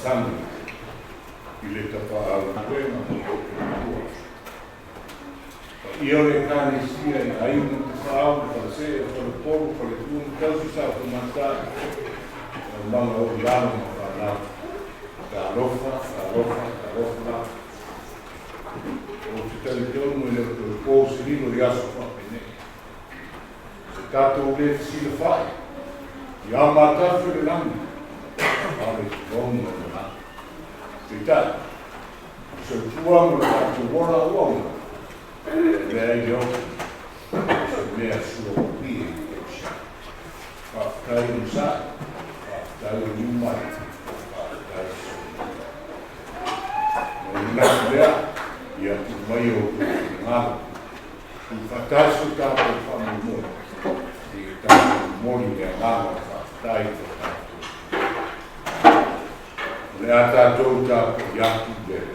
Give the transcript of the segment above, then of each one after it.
tani I le tapa au kuema mo kua. I ole kani sia I ainu te whao ka se o le poro ka le tūnu kausi sa o mata o manga o lalo ma whanau. Ka lofa. O te tali te onu e le pōsi rino I aso whapene. Se tātou le te sila whai. I amata while nami. Ale te konga o na. Te tai. Se tuanga la te wara uanga. Mea I o. Se mea sua o pia. Whaftai usai. Whaftai o numai. Whaftai o numai. Mea ia tu mai o ngāra. Tu whatasu tātou whamumoi. I tātou mori mea ngāra whaftai o tātou. Lea tātou tātou iatu bere.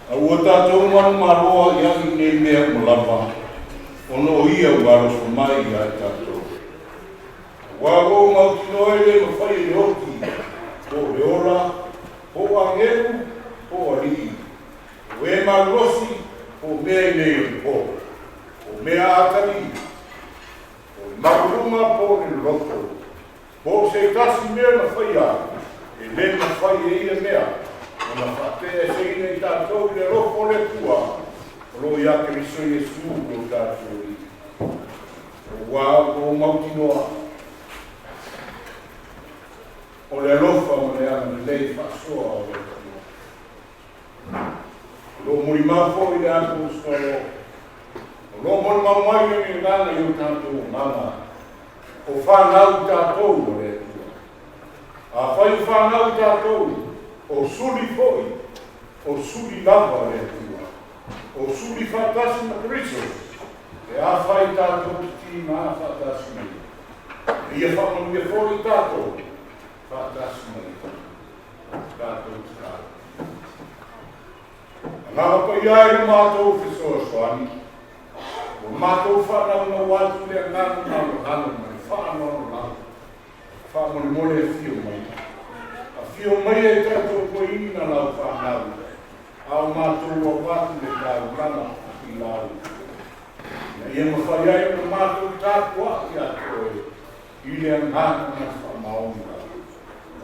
A ua tātou manu maroa iangi nei mea malama. Ono ia uaros o mai ia tātou. Wako ngauti noele ma whai e hoki. O le ora. O angeru, o alii. O e marosi, o mea I nei o. O mea atari. O maruruma po le roto. Po se tasi mea na whai a. E le na whai e ia mea. O na whate e se ina I tātou I le roko le tua. O lo ia ke riso Jesu o tātou I. O wā o mauti noa. O le alofa o le ana lei whasoa o le tua. Lo mui mafo I le ana uskoro. O lo mui mamai I ngana I o tātou mama. O whanau tātou o le tua. A whai whanau tātou. O suli foi. O suli lava o le tua. O suli whatasi na kriso. E a whai tātou ti ma whatasi na. E ia whamanu ia foi tātou. Tātou tātou. Ngā pa iai na mātou whisoa soani. O mātou whanau na watu lea ngānu ngānu hanu mai. Whanau na lau. Whanau ni mole e whio mai. A whio mai e tātou ko ini na lau whanau. Au mātou o watu le tāu rana I lau. Na ia ma whaiai na mātou tātou aki a koe. I lea ngānu na whamaonga.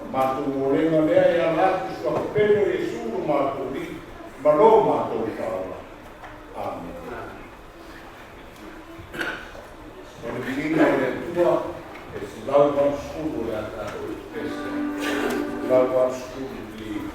Mātou o renga lea I a Latu sua pepeno Jesu o mātou li, ma lo mātou Paula. Amen. O le bilina o le tua, e si lau van skuru le ata o peste. Lau van skuru li.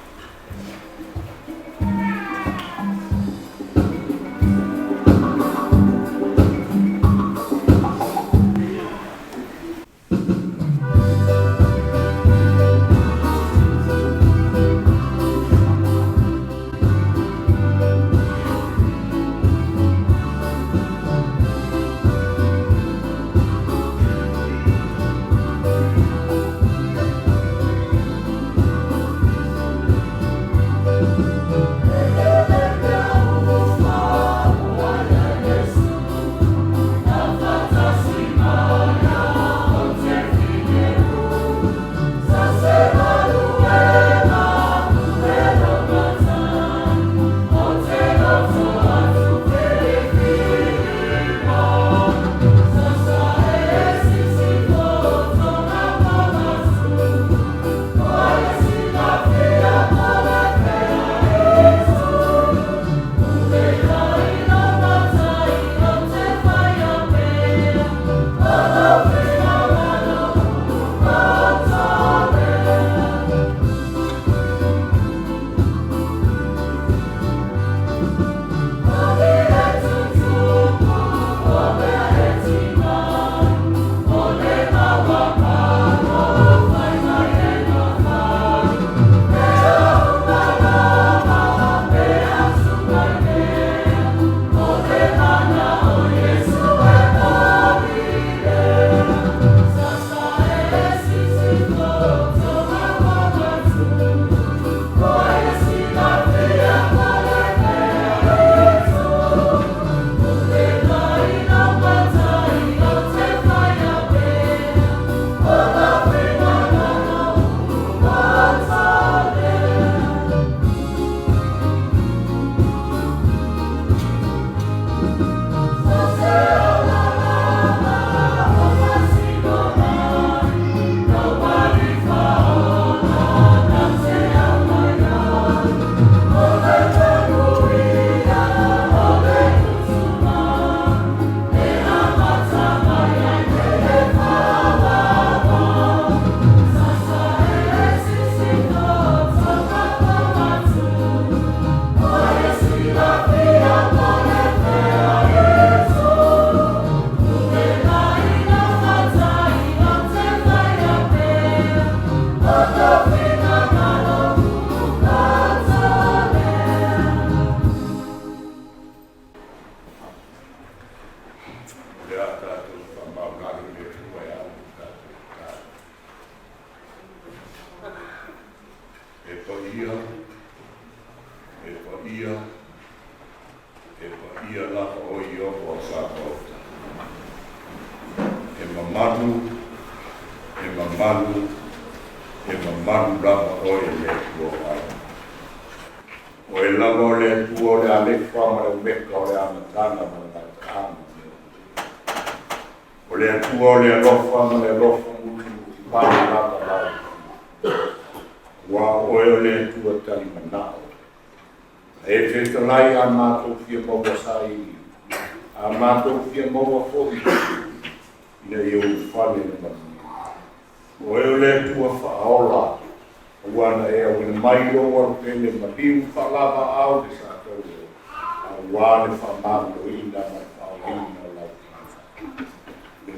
ia laka o I opo a sākauta. E mamalu rapa o le tua ai. O e langa o le tua o le alefa ma le meka o le amatanga ma le taama. O le tua o le alofa ma le alofa mutu pāna rapa lau. Wa o le tua tali manao. E whetalai a mātou fia maua sai, a mātou fia maua fōi, ina I o whale na mani. O eo le tua whaola, wana e au ina mai o waru pele maliu whalava au de sa tau eo, a wane whamano ina mai whaolina lau.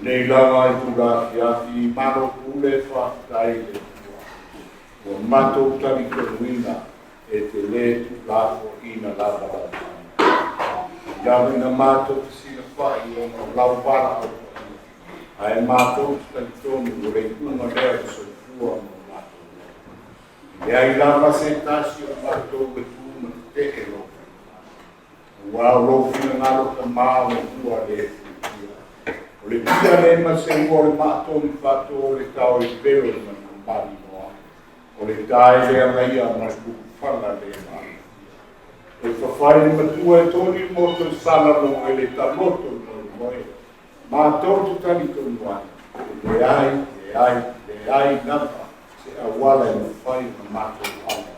Nei langa I tura ki ati mano kule whaftai le tua. O mātou tari konuina, e te le tu lafo ina lava lava. Lava ina mātou te sina whai o ngā lau para au. Ai mātou te tonu o rei kunga lea te soifua mo mātou. E ai lava se tasi o mātou me tūma te e lo. Wā lo fina ngaro ka maa o tua le fukia. O le pia le ma se ua le mātou mi whato o le tau e pelo i manu mani moa. O le tae lea mai a masu whanga le mai. E whawhai matua e toni moto sana no e le tamoto no moe. Mātou tu tani tonu ai. Le ai napa se awala I mawhai ma mātou ana.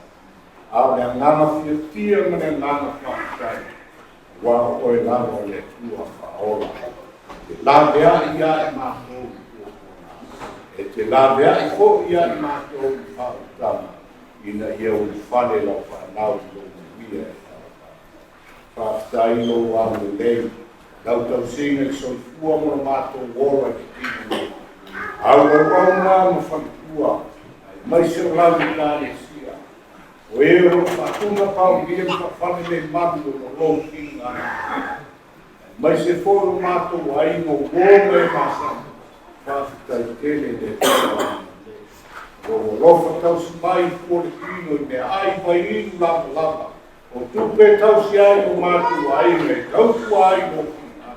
Au le ngana whiatia ma le ngana whakatai. Wā o e lava le tua whaola. Te lawea ia e mātou. E te lawea I ho ia e mātou I whautama. Ina ia o whale lau whanau I o wia e whautama. Whaftai lo anu lei. Lau tau singa I soifua mo mātou wora ki tino. Au o rauna mo whantua. Mai se lau I tāre sia. O eo whatunga pau hia whawhane le mando no lo kinga. Mai se foro mātou ai mo wōme masa. Whaftai tele de tino. O rofa tau si mai kore kino I mea ai vai inu lava lava. O tupe tau si ai o mātou ai me tau tu ai mo kina.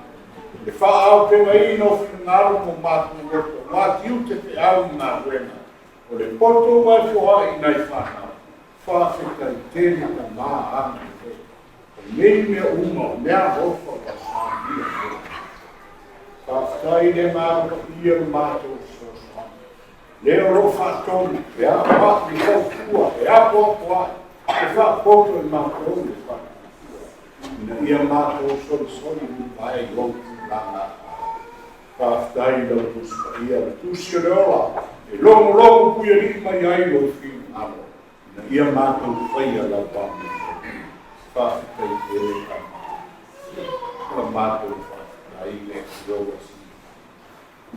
E wha au te mai ino fina ngaro mo mātou roto. Mātiu te te au ngā wena. O le poto mai fua I nei whanau. Whawhetai tēne ka mā anu te. O mei mea uma o mea hofa ka sāngia te. Whawhetai le māro ia o mātou sosa. Leo ro whatonu, e a whati hau kua, e a pōpua, e whapoto I mātou le whati. Ina ia mātou sori ni pai lotu nana. Whaftai lau tuspa ia le tusia reola, e longo puia ni mai ai lo finu amo. Ina ia mātou whaia lau pāmi. Whaftai te le kama. Ina mātou whaftai le kioa si.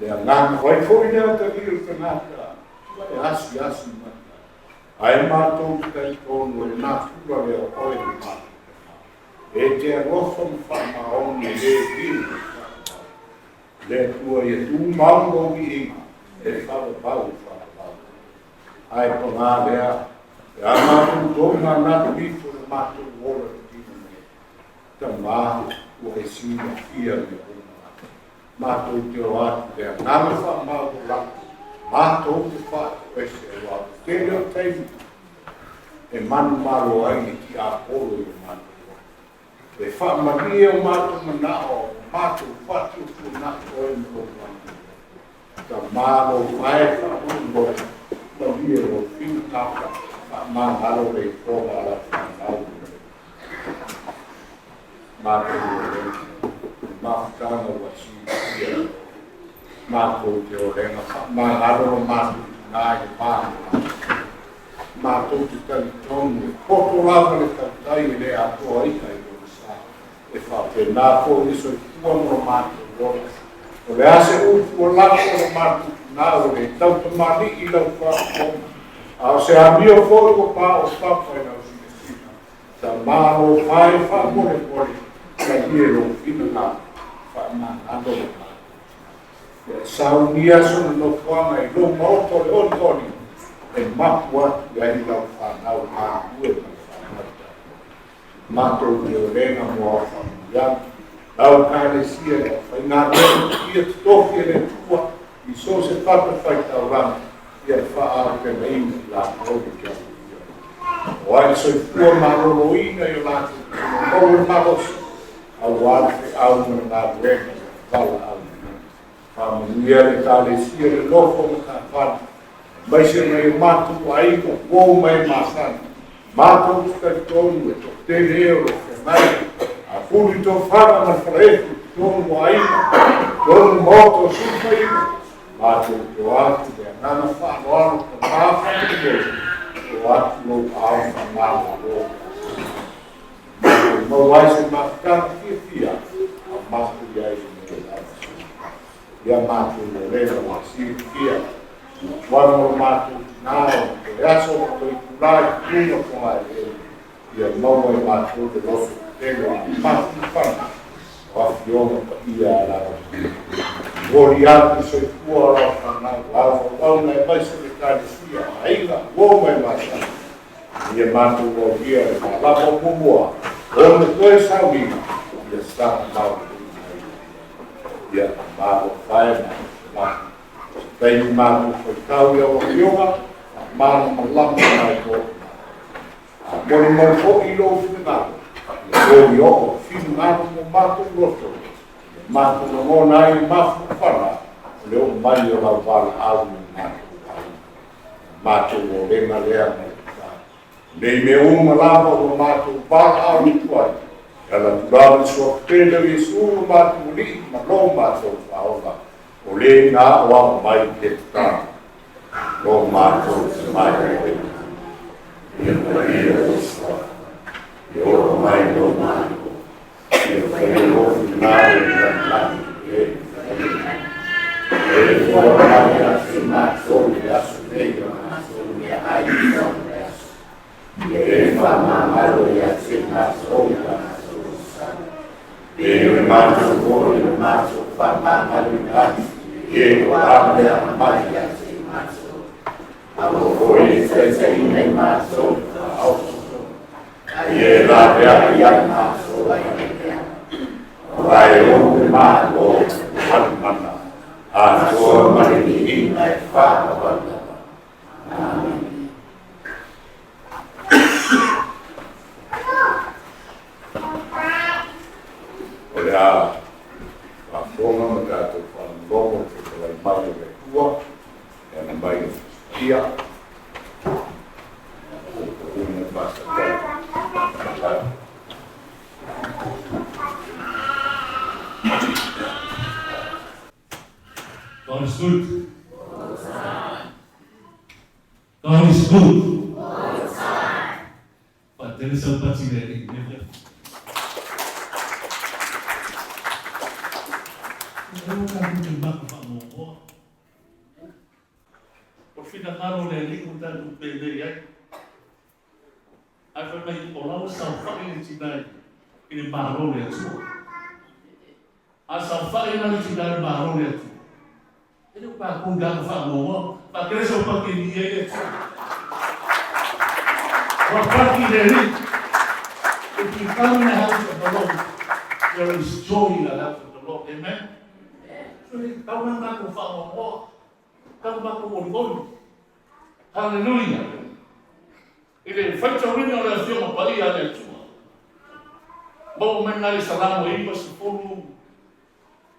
Lea ngana whai fōi lea ta hiru kanaka. E asi mata. Ai mātou tai tonu e nā tura lea oe ni mātou. E te arofa mwhama oni le hiru. Le tua I tu maungo I inga. E whawapau. Ai po ngā lea. E a mātou tonga nātu bifo na mātou wora tino me. Ta mātou ua e sina fia me o. Mātou te o atu lea ngana wha mātou raku. Mātou te wha e se o atu. Te leo teimi. E manu maro ai ki a polo I mātou. E wha maria o mātou manao. Mātou whatu tu nako e mro mātou. Ta mālo whae wha ungo. Maria o whiu taka. Wha māharo e kōha ala whanau. Mātou o rei. Mātana wa si. Mātou te o renga, māharo mātou nāi pāna. Mātou te tari tonu, poto lava le tautai le atoa ika I o sa. E whape nā po iso I kua moro mātou rora. O le ase ufu o lako o mātou nā o le tauta mani I lau whakoma. A se amio fōi o pā o whawhai nau sinesina. Ta mālo whae whamore kore, ka hiero whina nā. Ando saunia so no kwanga I lo moto le ontoni e mapua ya I lau whanau maa ue mai whanau. Mātou i o renga mo a whamuia. Lau kāne sia e whai ngā reo i a toki e le tua i so se pata whai tau rana i a wha ke mei la koe kia ia. O ai soi fua maroro ina i o lātu koe marosi au ate au na ngā renga whala au. Whamuia le tāle sia le lofo me ka whana. Mai se mai mātou a inga wō mai māsana. Mātou tukai tonu e to te reo ke mai. A furi tō whana na whaetu, tōnu mo aina, tōnu moto supa ina. Mātou tō atu te anana whano anu ka māwhani kei, tō atu lo au ka māma rō. Mātou mau aise mātana kia fia, a mātou iai me asu. Ia mātou le rewa wa siri kia, wano mātou tinao, te aso ko i kurai kuna kua e, ia Moimoi mātou te rosu. Tengo mātu whana, o afi onga pa ia a rara. Gori atu soi kua rao whanau, au nei maisa me kāne sia, a inga, wō mai mātana. Ia mātu o ia e mā lapa mumua, o me koe sauina, ia staka mātu. Ia mātu whae mātu. Teini mātu koi tau ia o rionga, a māna malama mai kō. Moni mau fo i lo whingaro. Oi o finu anu mo mātou roto, mātou no ngona ai mātou whana, leo mai o lau wala au no mātou. Mātou o renga lea mai tā. Nei me unga lava o mātou wala au ni tuai. Ala turawe sua pēle i suru mātou li, ma lo mātou whaola. O le ngā oa mai te tā. Lo mātou te mai e Ia ia o sua. Yo mai no mano, yo fai no final da planta, for a si maso de asumeio, maso de aição, e fama malo ya si maso da maso, e maso bom maso fama malo e o abre a magia si maso, amo foi se nem maso ao Ie la rea ia maso vai o mago mana a sua marina e fa amen. Olha a forma me gato quando logo que vai mais de tua é na baia dia o basta God is good. God is good. But there is a particularity. O fina karo le liku tatu Paepaelei. Ai whai mai o lau sau whai ni tinai i ni maharo le atua. A sau whai na ni tinai maharo le atua. E ni pa kunga ka wha moa, pa kreso pa ke ni e atua. Wa paki le ri. If you come in the house of the Lord, there is joy in the house of the Lord. Amen? So ni kau na ko wha moa, kau na ko mori. Hallelujah. Ele fai tawina o le fioma pai a le tua. Mau mena le salamo e ipa se fonu.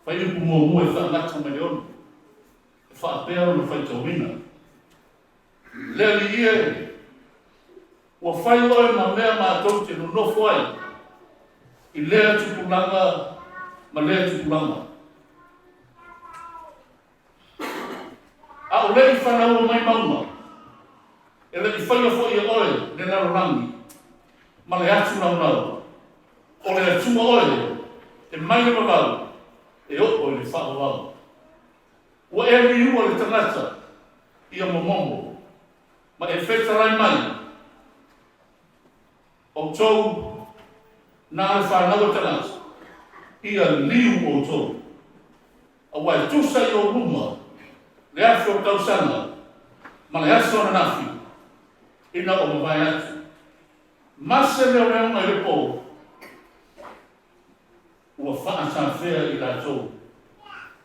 Fai le kumomu e wha ngata meleonu. E wha apea o le fai tawina. Lea li ie. Ua fai oe ma mea mātou te no nofo ai. I lea tupulanga ma lea tupulanga. A o lei whanau mai mauma. E le whaia fwoi e oe, le narorangi, ma le atu nau nau. O le atua oe, e mai le mawau, e opo le wha wau. Ua e ri ua le tangata, ia momongo, ma e whetarai mai. O tau, nā le whanau tangata, ia liu o tau. A wai tusa i o ruma, le afro tausanga, ma le aso na nafi. Ina o mawai atu. Masa leo leo ngai le po. Ua wha sa whea I rātou.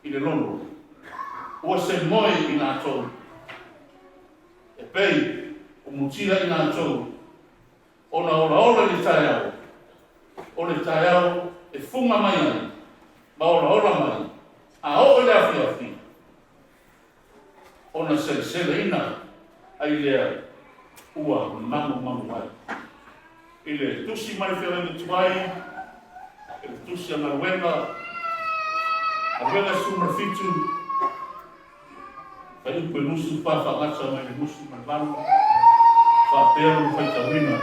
I le lono. Ua se moe I rātou. E pei, o mutia I rātou. Ona ora le tae au. O le tae au e funga mai ai. Ma ora mai. A o le afi afi. Ona sele ina. Ai lea. Ua mamu ai. I le tusi mai whia me tuai. I le tusi ana wenga. A wenga sumra fitu. Kai upe nusu pa whangata mai le nusu mai vanu. Whapero whai tawina.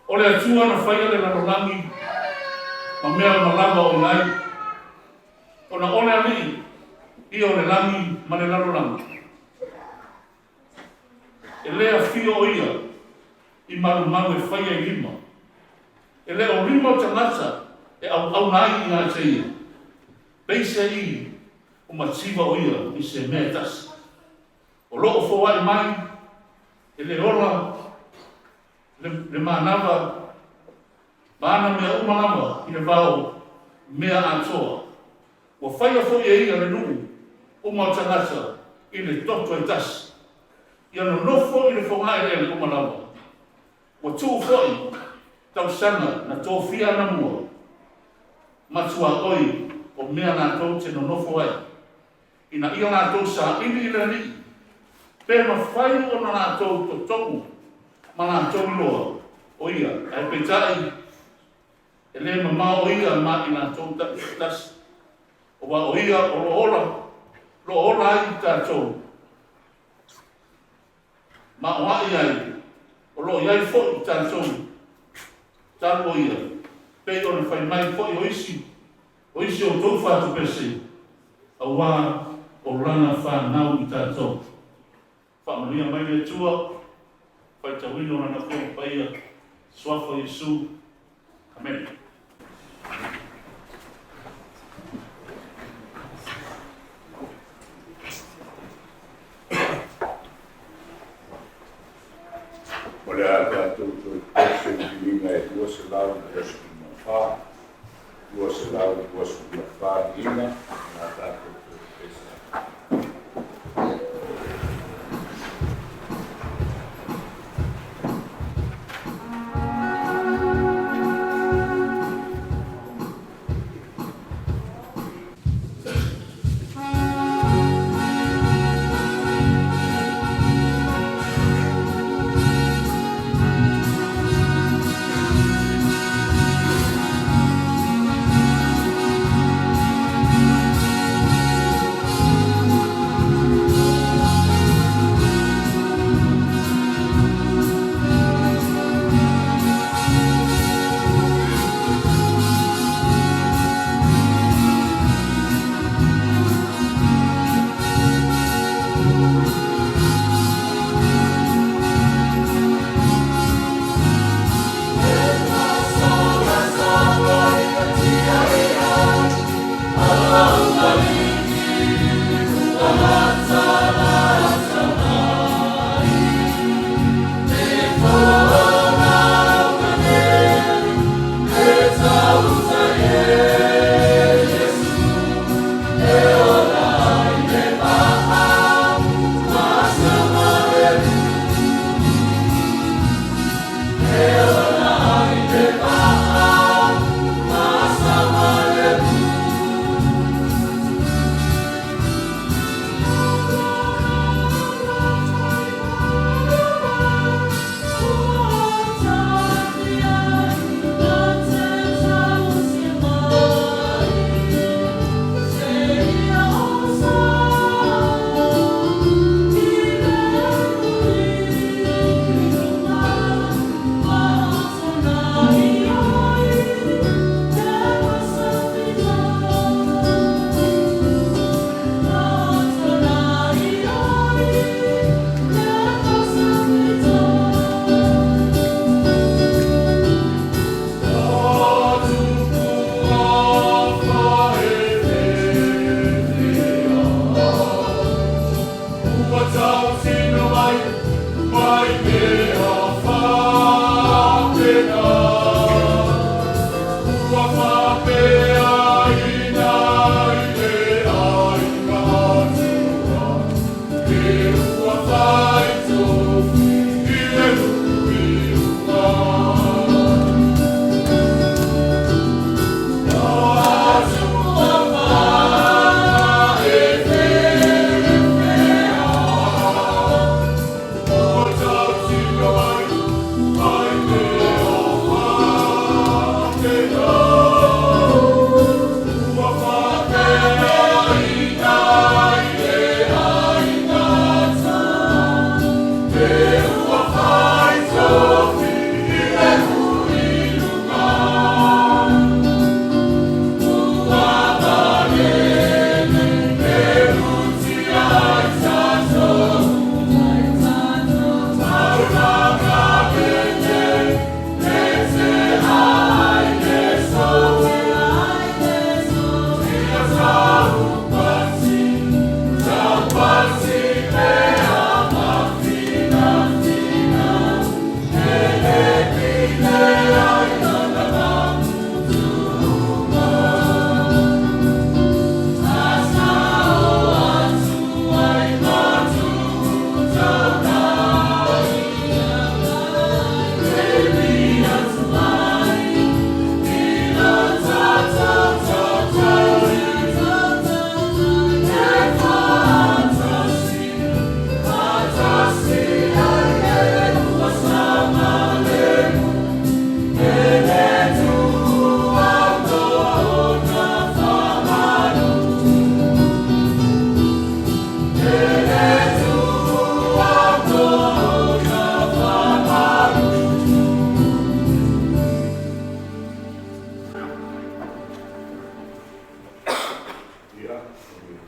O le atua na whaia le larolangi. Ma mea malama o nai. O na ole ali. I o le langi ma le larolangi. E lea fio o ia. I maru e whaia I lima. E lea o lima o tangata. E au nai I ngā te ia. Beise I. O mativa o ia. I se mea tasi. O loo fōai mai. E le ola. Le mānawa. Māna mea umalama. I le vau. Mea atoa. O whaia fōi e ia le nuu. O mau tangata. I le toto e tasi. I ano nofo I le whongai rea le umalama. O tū whoi, tau sanga na tō whia na mua. Matua oi, o mea nā tō te no nofo ai. Ina ia nā tō sa ili ila ni. Pēma whai o nā tō to tongu. Ma nā tō loa. O ia, ai petai. E le mama o ia ma I nā tō tas. O wa o ia o lo ora. Lo ora ai tā tō. Ma o ai ai. O lo iai fo I tātou. Tālo ia. Pei o na whai mai fo I oisi. Oisi o tō whātu pese. A wā o rana whānau I tātou. Whamaria mai le tua. Whai tawino na kō paia. Swafa Yesu. Amen. Ole a tātou tō pēse whilinga e tua se lau na esu ki ma whā. Tua se lau na esu ki ma whā ina. Nā tātou tō pēse.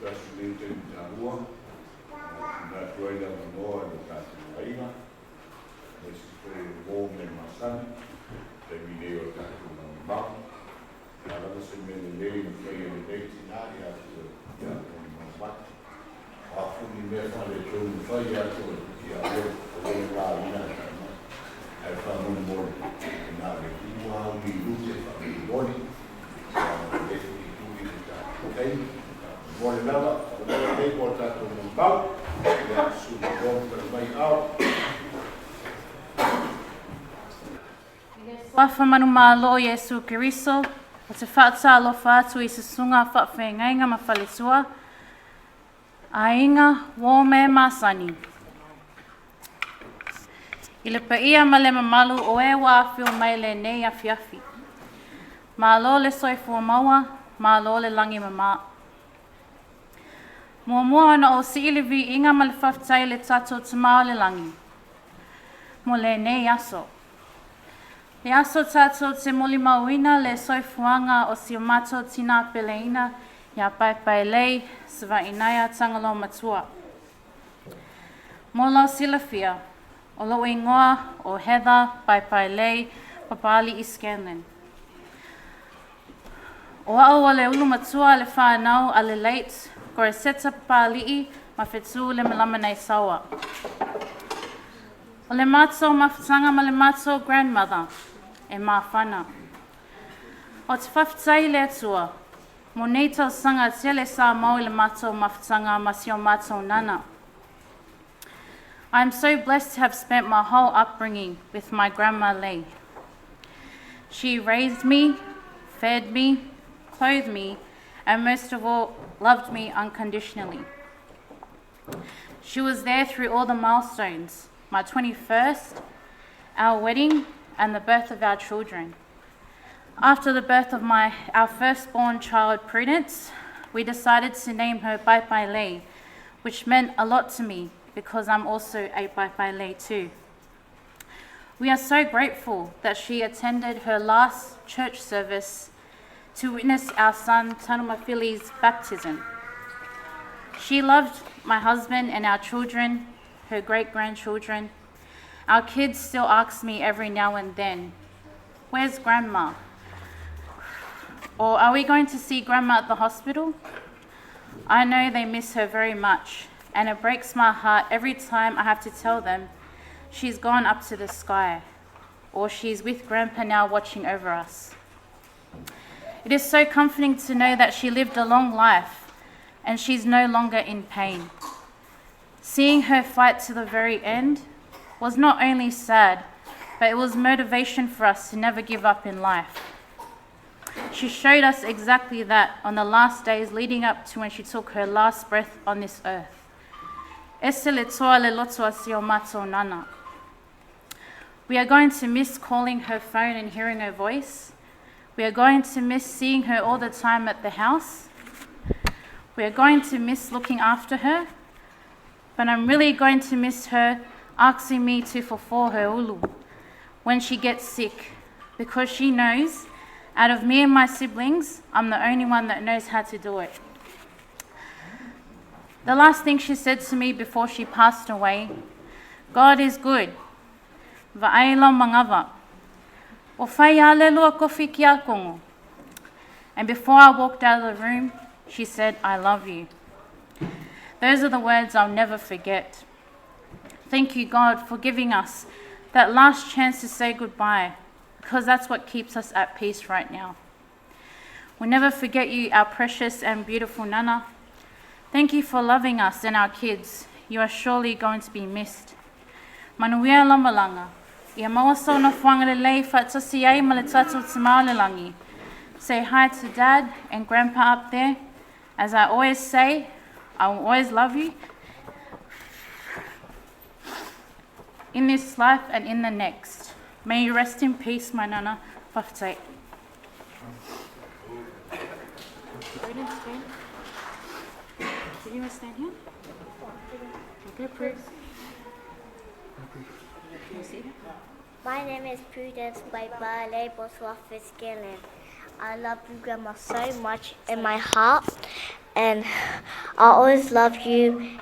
Presbyterian Tarua, na tuaila manoa no Tagaloamatua, nesi koe o me masani, te video tātou na mau. Nā rana se mene nei na whai ane neiti nāri atu ia o Moimoi. Whakuni mea whare tōu whai atu ki a o rā ina tāna. Ai whamoni mori, nā re iwa au ni rute whamoni mori, e i tūri te tātou tei, mori lava, o tei ko tātou na mau, ia sūma rōpera mai au. Wafa manu mālo Yesu Kiriso, o te whaata alofa atu i se sunga whawhengainga ma whalesua, a inga wō me māsani. I le paia ma le mamalu o e wāwhio mai le nei awhiawhi. Mālo le soifua maua, mālo le langi mama. Mua ana o si ilivi inga ma le whaftai le tato tamao le langi. Mo le nei aso. Le aso tātou te moli mauina le soifuanga o si o mato tina peleina ia Paepaelei, Savaiinaea, Tagaloamatua. Mo lau silafia, o lau ingoa o Heather, Paepaelei, Papali i Scanlon. O au o le ulumatua le whanau a le late, kore seta Papali ma whetu le malama nei sawa. O le mato mawhatanga ma le mato grandmother, e mawhana. O te whawhitai le atua, mo nei tau sanga tele sa mau le mato mawhatanga ma si o mato nana. I am so blessed to have spent my whole upbringing with my grandma Lei. She raised me, fed me, clothed me, and most of all, loved me unconditionally. She was there through all the milestones, my 21st, our wedding, and the birth of our children. After the birth of our firstborn child, Prudence, we decided to name her Paepaelei, which meant a lot to me because I'm also a Paepaelei too. We are so grateful that she attended her last church service to witness our son Tanumaphili's baptism. She loved my husband and our children, her great-grandchildren. Our kids still ask me every now and then, "Where's Grandma?" Or, "Are we going to see Grandma at the hospital?" I know they miss her very much, and it breaks my heart every time I have to tell them she's gone up to the sky, or she's with Grandpa now watching over us. It is so comforting to know that she lived a long life, and she's no longer in pain. Seeing her fight to the very end was not only sad, but it was motivation for us to never give up in life. She showed us exactly that on the last days leading up to when she took her last breath on this earth. Ese le toa le lotua si o mato nana. We are going to miss calling her phone and hearing her voice. We are going to miss seeing her all the time at the house. We are going to miss looking after her. But I'm really going to miss her asking me to fulfill her ulu when she gets sick, because she knows, out of me and my siblings, I'm the only one that knows how to do it. The last thing she said to me before she passed away, "God is good. Va'ailo mangava. O whai ale lua kofi ki a kongo." And before I walked out of the room, she said, "I love you." Those are the words I'll never forget. Thank you, God, for giving us that last chance to say goodbye, because that's what keeps us at peace right now. We'll never forget you, our precious and beautiful Nana. Thank you for loving us and our kids. You are surely going to be missed. Manuia lamalanga. Ia mawaso na whangarelei whaatasi ai ma le tatu tamalelangi. Say hi to Dad and Grandpa up there. As I always say, I will always love you in this life and in the next. May you rest in peace, my Nana. Whaftai. Did you want to stand here? Okay, please. Can you see her? My name is Prudence Paepaelei. I love you, Grandma, so much in my heart. and I always love you.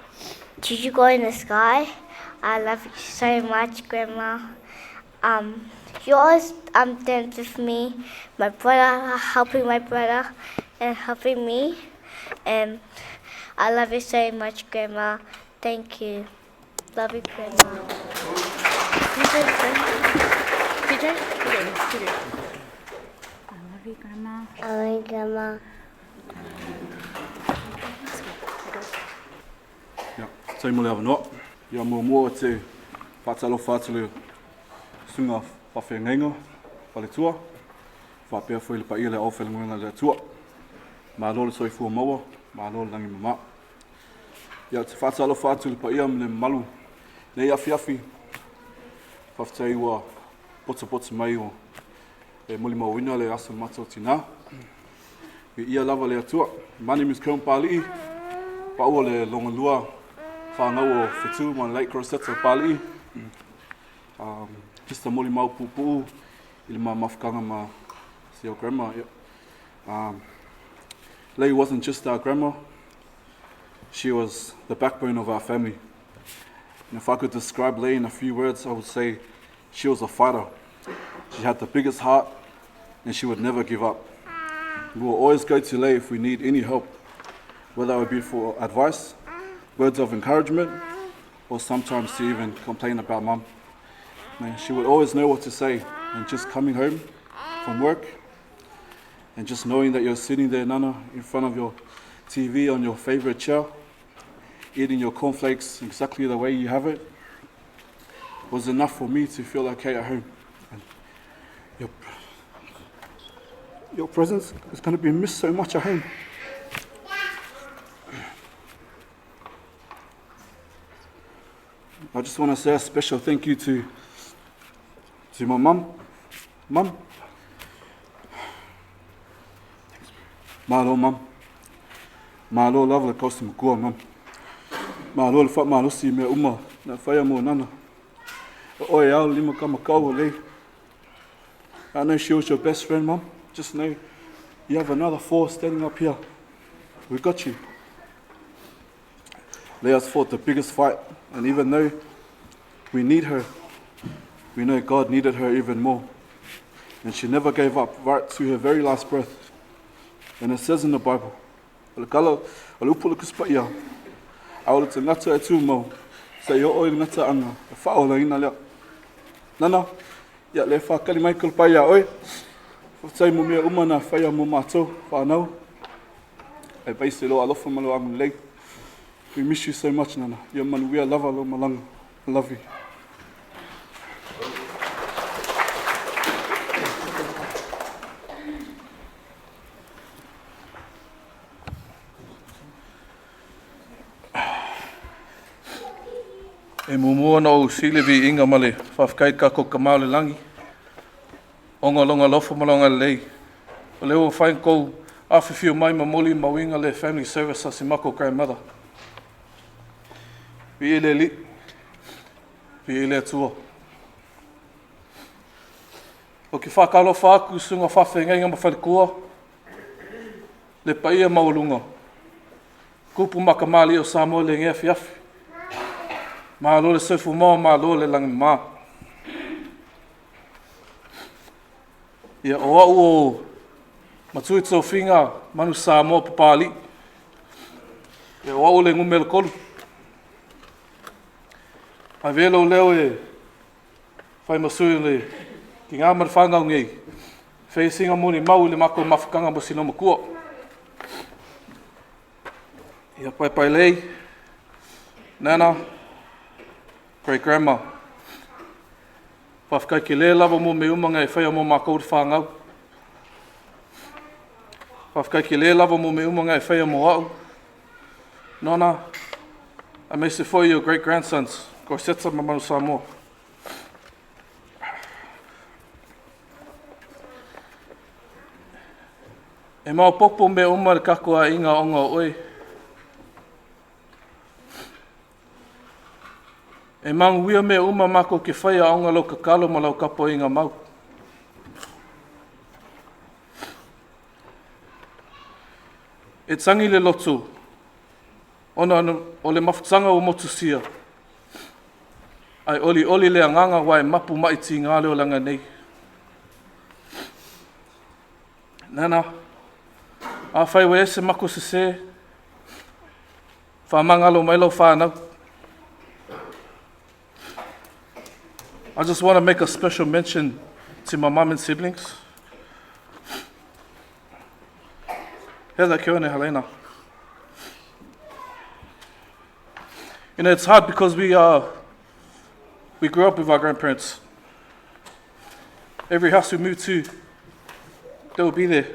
Did you go in the sky? I love you so much, Grandma. You always dance with me, my brother, helping my brother, and helping me. And I love you so much, Grandma. Thank you. Love you, Grandma. PJ? I love you, Grandma. I love you, Grandma. Ia, tai mo le awa noa. Ia mua te whatalo whatalo sunga whawhengainga, whale tua. Whapea whai le paia le au whalenguenga le tua. Mā lole soi fua maua, mā lole langi mama. Ia te whatalo whatalo le paia le malu. Nei afi. Whawhtei ua pota mai o e muli mawina le asa mato tina. Ia lava le atua. My name is Paepaelei. Paua le longalua whāngau o whetu ma Lake Rosetta Paepaelei. Just a muli mau pupu I le mawhakanga ma si o grandma. Lei wasn't just our grandma. She was the backbone of our family. And if I could describe Lei in a few words, I would say she was a fighter. She had the biggest heart and she would never give up. We will always go to Lei if we need any help, whether it be for advice, words of encouragement, or sometimes to even complain about Mum. She would always know what to say, and just coming home from work and just knowing that you're sitting there, Nana, in front of your TV on your favorite chair, eating your cornflakes exactly the way you have it, was enough for me to feel okay at home. And your presence is going to be missed so much at home. I just want to say a special thank you to my mum. Mum. Malo mum. Malo lava le kausi makua mum. Malo le wha malusi mea uma na whaia mo nana. Oe au lima kamakau Lei. I know she was your best friend, Mum. Just know you have another 4 standing up here. We got you. Lei has fought the biggest fight, and even though we need her, we know God needed her even more. And she never gave up right to her very last breath. And it says in the Bible, Alakala, alupula kuspaia, aula te ngata e tūmau, sa yo oi ngata anga, e whaola ina lea. Nana, ia le whakali mai kulpaia oi, whaftai mo mea umana whaia mo mātou, whanau, e baise lo alofa malo ang Lei. We miss you so much, Nana. You're manuia lava lo malanga. I love you. E mumua na o Silevi inga male, whawhkai kako kamau le langi. Onga longa lofa malonga Lei. O leo whain kou awhiwhiu mai mamoli mawinga le family service a si mako grandmother. Vi ele li, vi ele atua. O ki whakalo whaku sunga whawhenga ma whalikua, le paia maulunga. Kupu makamali o Samoan le ngea fiafi. Mā lo le sofu mō, mā lo le langi mā. Ia o au o matui tau whinga manu Samoa Paepaelei. Ia o au le ngumele kolu. Ai velo leo e whai masui le ki ngā mara whangau ngei. Whai singa moni mau le mako mawhakanga mo sinoma kua. Ia Paepaelei, Nana, Great Grandma. Whawhkai ki le lava mo me umanga e whaia mo mākou te whangau. Whawhkai ki le lava mo me umanga e whaia mo au. Nona, I may say for your great grandsons. Ko setsa mamanu Samoa. E mau popo me umar kakoa inga onga oi. E mang wia me uma mako ke whaia onga lau kakalo ma lau kapo inga mau. E tangi le loto, ona o le mafutanga o motusia. Ai oli le anganga wai mapu maiti ngā leo langa nei. Nana, a whai we ese mako se whamangalo mailo whanau. I just want to make a special mention to my mum and siblings. Heather, kia ora, Helena. You know, it's hard because we grew up with our grandparents. Every house we moved to, they would be there.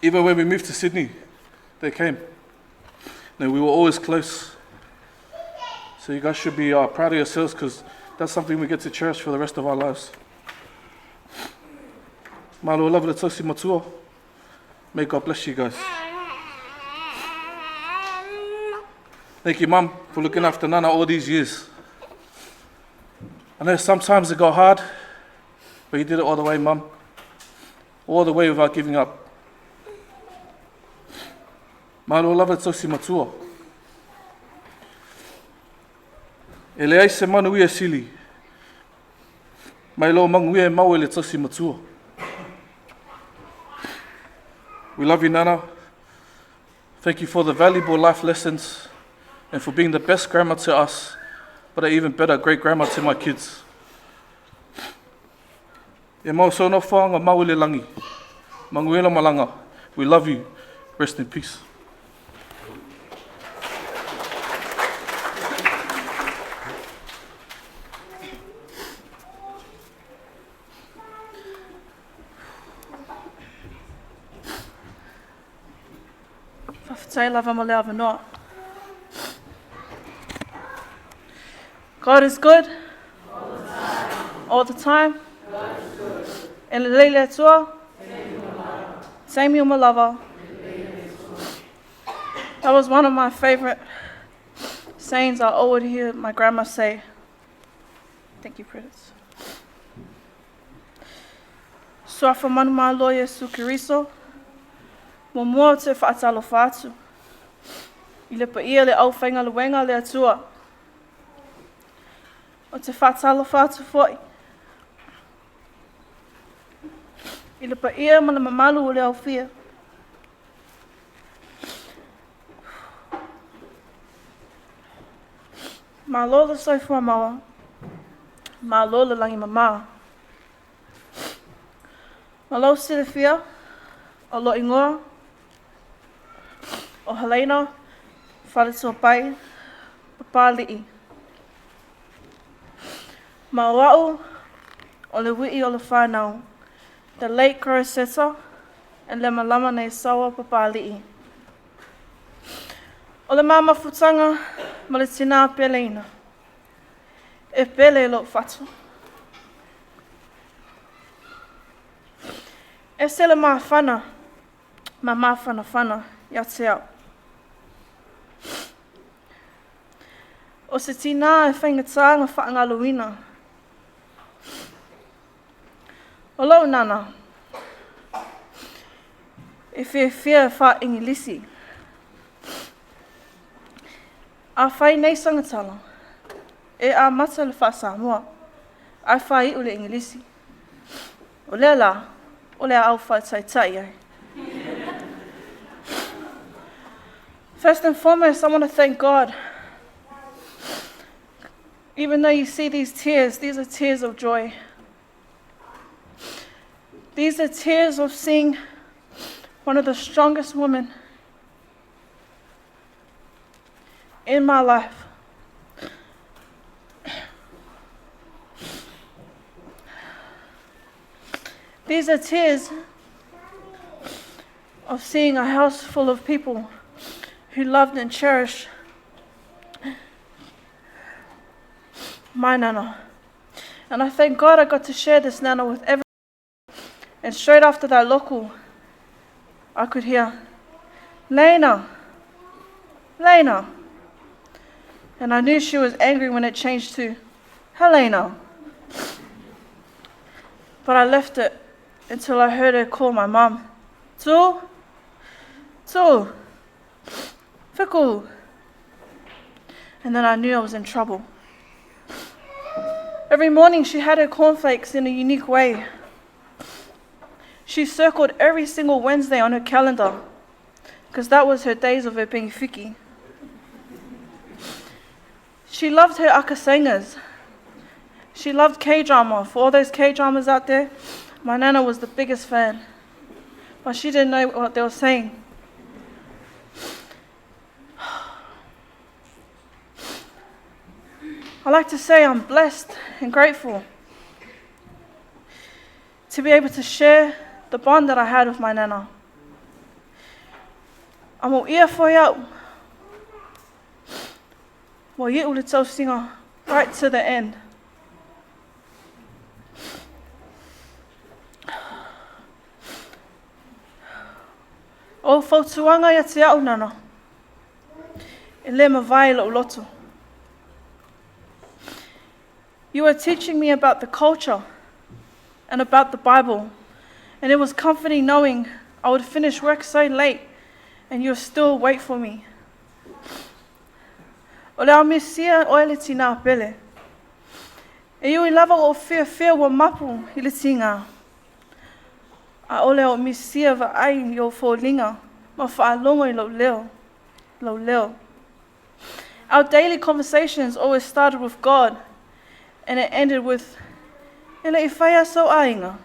Even when we moved to Sydney, they came. And we were always close. So you guys should be proud of yourselves because that's something we get to cherish for the rest of our lives. Malo lava le tosi matua. May God bless you guys. Thank you, Mum, for looking after Nana all these years. I know sometimes it got hard, but you did it all the way, Mum. All the way without giving up. Malo lava le tosi matua. E le ai se manu ia sili. Mai lo mangu ia mau e le tosi matua. We love you, Nana. Thank you for the valuable life lessons and for being the best grandma to us, but an even better great grandma to my kids. E mau sono whaanga mau le langi. Manguela malanga. We love you. Rest in peace. God is good all the time. And leile tua, Samuel Malava. That was one of my favorite sayings I always hear my grandma say. Thank you, Prudence. Swafa manuma loya sukiriso. Mo mua te whaatalo whaatu. I le pa ia le au whainga le wenga le atua. O te whaatalo whaatu foi. I le pa ia mana mamalu o le au whia. Ma lola soifua maua. Ma lola langi mama. Ma lo sile whia. O lo ingoa. O Helena, whare tua pai, Paepaelei. Ma wau, o le wii o le whanau, the late Crosetta, and le malama nei sawa Paepaelei. O le mama futanga, ma le tina Paepaelei. E pele lo fatu. E se le maa whana, ma maa whana, ia te au. O se tina e whaingatā ngā whaangaluina. O lau nana, e whia wha ingilisi. A whai nei sangatala, e a mata le wha Samoa, a whai u le ingilisi. O lea la, o lea au whai tai ai. First and foremost, I want to thank God. Even though you see these tears, these are tears of joy. These are tears of seeing one of the strongest women in my life. These are tears of seeing a house full of people who loved and cherished my nana. And I thank God I got to share this nana with everyone. And straight after that local, I could hear, Lena, Lena. And I knew she was angry when it changed to, Helena. But I left it until I heard her call my mum. Tu, Fiku. And then I knew I was in trouble. Every morning she had her cornflakes in a unique way. She circled every single Wednesday on her calendar because that was her days of her being fiki. She loved her akasangas. She loved K-drama. For all those K-dramas out there, my nana was the biggest fan. But she didn't know what they were saying. I like to say I'm blessed and grateful to be able to share the bond that I had with my nana. Amo ia foi au. Wa ye ule tau singa right to the end. O fautuanga ia te au nana. E le mawai lo loto. You were teaching me about the culture and about the Bible, and it was comforting knowing I would finish work so late and you'll still wait for me. O le au mesia o ele tina pele. E iu I lava o fea wa mapu I le tinga. A ole o mesia va ai I o fōlinga ma whaalongo I lo leo. Our daily conversations always started with God, and it ended with, ele I whaia so ainga.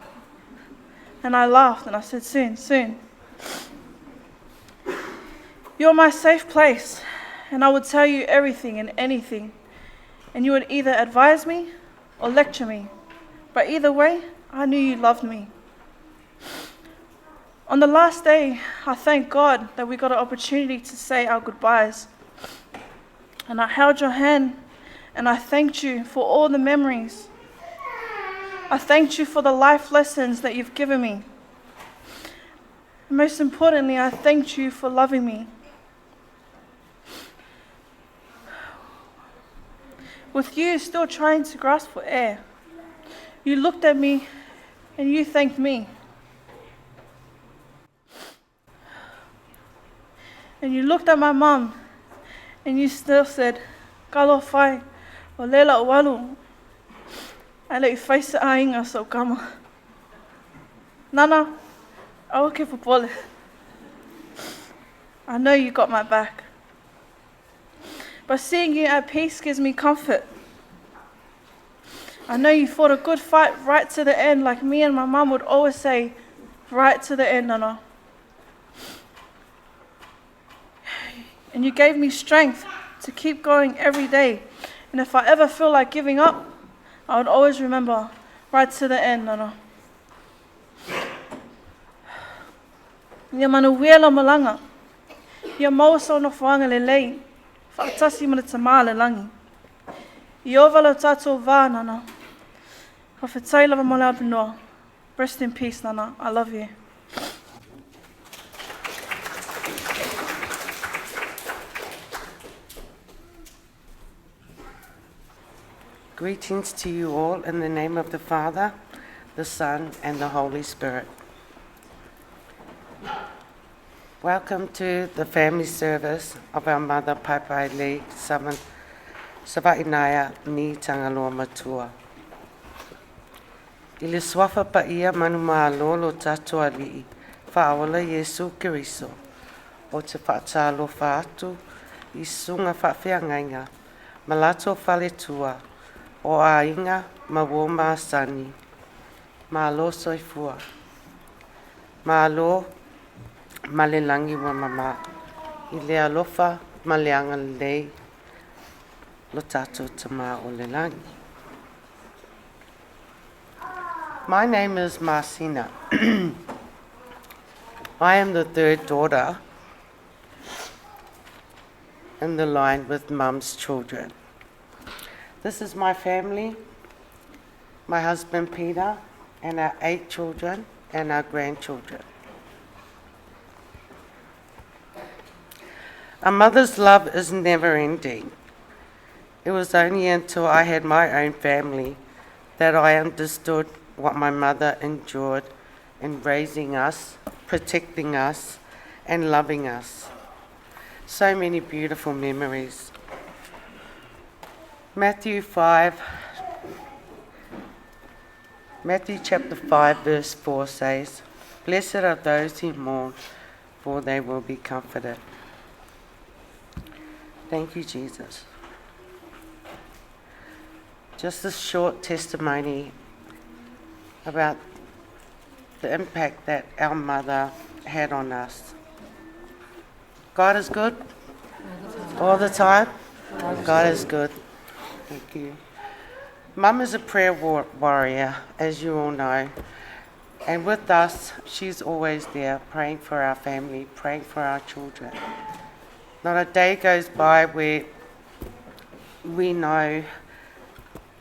And I laughed and I said, soon. You're my safe place, and I would tell you everything and anything, and you would either advise me or lecture me. But either way, I knew you loved me. On the last day, I thank God that we got an opportunity to say our goodbyes. And I held your hand, and I thanked you for all the memories. I thanked you for the life lessons that you've given me. And most importantly, I thanked you for loving me. With you still trying to grasp for air, you looked at me and you thanked me. And you looked at my mum and you still said, Kalo whai, o lela o walu. Ale I whaisa ainga so kama. Nana, awa ke popole. I know you got my back. But seeing you at peace gives me comfort. I know you fought a good fight right to the end, like me and my mum would always say, right to the end, Nana. And you gave me strength to keep going every day. And if I ever feel like giving up, I would always remember, right to the end, Nana. Ia manuela malanga. Ia mausa no whaanga le lei. Whaatasi mana tamā le langi. I ovala tātou wā, Nana. Ka whetai lava mo le apinoa. Rest in peace, Nana. I love you. Greetings to you all in the name of the Father, the Son, and the Holy Spirit. Welcome to the family service of our mother Paepaelei, Savaiinaea ni Tagaloamatua. I le swafa pa ia manu mālolo tātou ali'i, whaawala Yesu Kiriso, o te whaatalofa atu, I sunga whawhiangainga, ma lato whale tua, o ainga ma wo ma sani, ma lo soifua, ma lo ma le langi wa mama, I le alofa ma le anga lei, lo tato tama o le langi. My name is Marcina. I am the third daughter in the line with Mum's children. This is my family, my husband Peter, and our 8 children and our grandchildren. A mother's love is never ending. It was only until I had my own family that I understood what my mother endured in raising us, protecting us, and loving us. So many beautiful memories. Matthew chapter 5 verse 4 says, "Blessed are those who mourn, for they will be comforted." Thank you, Jesus. Just a short testimony about the impact that our mother had on us. God is good all the time. God is good. Thank you. Mum is a prayer warrior, as you all know. And with us, she's always there, praying for our family, praying for our children. Not a day goes by where we know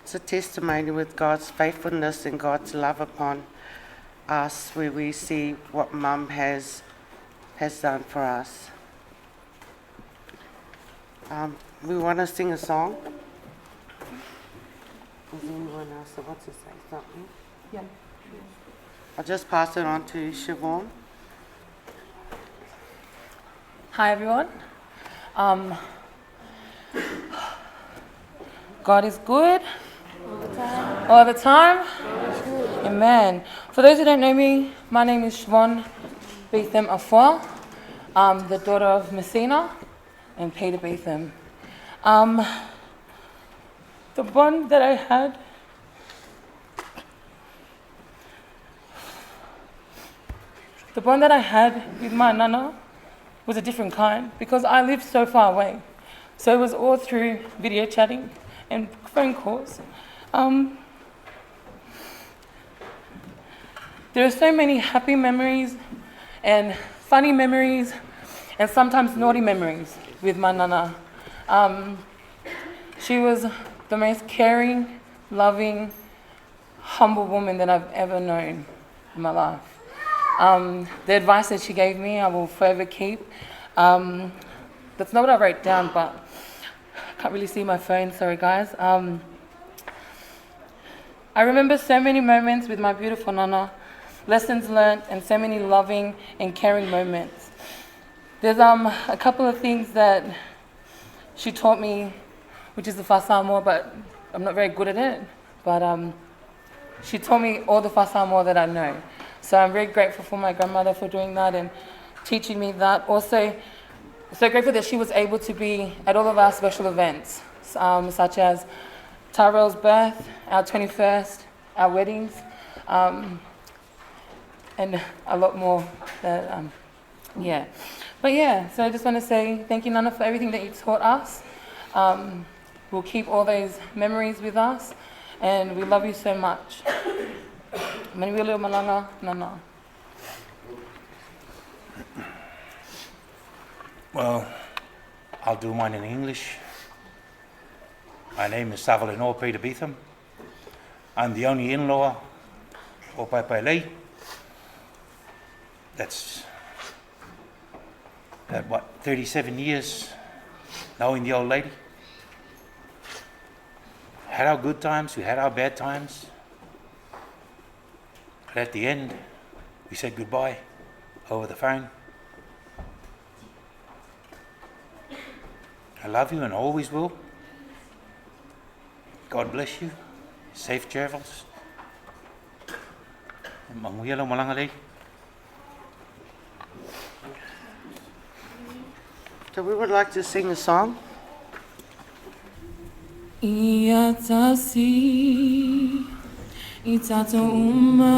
it's a testimony with God's faithfulness and God's love upon us, where we see what Mum has done for us. We want to sing a song. Is anyone else that wants to say something? Yeah. I'll just pass it on to Siobhan. Hi everyone. God is good all the time. Amen. For those who don't know me, my name is Siobhan Beetham Afua. I'm the daughter of Messina and Peter Beetham. The bond that I had with my nana was a different kind because I lived so far away. So it was all through video chatting and phone calls. There are so many happy memories and funny memories and sometimes naughty memories with my nana. She was the most caring, loving, humble woman that I've ever known in my life. The advice that she gave me, I will forever keep. That's not what I wrote down, but I can't really see my phone, sorry guys. I remember so many moments with my beautiful nana, lessons learned, and so many loving and caring moments. There's a couple of things that she taught me, which is the fa Samoa, but I'm not very good at it. But she taught me all the fa Samoa that I know. So I'm very grateful for my grandmother for doing that and teaching me that. Also, so grateful that she was able to be at all of our special events, such as Tyrell's birth, our 21st, our weddings, and a lot more. Yeah. But yeah, so I just want to say thank you, Nana, for everything that you taught us. We'll keep all those memories with us, and we love you so much. Maniwili o malanga, Nana. Well, I'll do mine in English. My name is Savaiinaea Peter Beetham. I'm the only in-law of Paepaelei. That's about 37 years knowing the old lady. Had our good times, we had our bad times. But at the end, we said goodbye over the phone. I love you and always will. God bless you. Safe travels. Manguiala Malangalei. So we would like to sing a song. Iatasi itato uma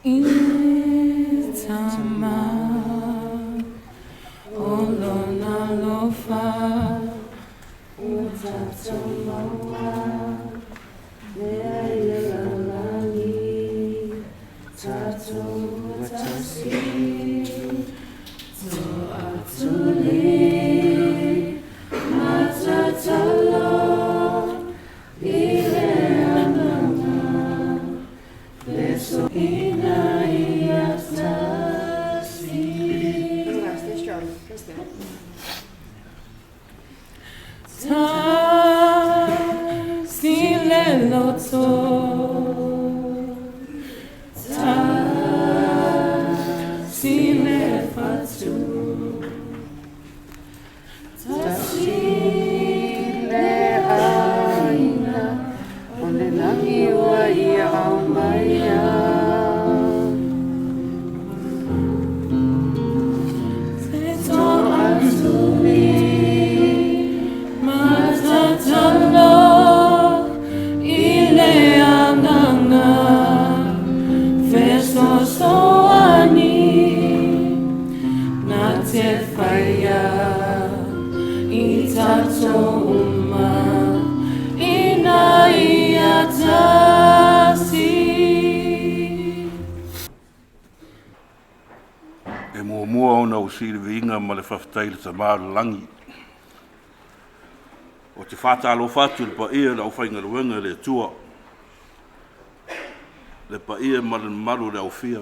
itama olona lofa itato maua neailalani tato watasi to atuli matatalo ile amama beso inaiatasi ta sile loto mua ona o siri vinga ma le whawhataile ta māru langi. O te whātalo whātu le pa ia la o whainga ruenga le tua. Le pa ia ma le maru le au fia.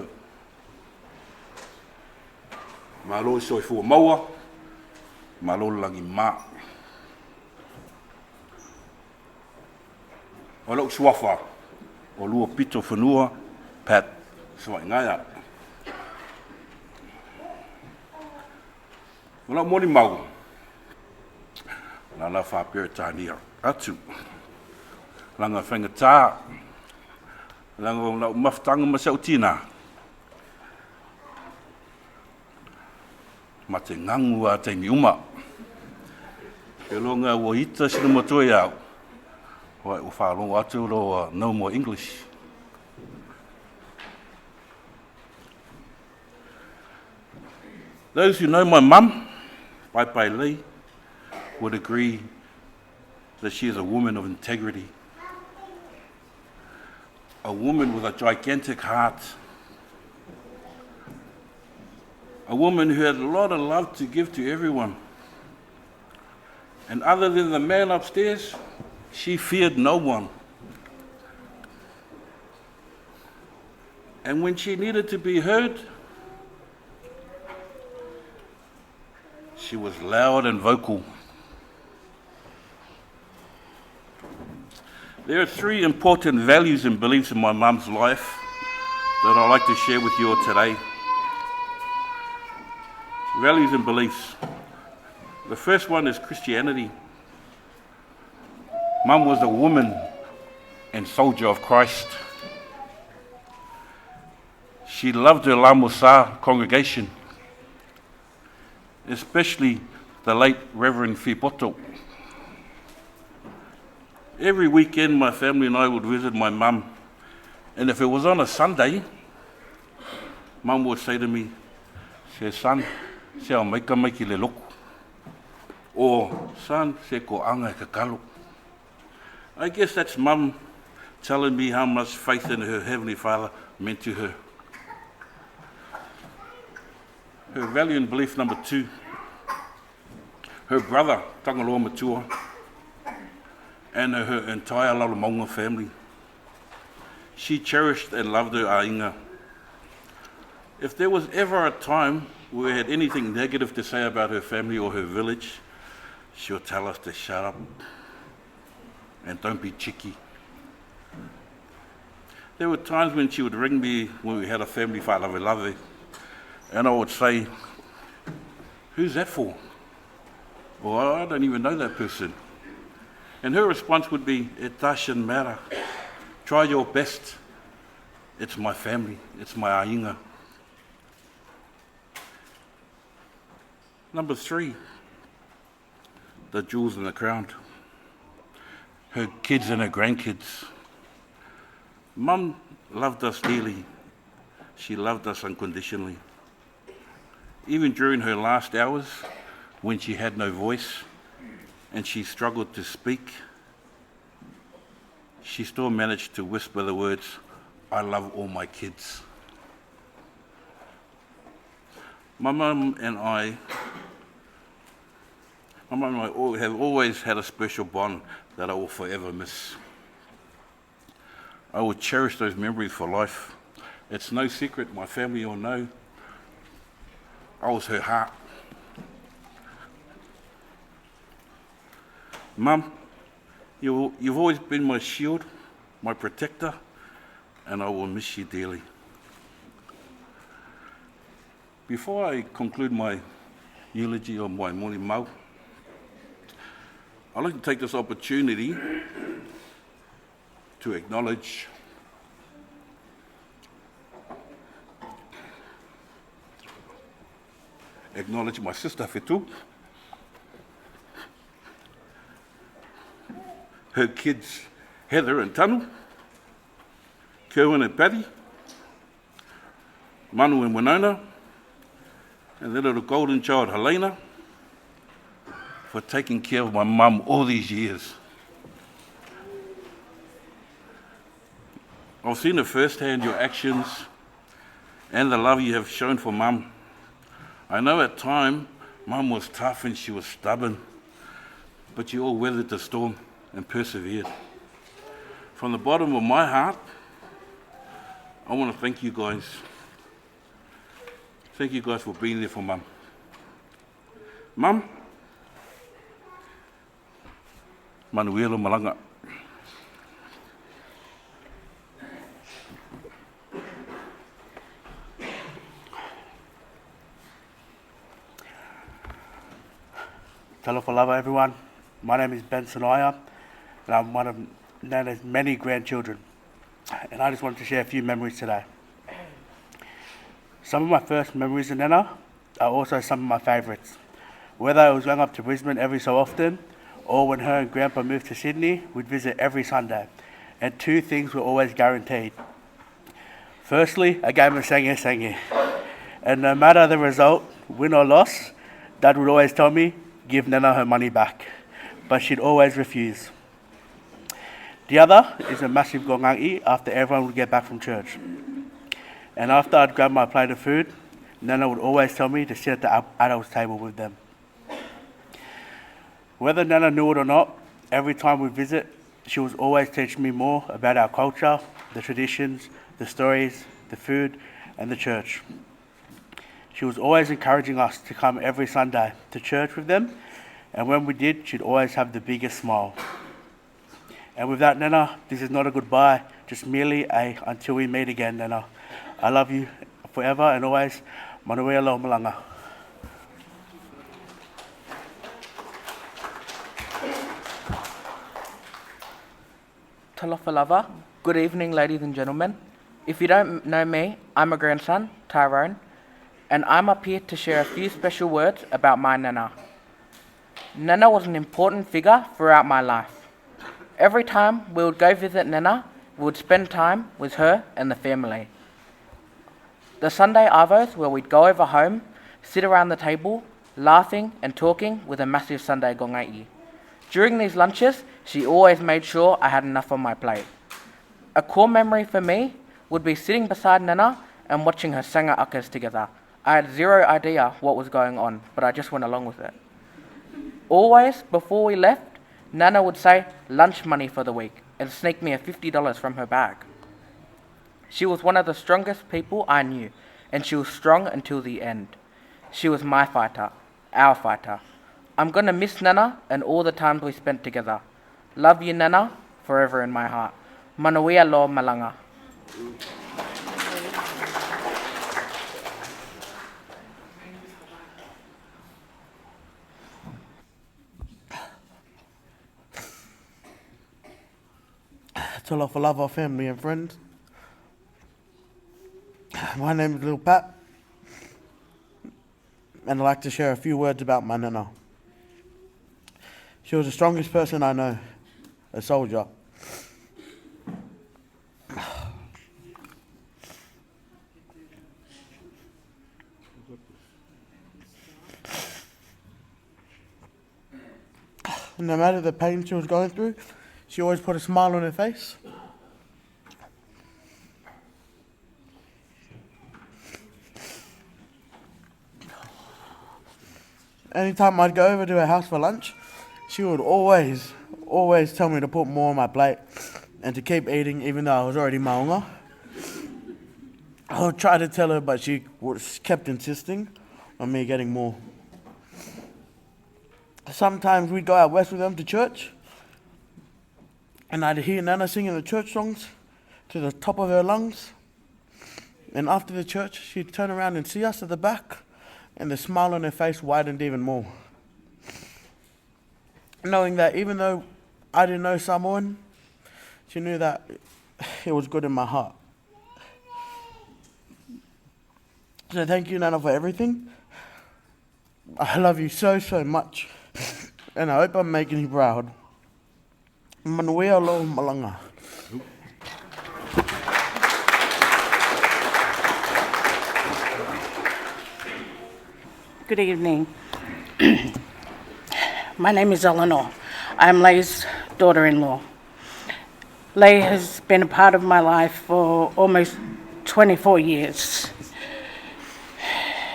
Ma lo soi fua maua, ma lo langi mā. O lau suafa, o lua pito whanua, Pat Savaiinaea. O lau moni mau, la whaperetania atu. Langa whangatā, langa lau maftanga masau tina. Ma te ngangu a te niuma. Ke longa ua hita sina matua iau. Wai u whālongo atu roa no more English. Those who know my mum, Paepaelei, would agree that she is a woman of integrity. A woman with a gigantic heart. A woman who had a lot of love to give to everyone. And other than the man upstairs, she feared no one. And when she needed to be heard, she was loud and vocal. There are 3 important values and beliefs in my mum's life that I'd like to share with you all today. Values and beliefs. The first one is Christianity. Mum was a woman and soldier of Christ. She loved her La Musa congregation, especially the late Reverend Fipoto. Every weekend my family and I would visit my mum, and if it was on a Sunday, Mum would say to me, "Se son, se au maika maiki le loku." Or, "Son, se ko anga ka kalo." I guess that's Mum telling me how much faith in her Heavenly Father meant to her. Her value and belief number 2, her brother, Tagaloamatua, and her entire Lalamonga family. She cherished and loved her ainga. If there was ever a time where we had anything negative to say about her family or her village, she would tell us to shut up and don't be cheeky. There were times when she would ring me when we had a family whālawe, and I would say, "Who's that for?" Or, "I don't even know that person." And her response would be, "It doesn't matter. Try your best. It's my family. It's my ainga." Number 3, the jewels in the crown. Her kids and her grandkids. Mum loved us dearly. She loved us unconditionally. Even during her last hours, when she had no voice and she struggled to speak, she still managed to whisper the words, "I love all my kids." My mum and I have always had a special bond that I will forever miss. I will cherish those memories for life. It's no secret, my family all know, I was her heart. Mum, you've always been my shield, my protector, and I will miss you dearly. Before I conclude my eulogy or my Moimoi, I'd like to take this opportunity to acknowledge my sister Whetu, her kids Heather and Tanu, Kerwin and Patty, Manu and Winona, and their little golden child Helena, for taking care of my mum all these years. I've seen it firsthand, your actions and the love you have shown for mum. I know at times Mum was tough and she was stubborn, but you all weathered the storm and persevered. From the bottom of my heart, I want to thank you guys. Thank you guys for being there for Mum. Mum, Manuelo Malanga. Talofa lava, everyone. My name is Ben Sanaya, and I'm one of Nana's many grandchildren. And I just wanted to share a few memories today. Some of my first memories of Nana are also some of my favourites. Whether I was going up to Brisbane every so often, or when her and Grandpa moved to Sydney, we'd visit every Sunday. And two things were always guaranteed. Firstly, a game of Sangi. And no matter the result, win or loss, Dad would always tell me, give Nana her money back. But she'd always refuse. The other is a massive gongangi after everyone would get back from church. And after I'd grab my plate of food, Nana would always tell me to sit at the adults' table with them. Whether Nana knew it or not, every time we visit, she was always teaching me more about our culture, the traditions, the stories, the food, and the church. She was always encouraging us to come every Sunday to church with them, and when we did, she'd always have the biggest smile. And with that, Nana, this is not a goodbye, just merely a until we meet again, Nana. I love you forever and always. Manuelo Malanga. Talofa lava. Good evening, ladies and gentlemen. If you don't know me, I'm a grandson, Tyrone, and I'm up here to share a few special words about my Nana. Nana was an important figure throughout my life. Every time we would go visit Nana, we would spend time with her and the family. The Sunday arvos where we'd go over home, sit around the table, laughing and talking with a massive Sunday gongai. During these lunches, she always made sure I had enough on my plate. A core memory for me would be sitting beside Nana and watching her sanga akas together. I had zero idea what was going on, but I just went along with it. Always, before we left, Nana would say lunch money for the week and sneak me a $50 from her bag. She was one of the strongest people I knew, and she was strong until the end. She was my fighter, our fighter. I'm gonna miss Nana and all the times we spent together. Love you, Nana, forever in my heart. Manuia lo malanga. Talofa lava, family and friends. My name is Little Pat, and I'd like to share a few words about my Nana. She was the strongest person I know, a soldier. No matter the pain she was going through, she always put a smile on her face. Anytime I'd go over to her house for lunch, she would always tell me to put more on my plate and to keep eating even though I was already maunga. I would try to tell her, but she kept insisting on me getting more. Sometimes we'd go out west with them to church, and I'd hear Nana singing the church songs to the top of her lungs. And after the church, she'd turn around and see us at the back, and the smile on her face widened even more. Knowing that even though I didn't know Samoan, she knew that it was good in my heart. So thank you, Nana, for everything. I love you so, so much. And I hope I'm making you proud. Manuia lo malanga. Good evening. My name is Eleanor. I'm Leigh's daughter-in-law. Leigh has been a part of my life for almost 24 years.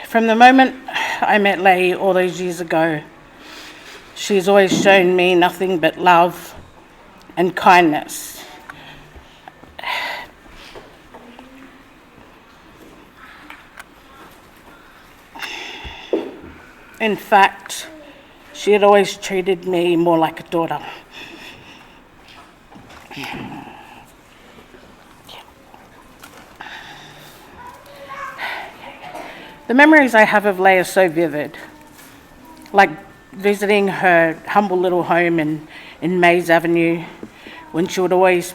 From the moment I met Lei all those years ago, she's always shown me nothing but love and kindness. In fact, she had always treated me more like a daughter. The memories I have of Lei are so vivid, like visiting her humble little home in Mays Avenue, when she would always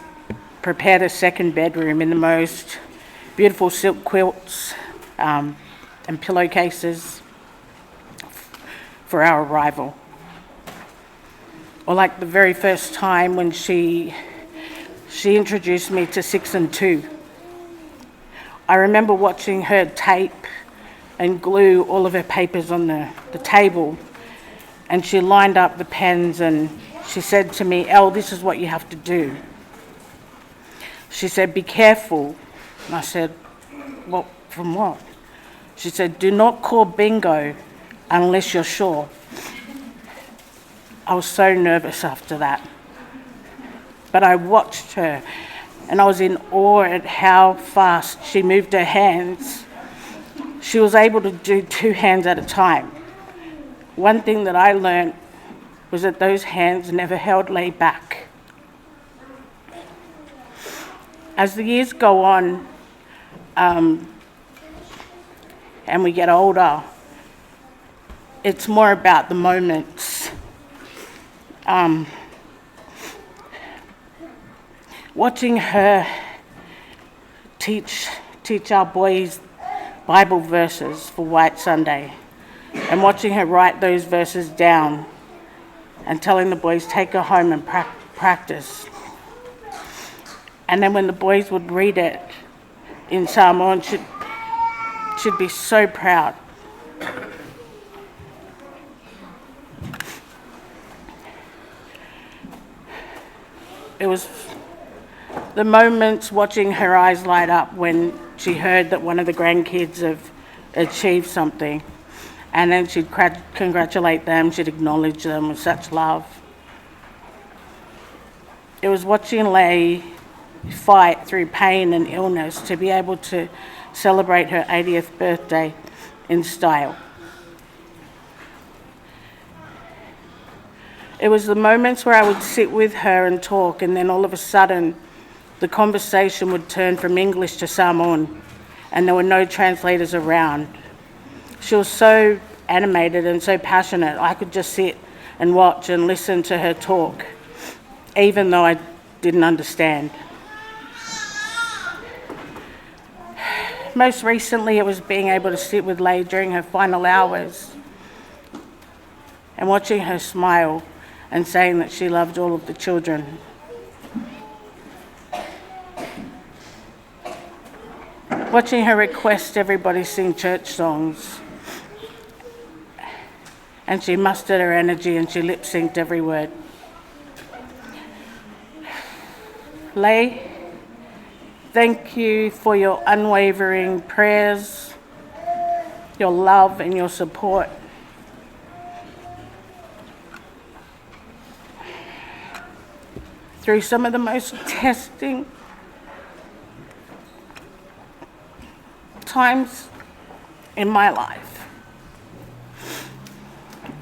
prepare the second bedroom in the most beautiful silk quilts and pillowcases for our arrival. Or like the very first time when she introduced me to 6 and 2. I remember watching her tape and glue all of her papers on the table, and she lined up the pens and she said to me, "Elle, this is what you have to do." She said, "Be careful." And I said, "What, from what?" She said, "Do not call bingo unless you're sure." I was so nervous after that. But I watched her and I was in awe at how fast she moved her hands. She was able to do 2 hands at a time. One thing that I learned was that those hands never held Lei back. As the years go on and we get older, it's more about the moments. Watching her teach our boys Bible verses for White Sunday, and watching her write those verses down and telling the boys, "Take her home and practice." And then when the boys would read it in Samoan, she'd be so proud. It was the moments watching her eyes light up when she heard that one of the grandkids have achieved something, and then she'd congratulate them, she'd acknowledge them with such love. It was watching Lei fight through pain and illness to be able to celebrate her 80th birthday in style. It was the moments where I would sit with her and talk, and then all of a sudden the conversation would turn from English to Samoan, and there were no translators around. She was so animated and so passionate. I could just sit and watch and listen to her talk, even though I didn't understand. Most recently, it was being able to sit with Lei during her final hours and watching her smile and saying that she loved all of the children. Watching her request everybody sing church songs. And she mustered her energy and she lip-synced every word. Lei, thank you for your unwavering prayers, your love and your support. Through some of the most testing times in my life.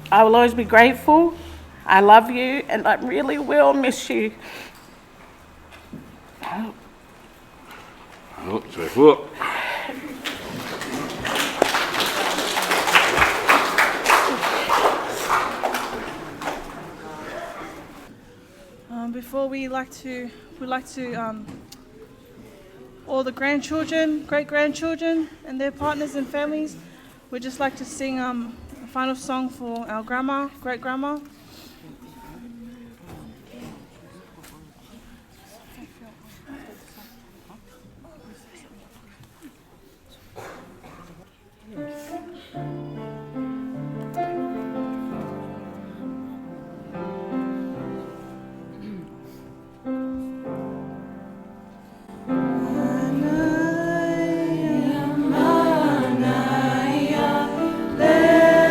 I will always be grateful. I love you, and I really will miss you. Before we like to all the grandchildren, great-grandchildren and their partners and families, we'd just like to sing a final song for our grandma, great-grandma. Let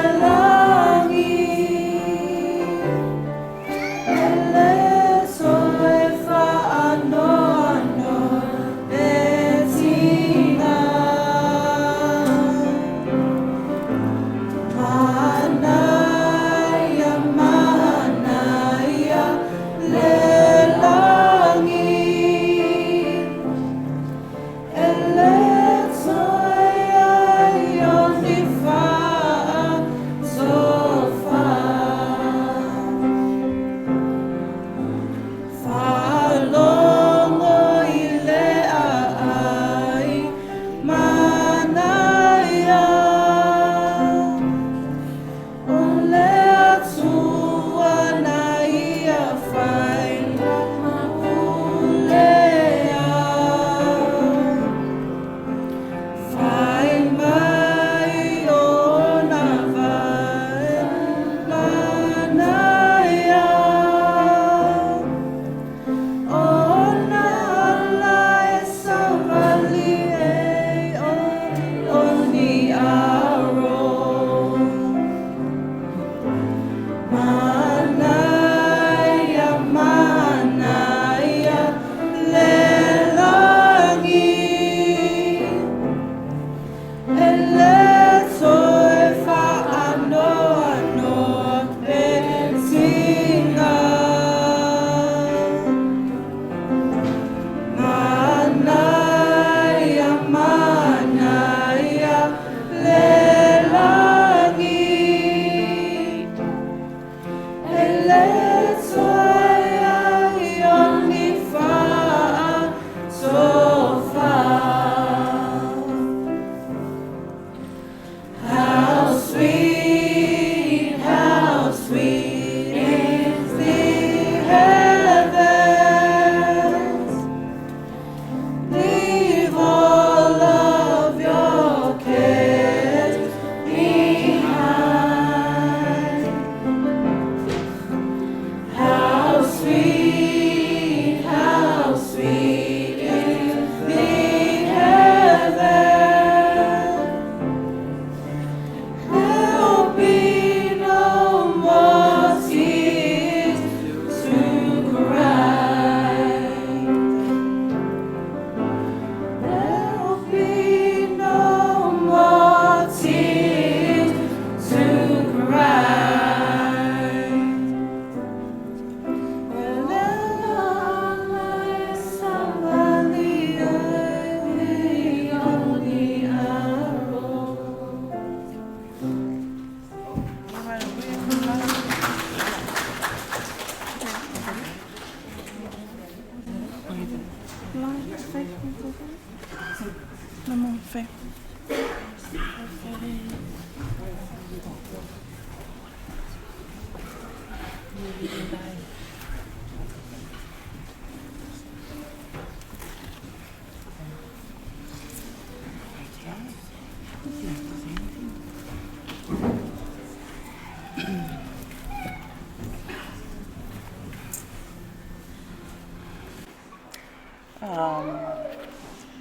Namo fe.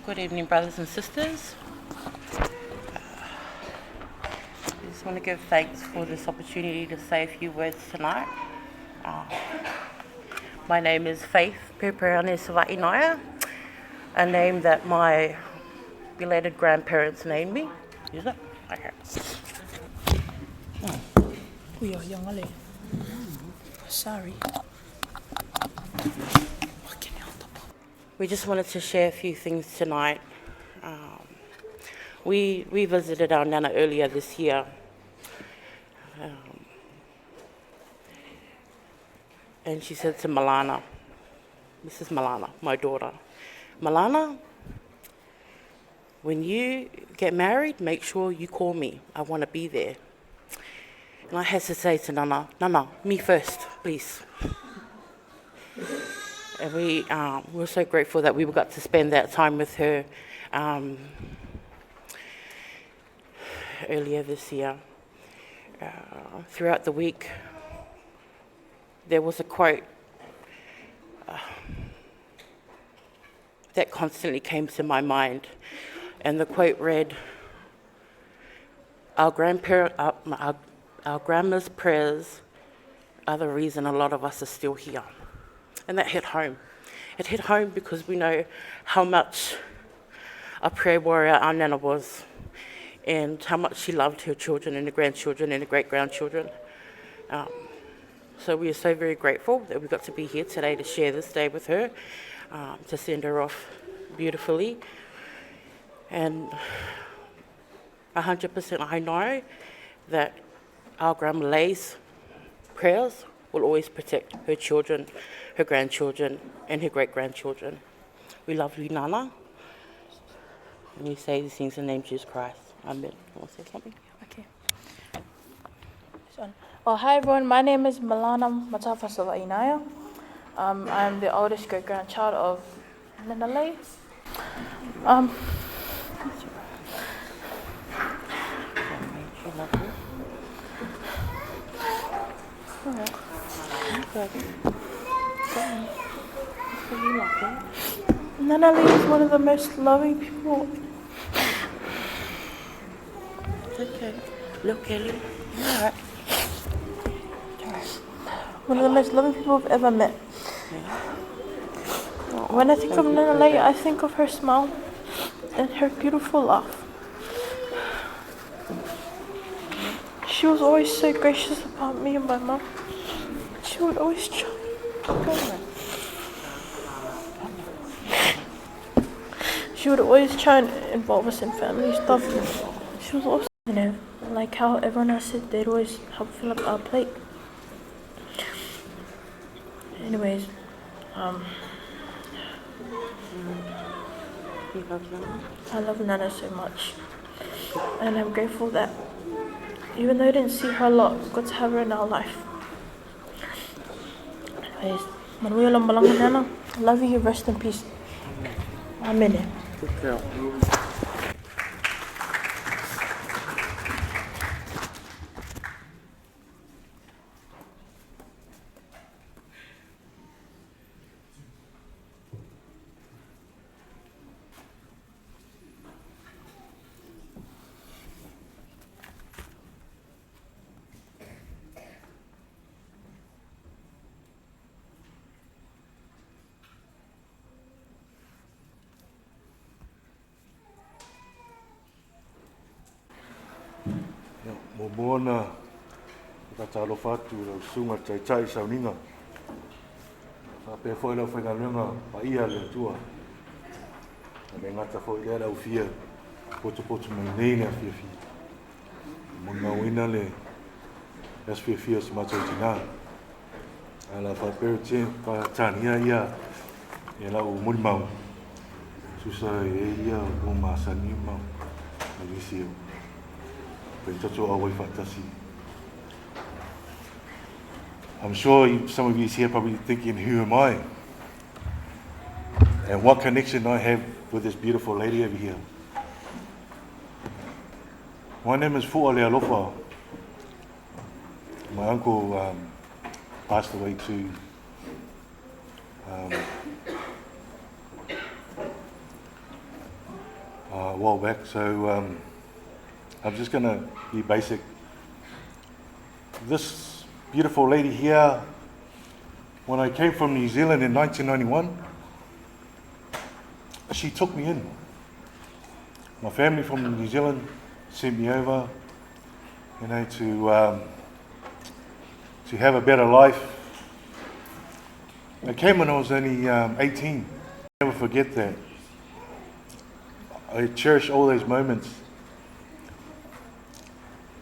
Good evening, brothers and sisters. I just want to give thanks for this opportunity to say a few words tonight. My name is Faith Paepaelei Savaiinaea, a name that my belated grandparents named me. Is it? Okay. Sorry. We just wanted to share a few things tonight. We visited our Nana earlier this year. And she said to Malana, this is Malana, my daughter, Malana, when you get married, make sure you call me. I want to be there. And I had to say to Nana, me first, please. And we were so grateful that we got to spend that time with her earlier this year. Throughout the week, there was a quote that constantly came to my mind. And the quote read, our grandma's prayers are the reason a lot of us are still here. And that hit home. It hit home because we know how much a prayer warrior our Nana was, and how much she loved her children and her grandchildren and her great-grandchildren. So we are so very grateful that we got to be here today to share this day with her, to send her off beautifully. And 100% I know that our Paepaelei's prayers will always protect her children, her grandchildren, and her great-grandchildren. We love you, Nana. And we say these things in the name of Jesus Christ. Amen. You want to say something? Okay. Well, hi everyone. My name is Malana Matafa Savaiinaea. I'm the oldest great-grandchild of Paepaelei. Paepaelei is one of the most loving people. Okay. Look, Kelly. All right. One of the most loving people I've ever met. When I think of Paepaelei, I think of her smile and her beautiful laugh. She was always so gracious about me and my mom. She would always try. She would always try and involve us in family stuff. She was also, like how everyone else said, they'd always help fill up our plate. Anyways, I love Nana so much, and I'm grateful that even though I didn't see her a lot, we got to have her in our life. Anyways, Manuia Lambalanga Nana, I love you, rest in peace. Amen. Good girl. Moana, ka talo fatu lau sunga chai chai sauninga. Ka pe foi lau whaingarenga pa ia le tua. Ka me ngata foi lea lau fia, poto mai neina fia fia. Muna wina le, es fia fia si macho tina. Ala fa Presbyterian pa tania ia, e lau Moimoi. tusa e ia o masani mau nisi o pe tatu awai fatasi. I'm sure some of you here probably thinking, who am I? And what connection I have with this beautiful lady over here. My name is Paepaelei. My uncle passed away too. A while back, so I'm just going to be basic. This beautiful lady here, when I came from New Zealand in 1991, she took me in. My family from New Zealand sent me over, you know, to have a better life. I came when I was only 18. I'll never forget that. I cherish all those moments.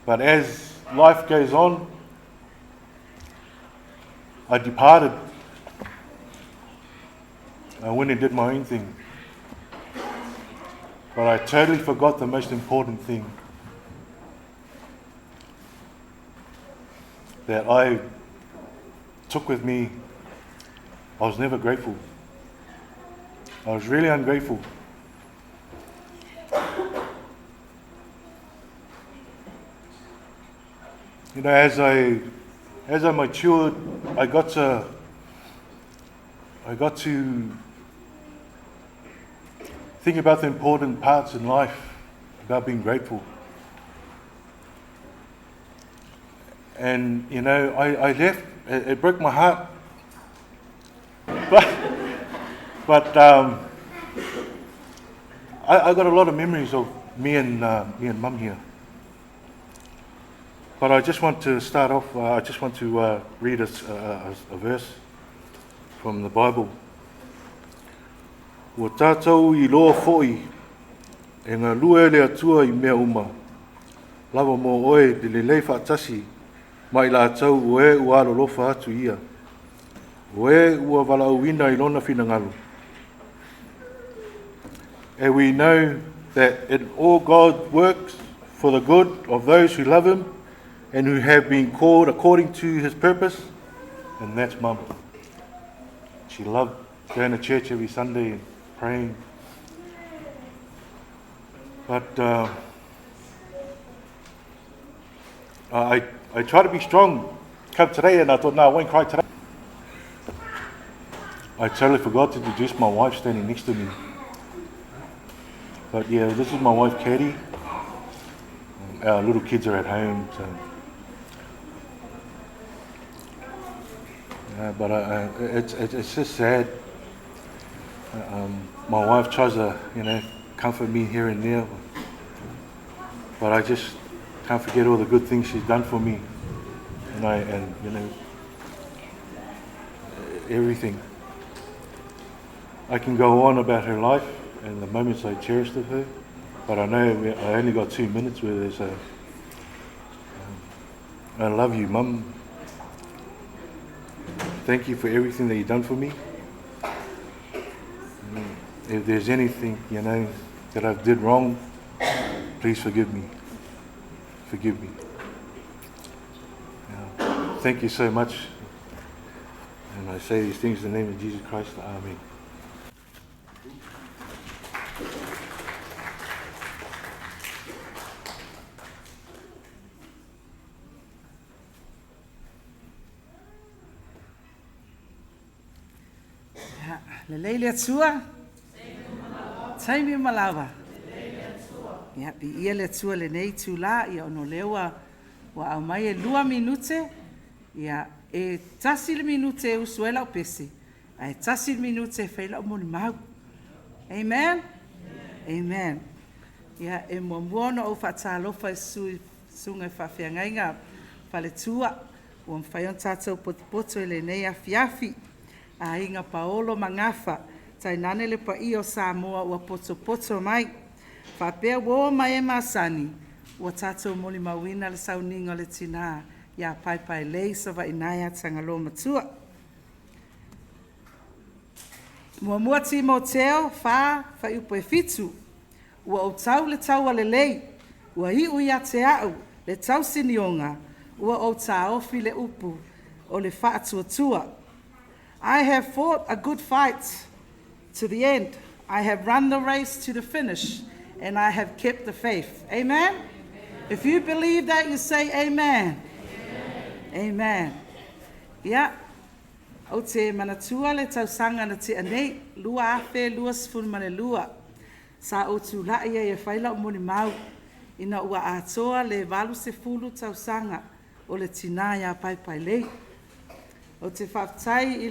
But as life goes on, I departed. I went and did my own thing. But I totally forgot the most important thing. That I took with me. I was never grateful. I was really ungrateful. You know, as I matured, I got to think about the important parts in life, about being grateful. And you know, I left. It broke my heart. But I got a lot of memories of me and Mum here. But I just want to start off. I just want to read a verse from the Bible. Wa tātou I loa fo'i, e ngā lua le atua I mea uma. Lava mō oe de le lei whaatasi, mai la tau oe ua lofa atu ia. Oe ua wala uina I lona whinangalu. And we know that in all God works for the good of those who love Him and who have been called according to His purpose, and that's Mum. She loved going to church every Sunday and praying. But I try to be strong. Come today, and I thought, no, I won't cry today. I totally forgot to introduce my wife standing next to me. But yeah, this is my wife, Katie. Our little kids are at home, so. But it's just sad. My wife tries to, you know, comfort me here and there, but I just can't forget all the good things she's done for me, and you know, everything. I can go on about her life and the moments I cherished of her, but I know I only got 2 minutes with her, so I love you, Mum. Thank you for everything that you've done for me. If there's anything, you know, that I've did wrong, please forgive me. Forgive me. Thank you so much. And I say these things in the name of Jesus Christ. Amen. Lelei le atua. Taimi malawa. Ia pi ia le atua le nei tu la ia ono lewa wa au mai e 2 minute ia e tasi le minute e usuela o pesi. Ai tasi le minute e faila o moni mau. Amen. Amen. Ia e momono o fatalofa e sunga fafiangainga fale tua o mfaion tatou potipoto e le nei afiafi. A inga Paolo mangafa tai nane le pa o Samoa ua poto mai fa pe wo mai masani ua tatou moli mawina le sauninga le tina ia Paepaelei Savaiinaea Tagaloamatua Mua Timoteo, wha upo e fitu. Ua o tau le tau a le lei. Ua hiu ia te au le tau sinionga. Ua o ta ofi le upu o le wha atua. I have fought a good fight to the end. I have run the race to the finish, and I have kept the faith. Amen? If you believe that, you say amen. Amen. Yeah. O te manatua le tausanga na te anei, lua afe, lua sifun mane lua. Sa o tu lai e whaila o moni mau, ina ua atoa le valu se fulu tausanga o le tinaya Paepaelei. O te whaftai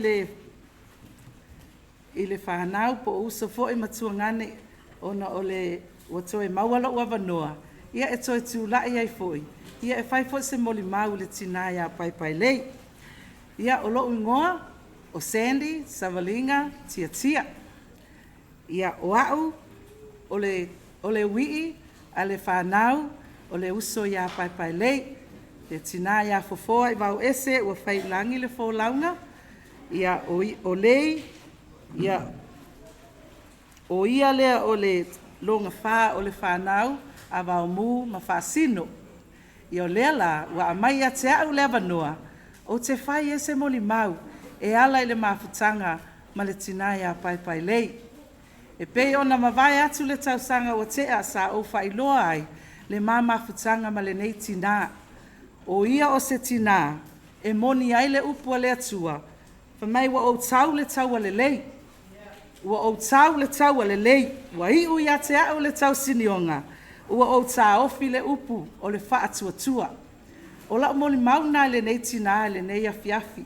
i le whanau po uso fo e matua ngane ona o le watoe mauala ua vanoa. Ia e toi tu lai ai foi. Ia e whai foi se moli mau le tinaya Paepaelei. Ia o lo ingoa, o Sandy, Savalinga, tia. Ia o au, o le wii, a le whanau, o le uso ia Paepaelei. Le tina ia fofoa i vau ese, ua whai langi le fo launga. Ia o lei, ia o ia lea o le longa wha o le whanau, a vau mu ma whaasino. Ia o lea la, ua amai a te au lea vanua, o te whai ese moli mau, e ala i le mafutanga ma le tinaya Paepaelei. E pei ona mawai atu le tausanga o te a sa o whailoa ai, le mafutanga ma le nei tina. O ia o se tina, e moni ai le upua le atua, whamai wa o tau le tau le lei. Ua o tau le tau le lei, wa iu ia te au le tau sinionga, ua o ta ofi le upu o le wha atua. O la moli mauna le nei tina le nei afiafi.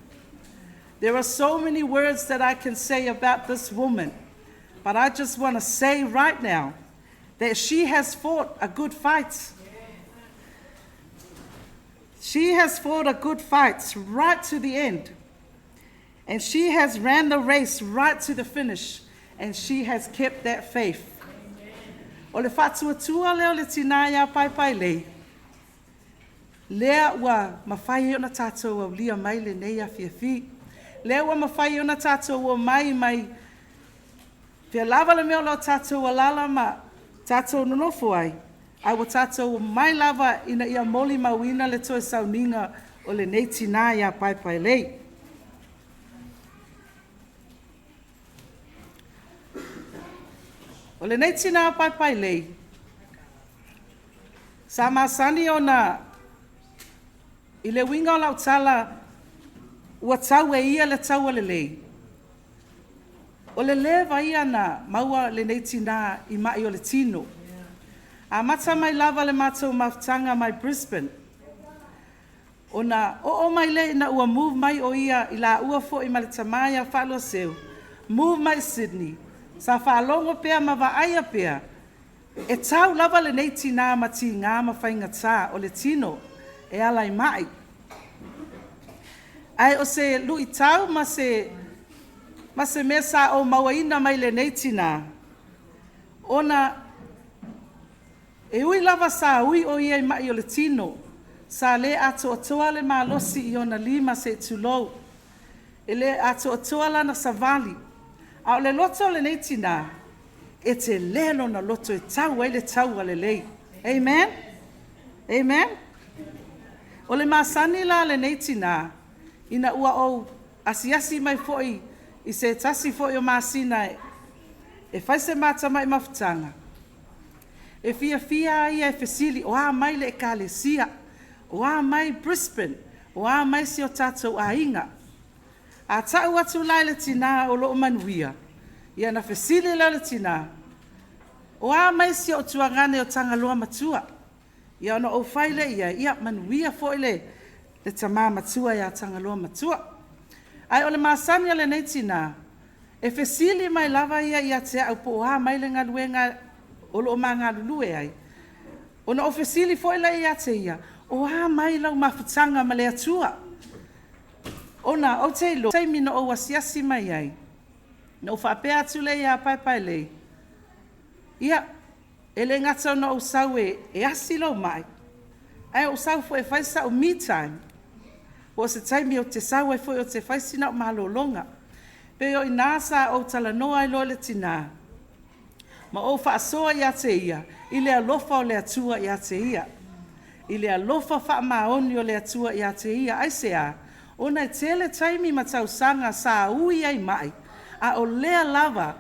There are so many words that I can say about this woman, but I just want to say right now that she has fought a good fight. She has fought a good fight right to the end. And she has ran the race right to the finish. And she has kept that faith. O le whatuatua leo le tinaya Paepaelei. Lea ua mawhai ona tātou au lia mai le nei a fiafi. Lea ua mawhai ona tātou au mai. Fia lava le meo lo tātou alala ma tātou nonofo ai. Ai wa tātou mai lava ina ia moli mawina le toe sauninga o le nei tinaya Paepaelei. O le nei tinaya Paepaelei. Sa masani ona i le winga o lautala ua tau e ia le tau le lei. O le leva ia na maua le nei tina i mai o le tino. A mata mai lava le mātou mafutanga mai Brisbane. O na o mai le na ua move mai o ia i la ua fo i male tamaya whalo seu. Move mai Sydney. Sa whalongo pea ma wa aia pea. E tau lava le nei tina ma ti ngā ma whainga tā o le tino. E alai mai. Ai o se lui tau ma se mesa o mawaina mai le nei tina. Ona e ui lava sa ui o ia i mai o le tino. Sa le ato atoa le malosi i ona lima se tulou. E le ato atoa la na savali. A o le loto le nei tina. E te lelo na loto e tau e le tau ale lei. Amen? Amen? O le masani la le nei tina. Ina ua o asiasi mai foi i se tasi foi o masina e fai se mata mai mafutanga. E fia ia e fesili o a mai le ekalesia, o a mai Brisbane, o a mai si o tātou a inga. A tau atu lai le tina o lo manuia, ia na fesili la le tina. O a mai si o tuangane o Tagaloamatua, ia ona o faile ia manuia foi le tama matua ia Tagaloamatua. Ai o le masani le nei tina, e fesili mai lava ia te au po a mai le ngaluenga o lo manga lulue ai. O na ofesili foi la ia te ia. O a mai lau mafutanga ma le atua. O na o te lo. Te mino o wasiasi mai ai. Na o whapea atu le ia Paepaelei. Ia, ele ngata na o sau e asi lau mai. Ai o sau foi faisa o me time. O se taimi o te sau e foi o te faisina o malolonga. Pe o ina sa o talanoa I lo le tina. Ma o whaasoa ia te ia, I le alofa o le atua ia te ia. I le alofa whaamaoni o le atua ia te ia, ai se a, ona I tele taimi ma tausanga sa ui ai mai, a o lea lava,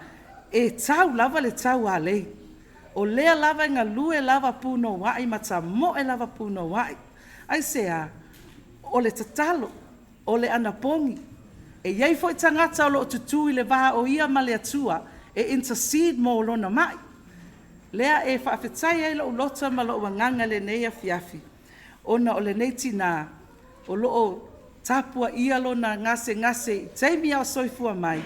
e tau lava le tau a lei. O lea lava ngā lue lava puno wai, ma ta moe lava puno wai. Ai se a, o le tatalo, o le anapongi, e iei fo I tangata o lo tutu I le vaha o ia ma le atua, e intercede mo lona mai. Lea e whaafetai e lo lota ma lo wanganga le neia fiafi. Ona o le neiti nā, o lo tapua ia lona ngase, teimi au soifua mai,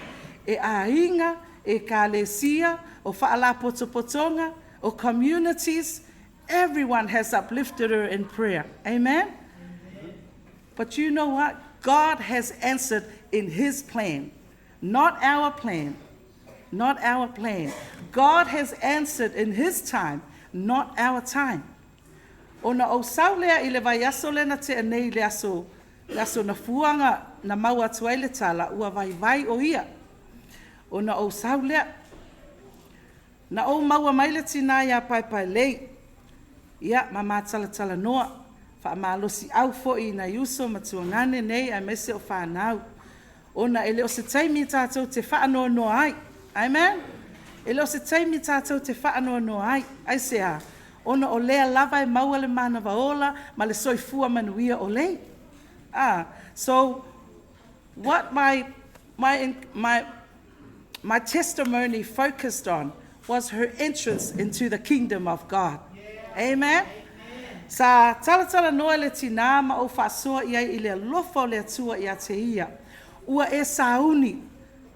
e ainga, e kālesia, o whaala potopotonga, o communities, everyone has uplifted her in prayer. Amen? But you know what? God has answered in his plan, not our plan. Not our plan. God has answered in his time, not our time. Ona o saulea I le vai aso lena te anei le aso na fuanga na maua tuai le tala ua vai o ia. Ona o saulea na o maua mai le tina ia Paepaelei. Ia mama tala noa. Whaamalosi au fo'i na yuso matuangane nei a mese o whanau. Ona ele o se taimi tātou te whaanoa noa ai. Amen. E lo se taimi tātou te whaanoa no ai se a, ona o lea lava e maua le mana vaola, ma le soifua manuia o lei. So what my testimony focused on was her entrance into the kingdom of God. Amen. Sa tala noa le tina ma o whaasoa ia I le lofa o le atua ia te ia. Ua e sauni.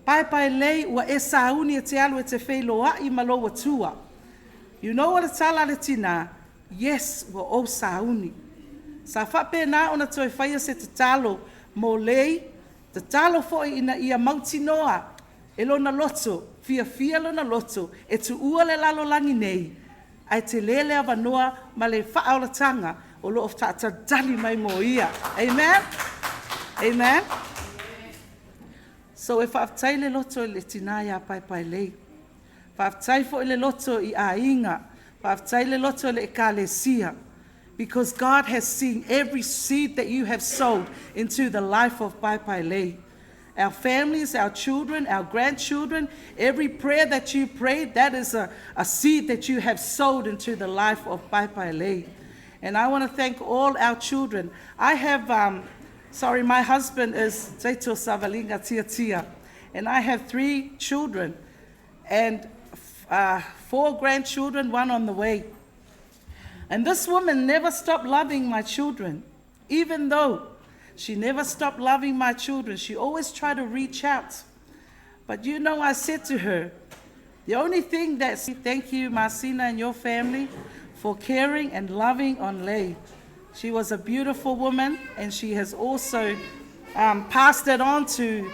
Paepaelei ua e sauni e te alu e te wheiloa I malo atua. You know what a tala le tina? Yes, ua o sauni. Sa whape na ona toi whaia se te talo mo lei, te talo foi ina ia mauti noa, e lona loto, fia lona loto, e tu ua le lalo langi nei, ai te lele ava noa ma le whaaulatanga o lo of tata dali mai mo ia. Amen? Amen? So if whaaftai le loto le tina ia Paepaelei, whaaftai fo le loto I a inga, whaaftai le loto le ekalesia, because God has seen every seed that you have sowed into the life of Paepaelei. Our families, our children, our grandchildren, every prayer that you prayed, that is a seed that you have sowed into the life of Paepaelei. And I want to thank all our children. I have, my husband is Teito Savalinga Tia, and I have 3 children and 4 grandchildren, 1 on the way. And this woman never stopped loving my children, even though she never stopped loving my children. She always tried to reach out. But you know, I said to her, the only thing thank you, Marcina and your family, for caring and loving on Lei. She was a beautiful woman, and she has also passed it on to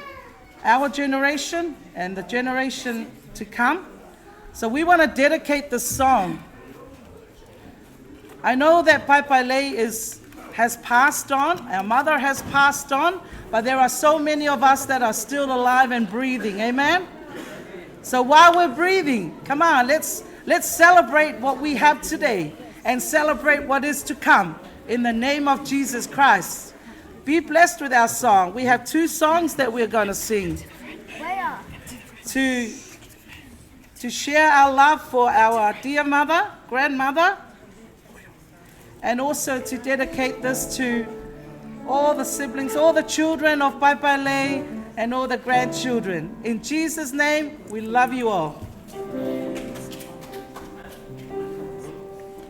our generation and the generation to come. So we want to dedicate this song. I know that Paepaelei has passed on, our mother has passed on, but there are so many of us that are still alive and breathing, amen? So while we're breathing, come on, let's celebrate what we have today and celebrate what is to come in the name of Jesus Christ. Be blessed with our song. We have 2 songs that we're going to sing to share our love for our dear mother, grandmother, and also to dedicate this to all the siblings, all the children of Paepaelei, and all the grandchildren. In Jesus' name, we love you all.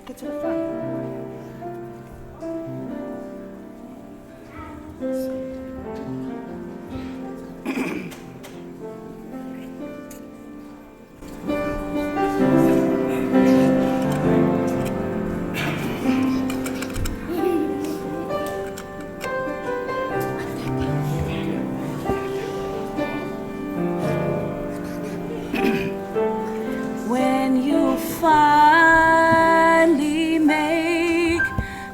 Get to the front. Finally make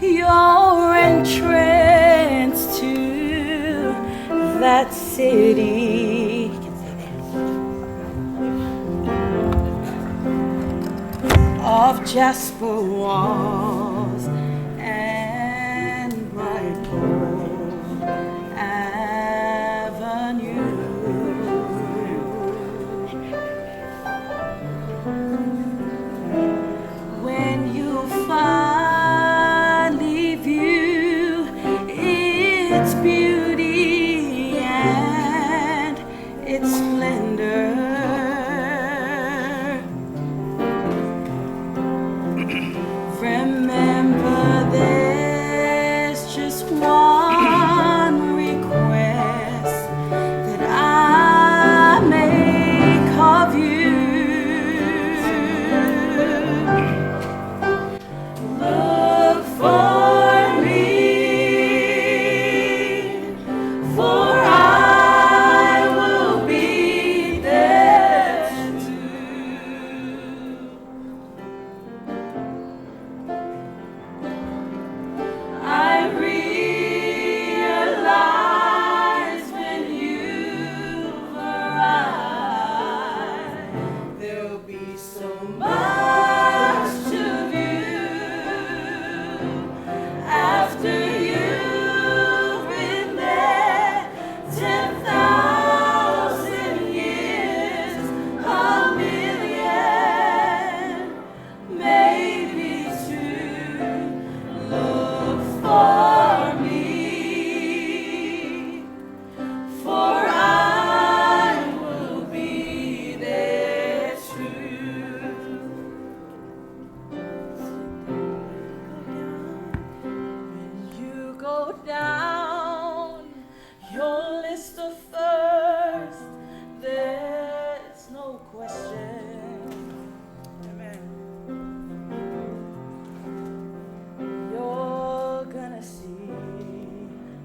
your entrance to that city. jasper walls and bright gold avenue. When you finally view its beauty and its splendor, remember there's just one request that I make of you. Look for me, for I will be there too. I realize when you've arrived, there'll be so much to view after you've been there 10,000 years, a million, maybe two. Look for me, for I will be there too. When you go down your list of first, there's no question. Amen. You're gonna see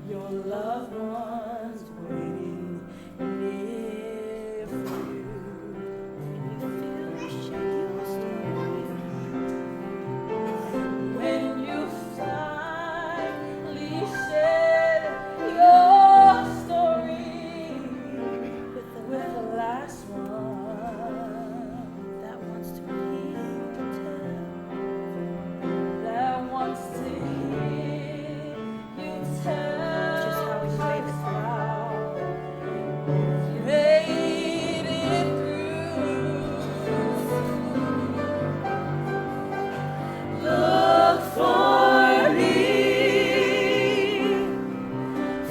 your loved ones waiting near for you. When you finally share your story with the last one that wants to hear you tell, that wants to hear you tell just how you made it through. You made it through. Look for me,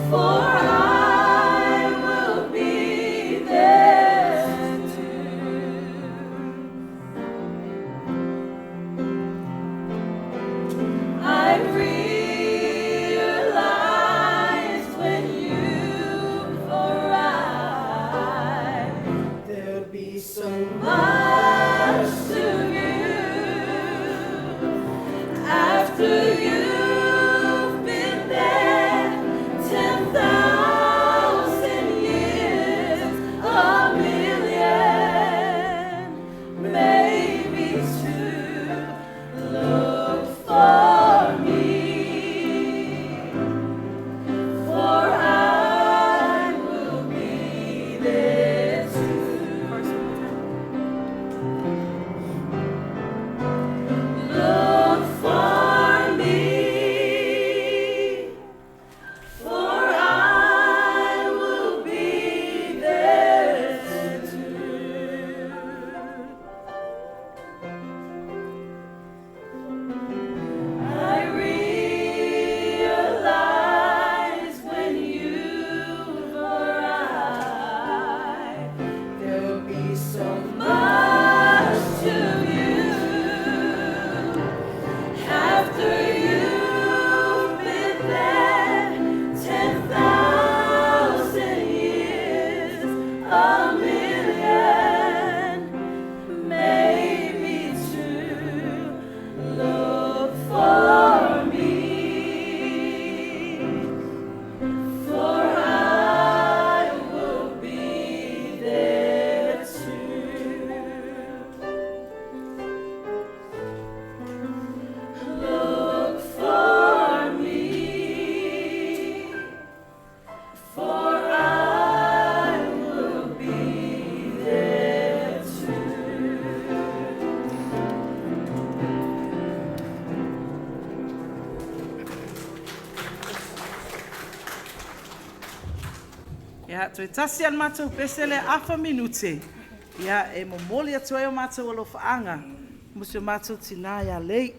for I will be there too. I realize when you've arrived, there'll be so much to view after you've been there 10,000 years, a million, maybe two. Look for me, for I will be there too. Look for me, Ia, toi tasi al mātou pesele afa minute. Ia, e momoli atu e o mātou alo whaanga. Musi o mātou tina ia lei.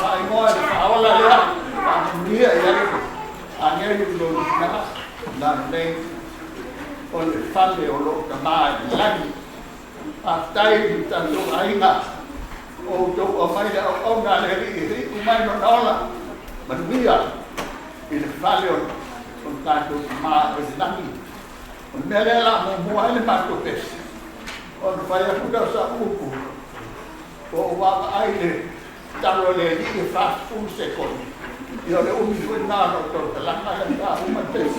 Moimoi, Paula, Mia, Angeli, na nei o le fale o lo ka mai lagi a tai ta lo ainga o to o mai o na le ri mai no ola man mia i le fale o ta to ma o lagi o mele la mo ai le ma to pes o fai a kuda sa upu o wa ai le talo le ri fast food second io le umi due nano to la ma la uma pes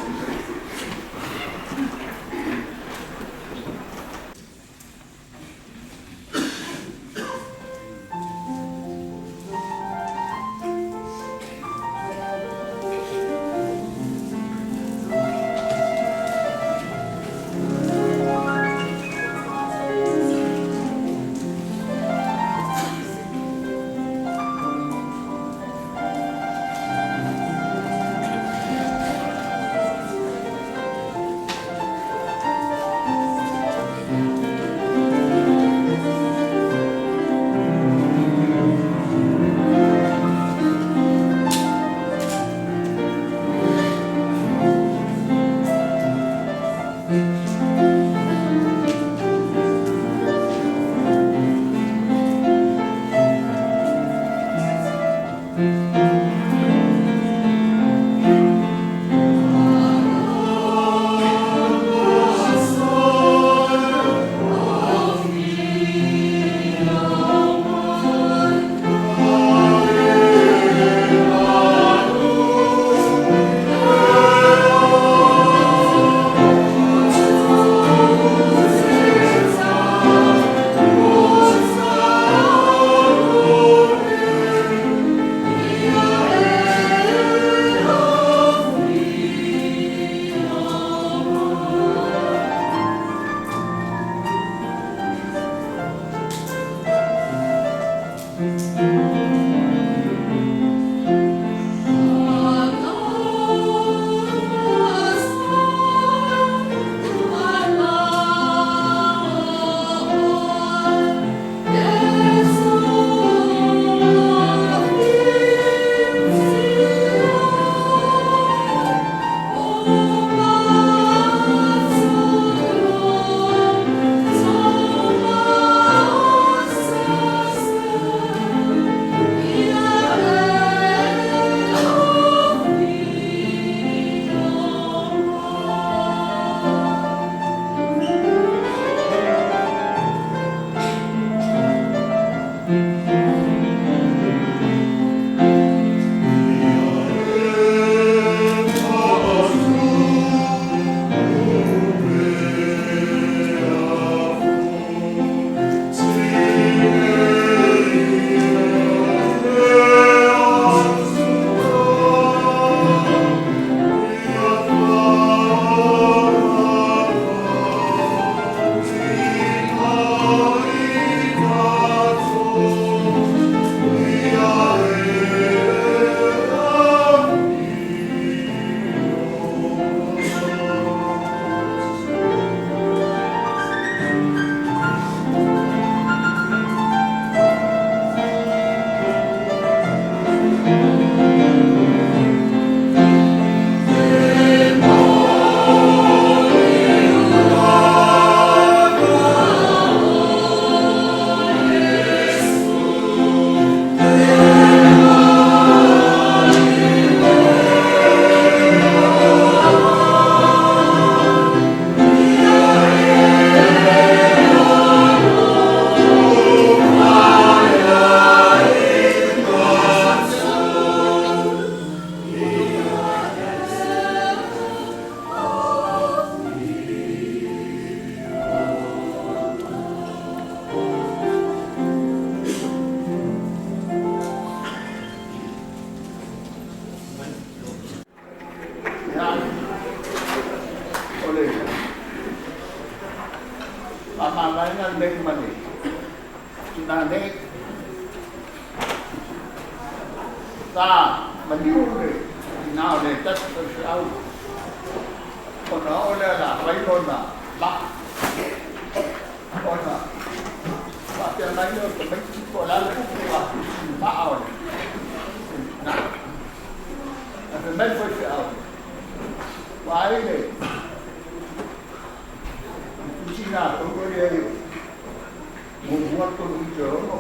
tolu i te ono.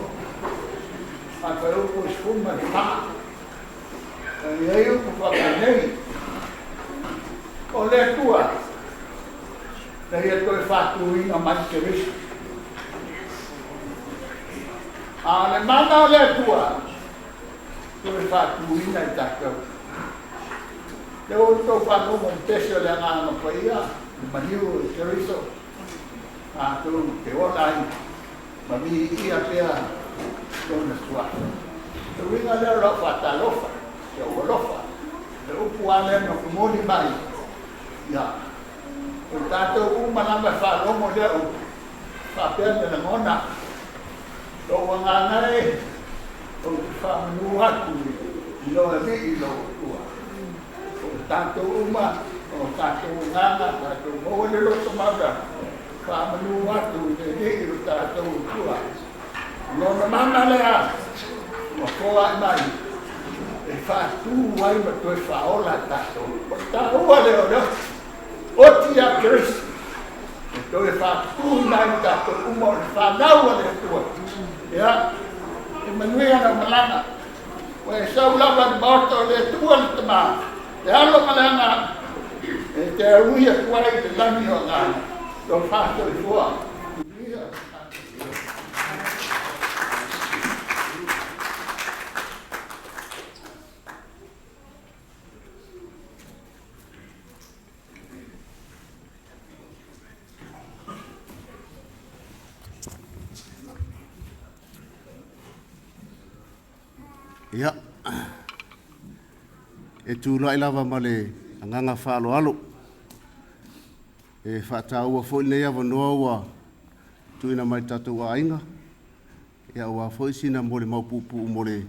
A ka upo i skuma i pā. E ei upo whakanei. O le tua. Nei e toi whātu inga mai te risu. A le mana o le tua. Toi whātu inga i tākau. Le o tō whātu mo tese o le ngāna whaia. I maniu o te risu. A tō te onai. Ma mi ia pia tōna tua. Te winga leo lofa ta lofa. Te ua lofa. Te upu ale no kumoni mai. Ia. O tātou umalama whārongo leo. Whāpea te na ngona. Tō wangāngai. O te whamanu atu. I loa mi i loa tua. O tātou uma. O tātou nganga. Tātou moa le loto maura. Whamanu atu te hei o tātou tua. Nona mana lea. Ma koa i mai. E whātū ai ma toi whaola tātou. O tāua leo leo. O tia Christ. E toi whātū mai tātou umo. E whānaua lea tua. Ia. E manui ana malanga. O e saulawa ni maoto lea tua le tamā. E alo malanga. E te auia kuai te lami o ngāna. Tō whātou i fua. Ia. E tūlai lava ma le anganga whaalo alo. E whaataua fo nei awa noa ua tuina mai tātou a inga. Ia ua fo isina mo le maupupu mo le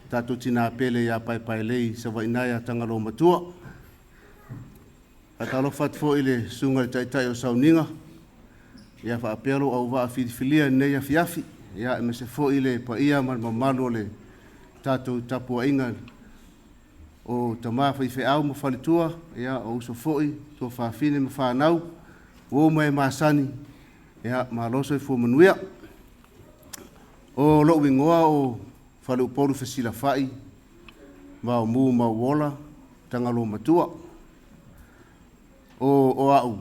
tātou tina apele ia Paepaelei Savaiinaea Tagaloamatua. Atalo fat fo ile sunga le taitai o sauninga. Ia whaapelo au waa whirifilia nei a fiafi. Ia e mese fo ile pa ia man mamalo le tātou tapua inga o tamā whaiwhe au ma whalitua, ia o uso fōi, tō whawhine ma whanau, o mai māsani, ia ma loso i fōmanuia. O lo wingoa o whalu poru whasila whai, ma o mū ma wola, Tagaloamatua. O au,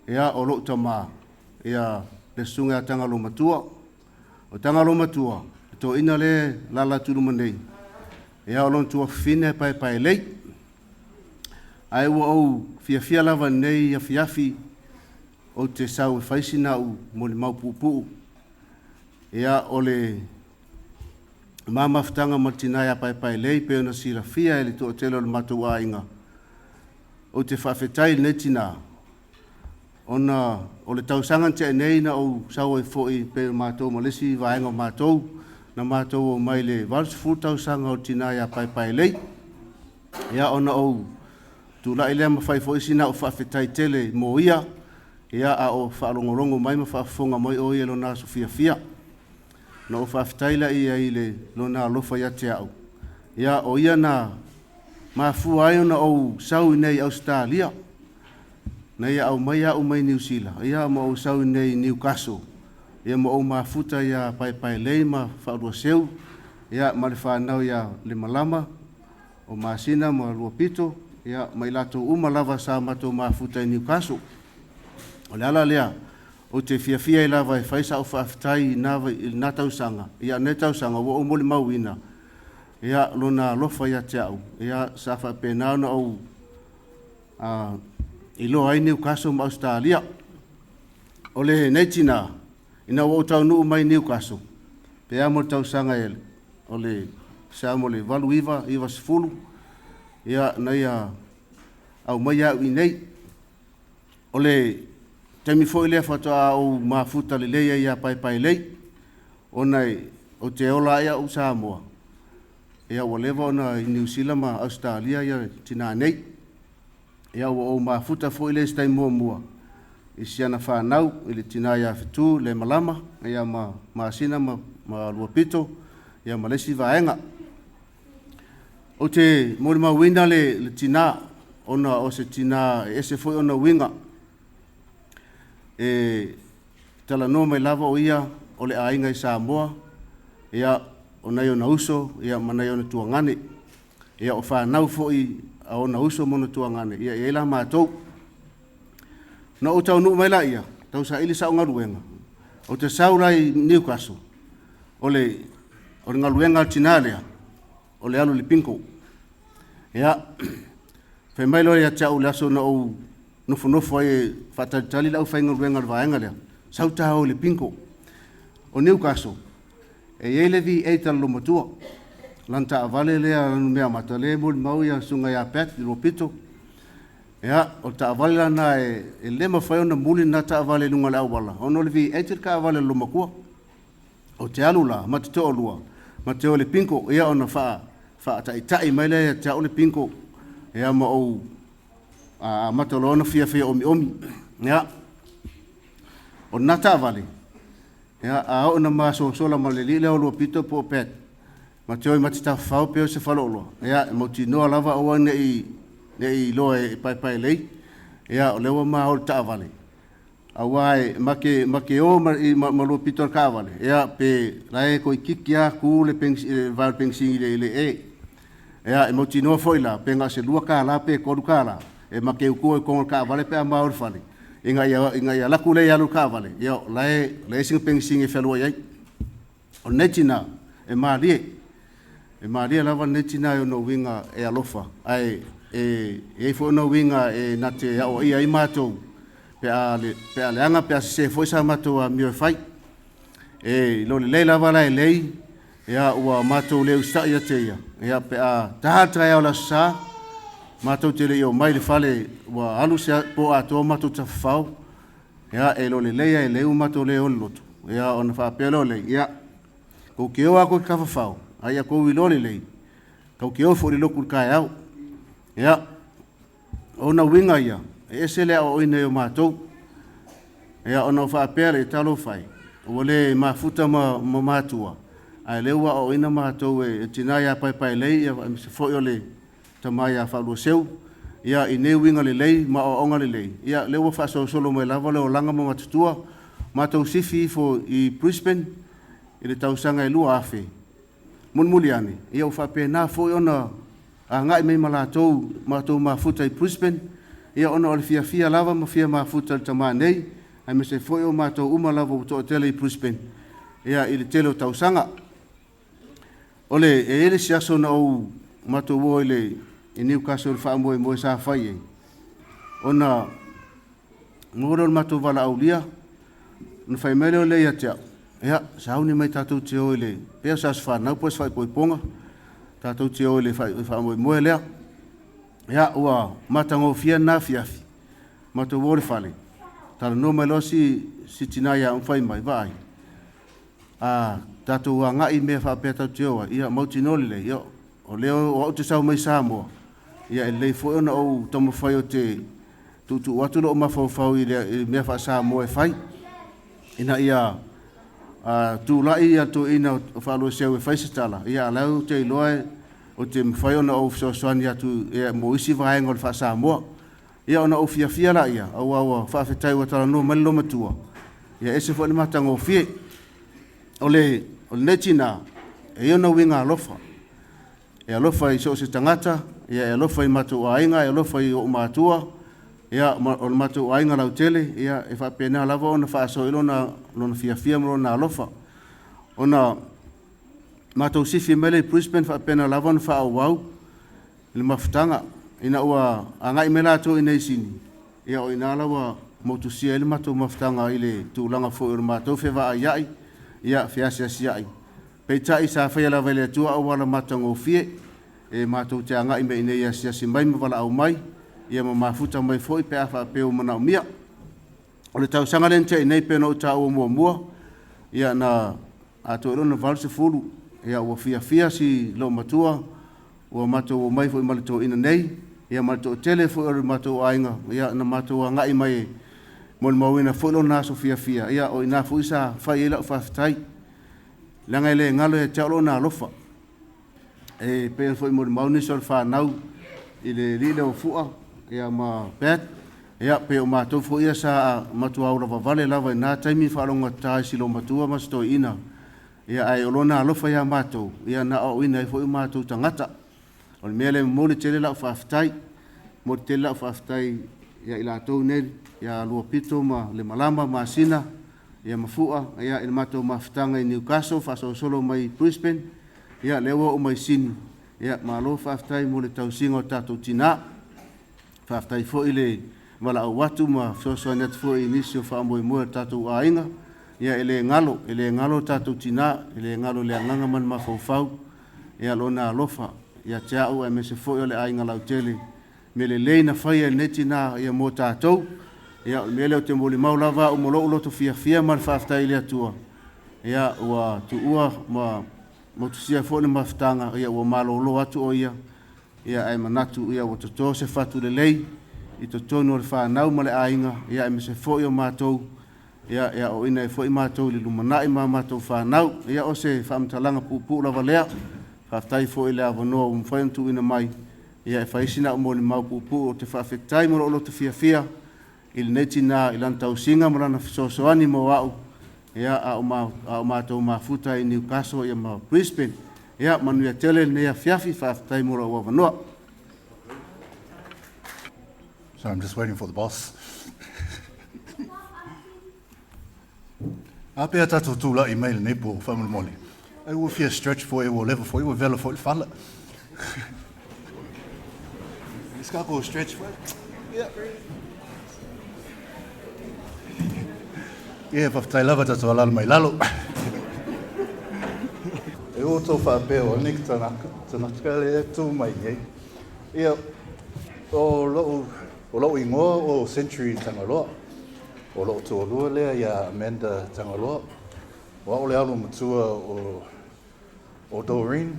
ia o lo tamā, ia le sunga Tagaloamatua. O Tagaloamatua, tō ina le lala tulumanei. Ia o lon tua fine Paepaelei. Ai ua au fia lava nei a fiafi o te sau e whaisina u mo le maupupu. Ia o le mamaftanga matinai a Paepaelei pe ona sila fia e le tō telo le matou a inga. O te whawhetai netina. Ona o le tausangan te nei na o sau e fōi pe matou malesi vaenga matou. Na mātou o mai le valus futau sanga o tina ia Paepaelei. Ia ona ou tūla ilea ma whai fo isina o whawhetai tele mo ia. Ia a o whaalongorongo mai ma whaafonga mai o ia lo nā so fia. Na o whawhetai la ia i le lo nā lofa ia te au. Ia o ia nā mafua ai ona ou sau nei Australia. Na ia au mai au mai New Zealand. Ia ma ou sau nei Newcastle. Ia mo o mafuta ia Paepaelei ma whaurua seu. Ia ma le whanau ia le malama. O masina ma rua pito. Ia mai lato umalava sa mato mafuta i Newcastle. O le ala lea. O te fia i lava e whaisa o whaafitai i nā tausanga. Ia ne tausanga o o mole mauina. Ia lona lofa ia te au. Ia sa whapena na au i loa ai Newcastle ma Australia. O le neitina. Ina o tau nuu mai Newcastle. Pe amo tau sanga ele. O le sa mo le valu iwa sifulu. Ia na ia au mai au i nei. O le temi fo ilea whatoa au mafuta le leia ia Paepaelei. O nei o te ola ia o Samoa. Ia o lewa ona i New Zealand ma Australia ia tina nei. Ia o mafuta fo ilea stai mua. I siana whanau, i le tina ia whitu, le malama, ia ma sina, ma luapito, ia ma lesi vaenga. O te mori ma wina le tina, ona o se tina, e se foi ona winga. E tala no mai lava o ia, o le ainga i Samoa, ia o nei o na uso, ia manai o na tuangane, ia o whanau fo'i a o na uso mo na tuangane, ia i la mātou. Na o tau nuu mai la ia, tau sa ili sa o ngaruenga, o te saurai Newcastle, o le ngaruenga tinalea, o le alu li pinko. Ia, whai mai loa ia tau le aso na o nofo e whataritali lau whai ngaruenga le vaenga lea, sau taha o le pinko. O Newcastle, e eilevi e Tagaloamatua, lanta avale lea lanu mea mata le mo mau ia sunga ia pet i ropito. Ia, o ta avale lana e lema whai ona muli na ta avale lunga le awala. Ono le vi e te ka avale lomakua. O te alula, ma te toa lua, ma te o le pinko, ia ona wha tai mai lea te o le pinko, ia ma o mataloona fia omi. Ia, o nata avale. Ia, a o na maso sola ma le lile o lua pito po pet. Ma te oi matita whao peo se whaloloa. Ia, mo ti noa lava oa nei loa e Paepaelei. Ia, o lewa maa o ta avale. A wae, make o ma lua pito ka avale. Ia, pe lae koi kiki a ku le val pensingi le e. Ia, e mo ti noa foila, pe nga se lua ka la pe koru ka la. E make ukua e konga ka avale pe a maa o le fale. Inga ia laku le alu ka vale. Ia lae singa pengising e whelua iai. O netina e maalie. E maalie lava netina e ono winga e alofa. Ai e fo ono winga e nate au ia i mātou. Pe a le anga pe a se foi sa mātou a mio e fai. E lo le lava la e lei. Ia ua mātou leu sta ia te ia. Ia pe a tahatra e au la sa. Mātou te leo mai le fale wa alu se po ato mātou ta whau. Ia e lo le leia e leu mātou leo loto. Ia ona whapelo le. Ia kou ke o ako ka whau. Ia kou i lole le. Kou ke o fori loku kai au. Ia ona winga ia. E se le o ina o mātou. Ia ona whapelo e talo whai. O le mafuta ma mātua. Ai leua o ina mātou e tina ia Paepaelei. Ia se foi o le tamai a whalua seu, ia i neu winga le lei, ma o onga le lei. Ia lewa whaso solo mai lava leo langa mo matutua, mātou sifi ifo i Brisbane, i le tausanga i lua afe. Muli ane, ia u whape nā foi ona a ngai mei malatou, mātou mafuta i Brisbane, ia ona o le fia lava ma fia mafuta le tamai nei, ai me se foi o mātou uma lava u toa tele i Brisbane, ia i le tele o tausanga. Ole, e ele si aso na o mātou o le i Newcastle wha moe sa whai e. Ona ngoro le mātou wala au lia, na whai mele o leia te au. Ea, sa hauni mai tātou te o le, pēr sa whanau poes whai poiponga, tātou te o le wha moe lea. Ea, ua mātango fia nā fiafi, mātou o le whale. Tāra no mai lo si tinai a whai mai, vai. Tātou a ngai mea wha pēr tātou te oa, ia mauti noli le, ia, o leo o au te sau mai Samoa. Ia e lei foi ona o tomo whai o te tutu watu lo o mawhau i mea wha Samoa e whai. Ina ia tūlai ia to ina o whalua seu e whai se tala. Ia alau te iloa o te mwhai ona o fsoaswani atu mo isi vaenga o le wha Samoa. Ia ona o fia la ia, au whaafetai wa tala no malilo matua. Ia ese fo le matango fie. O le netina e ona winga alofa. E alofa i so se tangata, ia e alofa i mātou ainga, e alofa i o mātua, ia o mātou ainga lau tele, ia e whapena lava ona whaaso i lona fia mrona alofa. Ona mātou sifi mele i Brisbane whapena lava ona whaau wau, le mafutanga, ina ua angai mela ato i nei sini. Ia o ina lawa mautusia ili mātou mafutanga i le tūlanga fo i mātou whewa a iai, ia whiasia siai. Peitai sa whaia la vele atua au wala matango fie, e mātou te angai me ine ia siasi mai ma wala au mai, ia ma mafuta mai foi pe awha peo mana umia. O le tau sangalen te inei peno o tau o mua, ia na ato ilo na valse fulu, ia ua fia si lo matua, ua mātou o mai foi malito ina nei, ia malito o tele foi o mātou ainga, ia na mātou angai mai mon mawina foi lo naso fia, ia o ina foi sa whai ila o whaftai, langa ele ngalo e tau na alofa. E pe foi mo mauni sol fa nau i le lile o fua ia ma pet Ia pe o mātou fo ia sa matua ora vavale lava nā taimi whaalonga tāi silo matua masto ina. Ia ai olona alofa ia mātou. Ia na o ina i fo i mātou tangata. O le mele mole tele lau whaafitai. Mo tele lau whaafitai ia i lātou neri. Ia lua pito ma le malama ma sina. Ia mafua. Ia i mātou mawhitanga i Newcastle. Whaso solo mai Brisbane. Ia lewa o mai sini. Ia malo whaafitai mo le tausinga o tātou tina. Whaafitai fo i le wala au watu ma fiosoa net fo i nisi o wha moimoi tātou ainga. Ia ele ngalo tātou tina, ele ngalo le anganga man ma faufau. Ia lona alofa, ia te au e me se fo i le ainga lau tele. Me le leina whaia ne tina ia mo tātou. Ia mele o te moli maulava o molo uloto fia ma le whaafitai le atua. Ia ua tu ua ma motusia fo ni mawhitanga, ia ua malo lo atu o ia. Ia ai manatu, ia ua toto se fatu le lei. I to tonu le whanau ma le ainga, ia e me se fo i o mātou. Ia o ina e fo i mātou li lumanai ma mātou whanau. Ia o se whaamtalanga pupu lava lea. Whaftai fo i le avanoa o mwhaintu ina mai. Ia e whaisina o mo le mau pupu o te whawhetai mo lo te fia. I le neti nā i lantau singa mo lana fisosoani mo au. Ia a o mātou mafuta i Newcastle ia ma Brisbane. Ia manu ia tele nea fiafi whaftai mo lo avanoa. So I'm just waiting for the boss. A pea tātou tūla i mail nei po whamul moli. I will feel stretch for, I will level for, I will vela for, whala. Ska ko stretch for. Yeah. Yeah, whaftai lava tātou alala mai lalo. E o tō whapeo, nik tanaka le tū mai nei. Ia, o lo ingoa o Century Tagaloa. O lo tō lua lea ia Amanda Tagaloa. Wa ole alu matua o Doreen.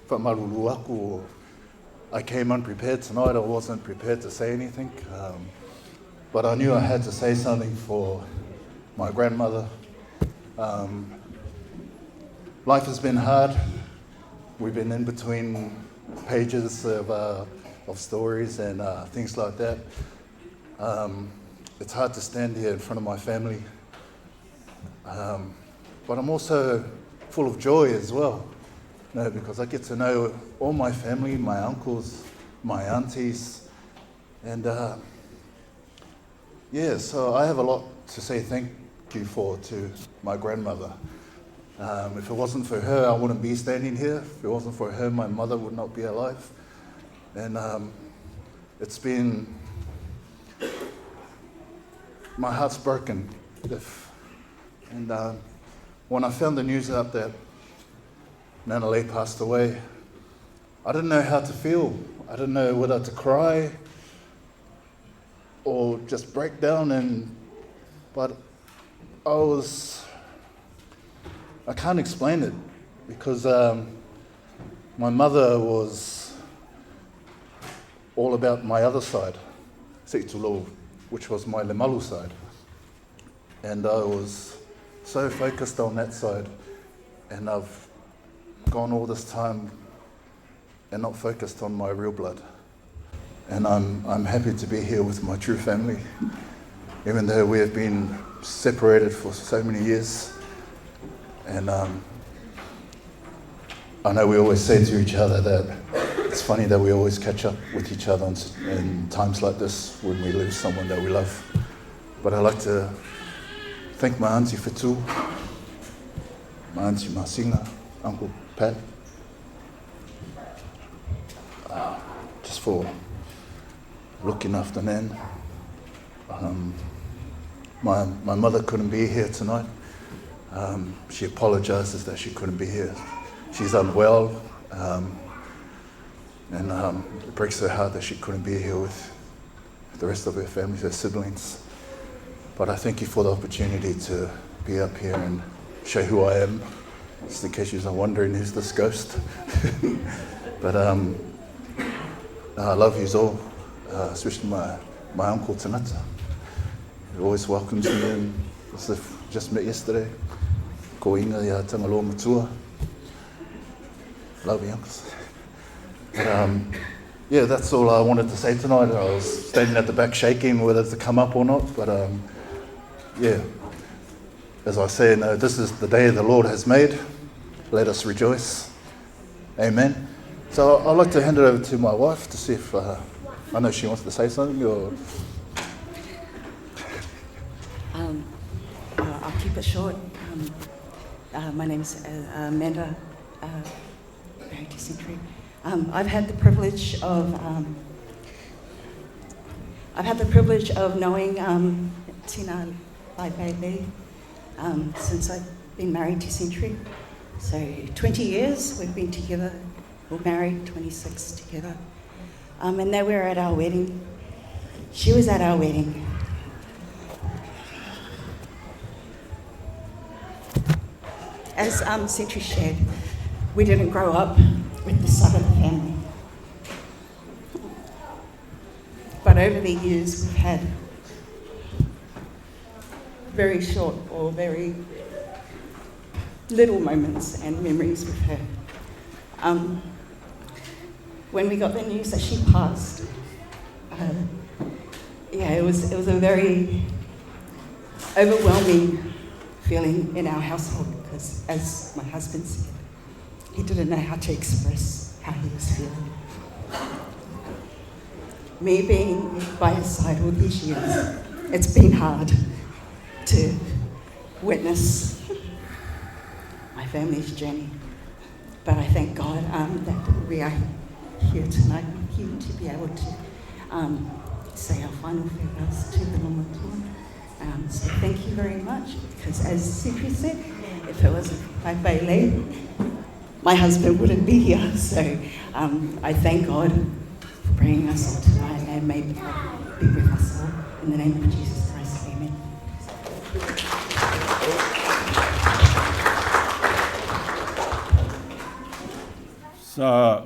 Whamarulu aku. I came unprepared tonight. I wasn't prepared to say anything. But I knew I had to say something for my grandmother. Life has been hard. We've been in between pages of stories and things like that. It's hard to stand here in front of my family. But I'm also full of joy as well, because I get to know all my family, my uncles, my aunties, and so I have a lot to say thank you for to my grandmother. If it wasn't for her, I wouldn't be standing here. If it wasn't for her, my mother would not be alive. And it's been, my heart's broken. And when I found the news out that Paepaelei passed away, I didn't know how to feel. I didn't know whether to cry or just break down. But I can't explain it, because my mother was all about my other side, Seitulo, which was my Lemalu side. And I was so focused on that side, and I've gone all this time and not focused on my real blood. And I'm happy to be here with my true family, even though we have been separated for so many years. And I know we always say to each other that it's funny that we always catch up with each other in times like this when we lose someone that we love. But I'd like to thank my auntie Fitu, my auntie Masinga, Uncle Pat, just for looking after Nan. My mother couldn't be here tonight. She apologises that she couldn't be here. She's unwell, and it breaks her heart that she couldn't be here with the rest of her family, her siblings. But I thank you for the opportunity to be up here and show who I am, just in case you're wondering who's this ghost. But I love you all, especially my uncle Tanata. He always welcomes me in, as if just met yesterday. Ko inga ia Tagaloamatua. Love you, uncles. But yeah, that's all I wanted to say tonight. I was standing at the back shaking whether to come up or not, but yeah, as I say, no, this is the day the Lord has made. Let us rejoice. Amen. So I'd like to hand it over to my wife to see if I know she wants to say something. Or I'll keep it short. My name is Amanda, married to Century. I've had the privilege of knowing Tina Paepaelei since I've been married to Century. So 20 years we've been together, we're married, 26 together. And they were at our wedding. She was at our wedding. As Century shared, we didn't grow up with the side of the family. But over the years, we've had very short or very little moments and memories with her. When we got the news that she passed, it was a very overwhelming feeling in our household because, as my husband said, he didn't know how to express how he was feeling. Me being by his side all these years, it's been hard to witness my family's journey. But I thank God that we are here tonight with you to be able to say our final farewells to the Tagaloamatua. So thank you very much, because as Century said, if it wasn't for Paepaelei, my husband wouldn't be here. So I thank God for bringing us all tonight, and may God be with us all. In the name of Jesus Christ, amen. Sa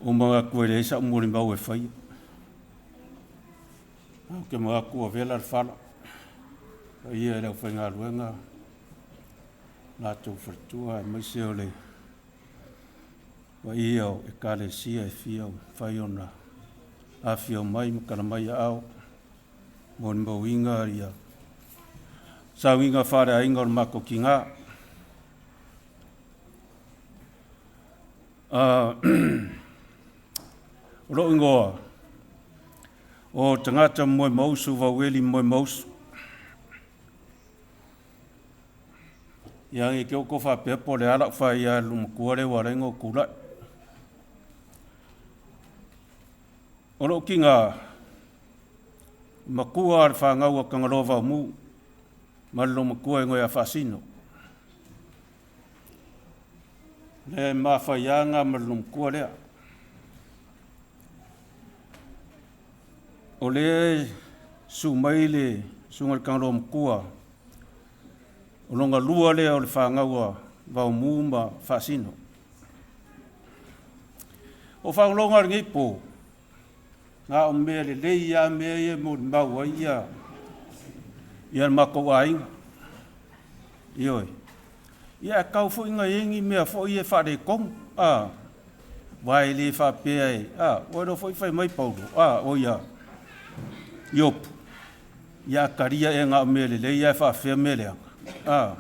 o mga koe sa umuri mau e whai. Ke mga kua vela whala. Ia rau whai ngā ruenga. Latu whatua e maise o le. Wa ia o e kare sia e whia o whai ona. A whia mai makana mai au. Moni mau inga ria. Sa inga whare a inga o mako ki ngā. Ro ingoa o tangata Moimoi waweli Moimoi yang ke ko fa pe po le ala fa ya lum kuare warengo kula oro kinga makua fa ngau ka ngalova mu malum kuai ngoya fasino le ma fa yanga malum kuare o le sumaile sungal kanglom kua o longa lua le o le whangaua wau muma fasino o whangalonga ngipo ngā o mea le leia mea e mo maua ia mako ainga ioi ia kau fo inga yengi mea fo ia whare kong vai le whapea e oero fo i whai mai paulo o ia Yop, ia karia e ngā mele le ia whawhia meleanga.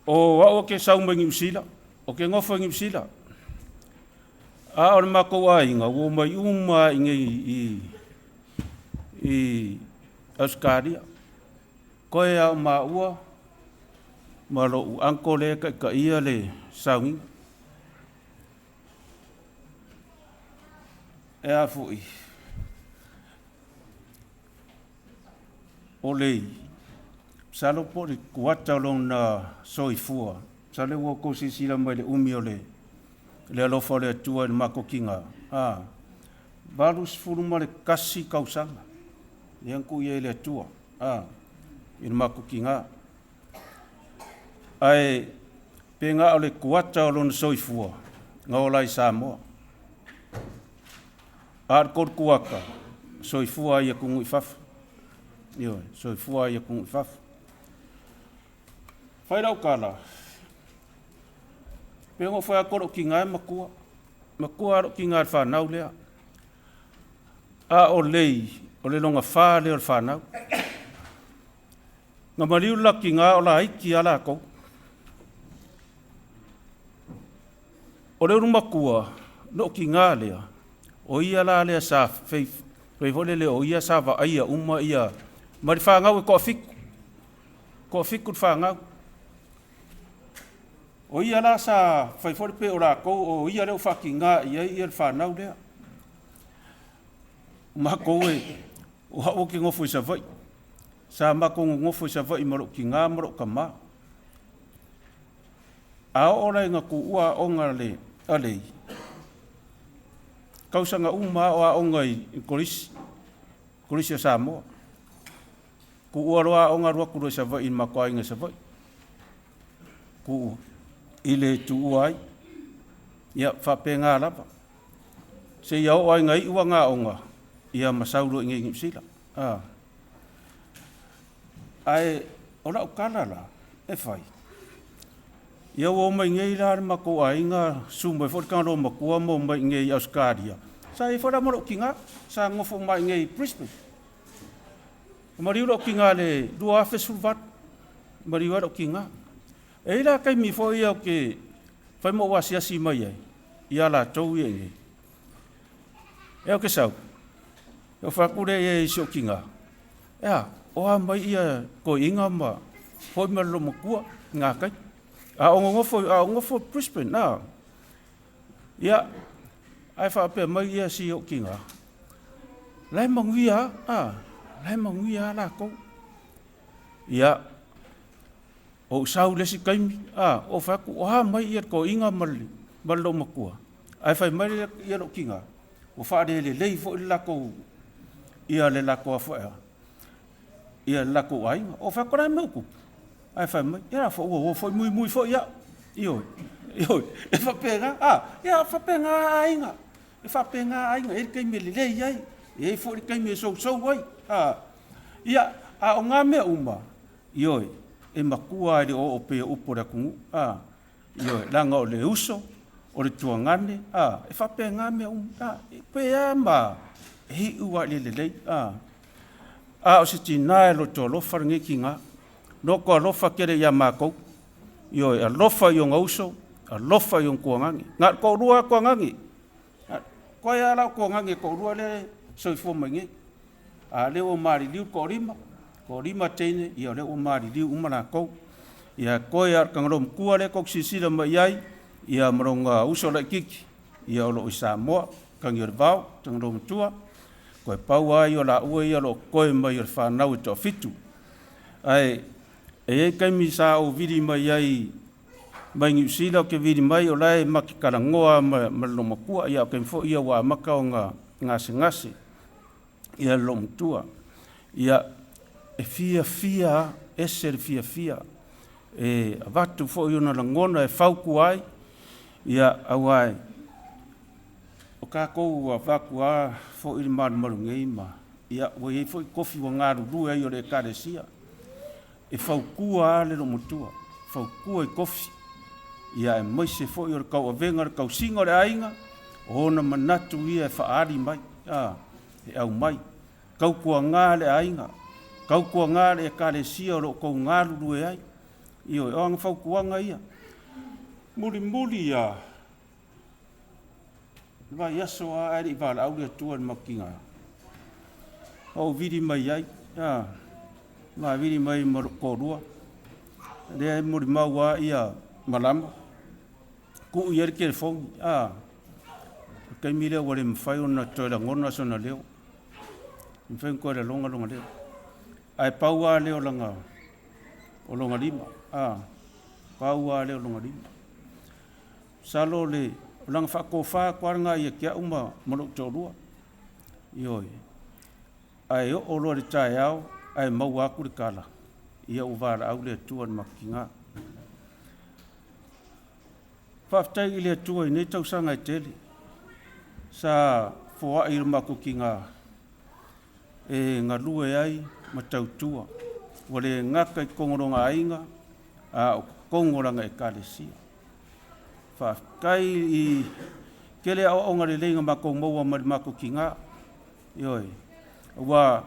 O ke saumangi msila, o ke ngofangi msila. O mako ainga, o mai uma inge i Auskaria. Koe au maua, malo u anko le ka ia le saungi. E a fui. O lei. Salo po le kuata long na soifua. Sale wo ko sisila mai le umi o le. Le alofa le atua le mako kinga. Valus furu ma le kasi kausanga. Le anku ia le atua. Il mako kinga. Ai penga o le kuata long na soifua. Ngaolai Samoa. Kod kuaka, soifua ia kungu i fafu. Soifua ia kungu i fafu. Whairau kala, Pengo foi a koro ki ngai makua. Makua ro ki ngai whanau lea. A o le longa wha leo le whanau. Ngā mariu la ki ngā o la aiki ala kou. O le urumakua, no ki ngā lea. O ia la lea sa feifole le o ia sa wa aia uma ia. Mari whangau e koa fiku. Koa fiku whangau. O ia la sa feifole pe o la kou, o ia leo whaki ngā ia ia le whanau lea. Ma kou e, o hao ki ngofu i sa vai. Sa mako ngofu i sa vai maro ki ngā maro ka mā. A ora ngā ku ua o ngā le alei. Kausanga uma o a o ngai korisi a Samoa. Ku ua roa o ngā ruakuru i sa vai in mako ainga sa vai. Ku ua. Ile tu uai. Ia whape ngā lapa. Se iau o ainga i ua ngā o ngā. Ia masauro inge ngipsila. Ai, ora o kalala, e whai. Ia o mai ngei rāre mako a inga sumai whorikano makua mo mai ngei Auskaria. Sa e whara maro ki ngā, sa ngofo mai ngei Presbyterian. Mariura o ki ngā le rua awhe sulvat, mariura o ki ngā. E ira kai mi fo ia o ke whai mo wasiasi mai ai, ia la tau ia ngei. E o ke sau, e o whakure e isi o ki ngā. Ea, oa mai ia ko inga ma foi malo makua ngā kai. A ngofo Presbyterian, na. Ia, ai whaapea mai ia si o ki ngā. Lai manguia, lai manguia la kou. Ia, o sau lesi kaimi, o whaku, oha mai ia ko inga malo makua. Ai whai mai ia o ki ngā. O whaare le lei fo i lako, ia le lako a whaea. Ia lako ainga, o whakorai me uku. Ai whai mai, ia fo o fo mui fo ia. Ioi, e whapenga, ia whapenga ainga. E whapenga ainga, e kei me le lei ai. E fo i kei me sou ai. Ia, o ngā mea uma. Ioi, e makua ai o pea upora kungu. Ioi, langa o le uso, o le tuangane. E whapenga mea uma. E pea ma, e hi ua le lei. O se tina e lo to lofa ringi ki ngā. No ko lofa kere ia mākou. Ioi, a lofa i o ngauso, a lofa i o kuangangi. Ngā ko rua kuangangi. Ko ia lau kuangangi, ko rua le soifo maingi. Le o maari liu ko rima. Ko rima teine, ia le o maari liu umana kou. Ia koe ar kangarom kua le kok sisira mai ai. Ia maronga uso lai kiki. Ia olo i Samoa, kangi o vau, tangarom tua. Koe pau ai o la ua ia lo koe mai o whanau e toa fitu. Ai, e kaimi sa o viri mai ai, mai ngi usila o ke viri mai o lai maki karangoa ma lomakua, ia o ke mfo ia wa maka o ngase ngase, ia lomutua. Ia, e fia, ese fia. E avatu fo i ona langona e fauku ai, ia awai. O ka kou a waku a fo i maru ngei ma. Ia, wai e fo i kofi wa ngāru rua i o le karesia. E faukua le romutua. Faukua i kofi. Ia e maise fo i o le kau a venga le kau singa le ainga. O na manatu ia e whaari mai. E au mai. Kau kua ngā le ainga. Kau kua ngā le e karesia o lo kou ngāru rua ai. Io e anga faukuanga ia. Muri ia. Vai aso a ari vala au le tua le makinga. O viri mai ai. Ma viri mai korua. Le muri maua ia malama. Ku ia ke fong. Kai mire wale mfai ona toila ngona sona leo. Mfai ko le longa leo. Ai paua leo langa. O longa lima. Paua leo longa lima. Salo le lang whakofa kwaranga ia kia uma manuk tōrua. Ioi. Ai o roa le tae au, ai mau aku le kala. Ia uvara au le atua ni makinga. Whaftai i le atua i nei tausanga i tele. Sa fua i rumako ki ngā. E ngā lue ai ma tautua. Wale ngaka i kongoronga ainga, o kongoranga e kālesia. whaakai I kele au onga le lenga mako maua mari mako ki ngā. Ioi, wa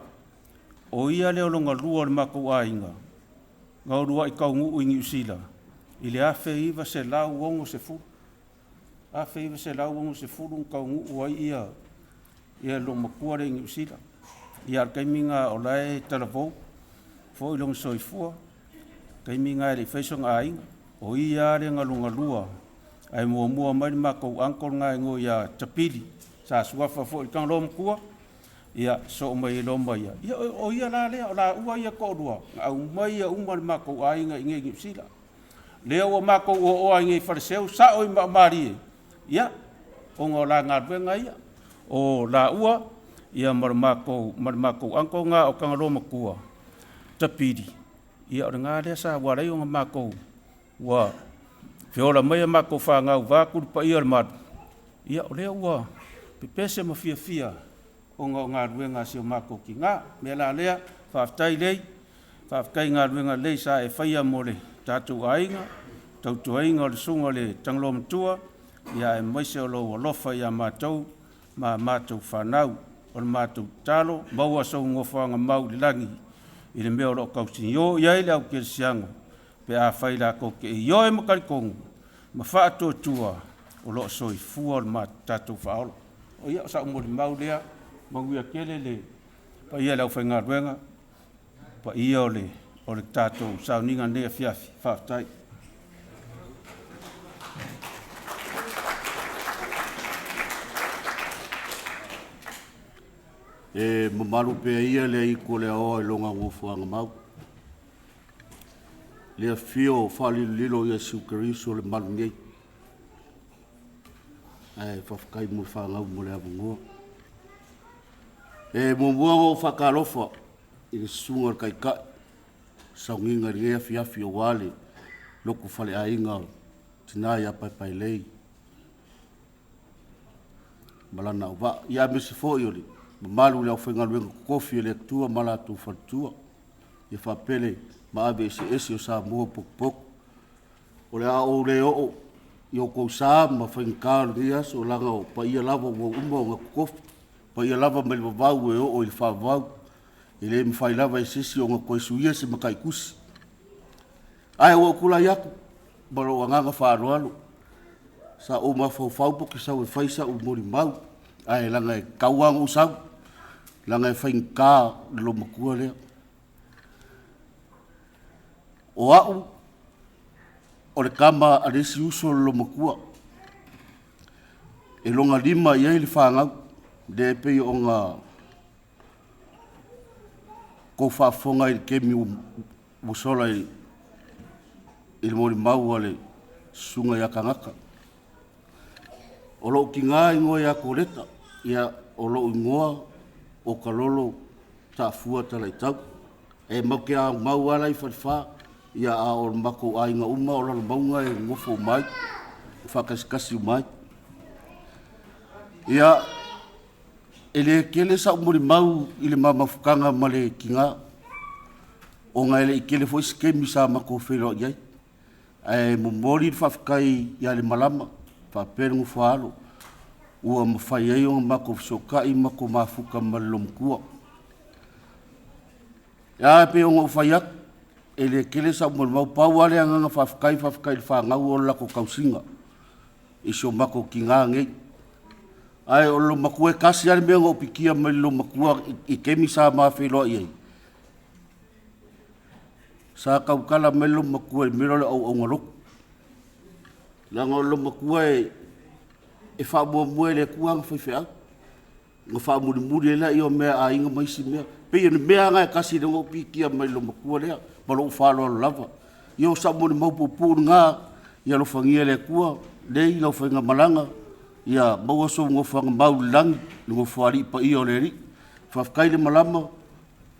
o ia leo longa rua le mako ainga. Ngau rua I kaungu ingi usila. I le afe iwa se lau ongo se fu. Afe iwa se lau ongo se fu nung kaungu ua ia. Ia lo makua le ingi usila. Ia ar kaiminga o lai talavou. Fo ilong soifua. Kaiminga ele faisonga ainga. O ia le ngalunga lua. Ai mua mai mako angkol ngai ngo ia tapili. Sa suafa fo I kang lo makua. Ia so mai lomba ia. Ia o ia la lea o la ua ia ko rua. Au mai ia umar mako ainga inge ingi usila. Lea ua mako o inge fariseu sa oi maari. Ia o ngā la ngā ruenga ia. O la ua ia marimako angko ngā o kanga lo makua. Tapiri. Ia o ngā lea sa warei o ngā mako. Ua whiola mai a mako whangau vākuru pa ia matu. Ia o lea ua pepese ma fia. O ngā ruenga si o mako ki ngā. Mea la lea whaftai lei. Whafkai ngā ruenga lei sa e whaia mo le tātou ainga. Tautu ainga o le sunga le Tagaloamatua. Ia e maise o lo lofa ia mātou. Ma mātou whanau. O le mātou talo. Maua sau ngofanga mau le langi. I le mea o lo kausi. Io iai le au kere siango. Pe a whaila koke. Io e makarikongu. Ma whaatua tua. O lo soi fua o le mātou whaolo. O ia o sa umori mau lea. Mauia kele le. Pa ia le au whainga ruenga. Pa ia o le tātou sauninga nea fiafi. Whaftai. E mamaru pe ia le I ko le o longa ngofuanga mau. Le fio fali lilo Yesu Keriso le malu nei. Ai whafkai mo whangau mo le avungoa. E mua o whakalofa I le sunga kai kai. Saunginga rea fiafi o wale. Loko fale ainga tinai a Paepaelei. Malana o wa. Ia mesi fo I ole. Malu le au whainga luenga kofi le tua malatu whatua. Ia whapele ma abe esi o sa mua pok. O le a o le o. I o kou sa ma whainga ria so langa o pa ia lava o umba o ngā kofi. Pa ia lava me le wavau e o I le whavau. I le mwhai lava I sisi o ngā koesuia se makai kusi. Ai o kula iaku. Maro o nganga whaanoalo. Sa o ma whau poki sau e whaisa o mori mau. Ai langa e kauanga o sau. Langa e whainga lo makua lea. O au. O le kama aresi uso lo makua. E longa lima iai le whangau. De pei o ngā ko whaafonga I kemi o sola I le mori mau ale sunga ia kangaka. O lo ki ngā ingoa ia koreta. Ia o lo ingoa o kalolo ta fua tala I tau. E mau ke a mau ala I whariwha. Ia a o mako a inga uma o lalo maunga e ngofo mai. Whakasikasi mai. Ia ele kele sa umuri mau I le mamafukanga ma le kinga. O ngā ele I kele fo iskemi sa mako whero iai. E mumori whafkai ia le malama. Whaperengu whaalo. Ua mawhai ei o ngā mako fisokai mako mafuka ma le lomkua. Ia pe o ngā whai aku. Ele kele sa umuri mau pau ale anga whafkai le whangau o lako kausinga. Iso mako kinga ngei. Ai o lo makua kasi ale mea ngā pikia mai lo makua I kemi sa maa wheloa iei. Sa kaukala mai lo makua I mero le au ngarok. Langa o lo makua e whaamua le kuanga whaiwhea. Ngā whaamuri e la I o mea a inga maisi mea. Pei ane mea ngai kasi le ngā pikia mai lo makua lea. Ma lo whaaloa lo lava. I o sa mori maupupu ngā. Ia lo whangia le kua. Lei lau whainga malanga. Ia maua so ngofanga mau langi ngofari pa I o le ri. Whafkai le malama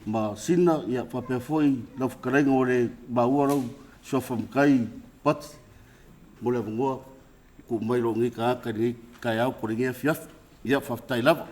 ma sina ia whapea foi lau whakarenga o le maua rau so whamkai pat mo le avungoa ko mai ro ngi ka aka ni kai au ko ngi fiaf ia whaftai lava.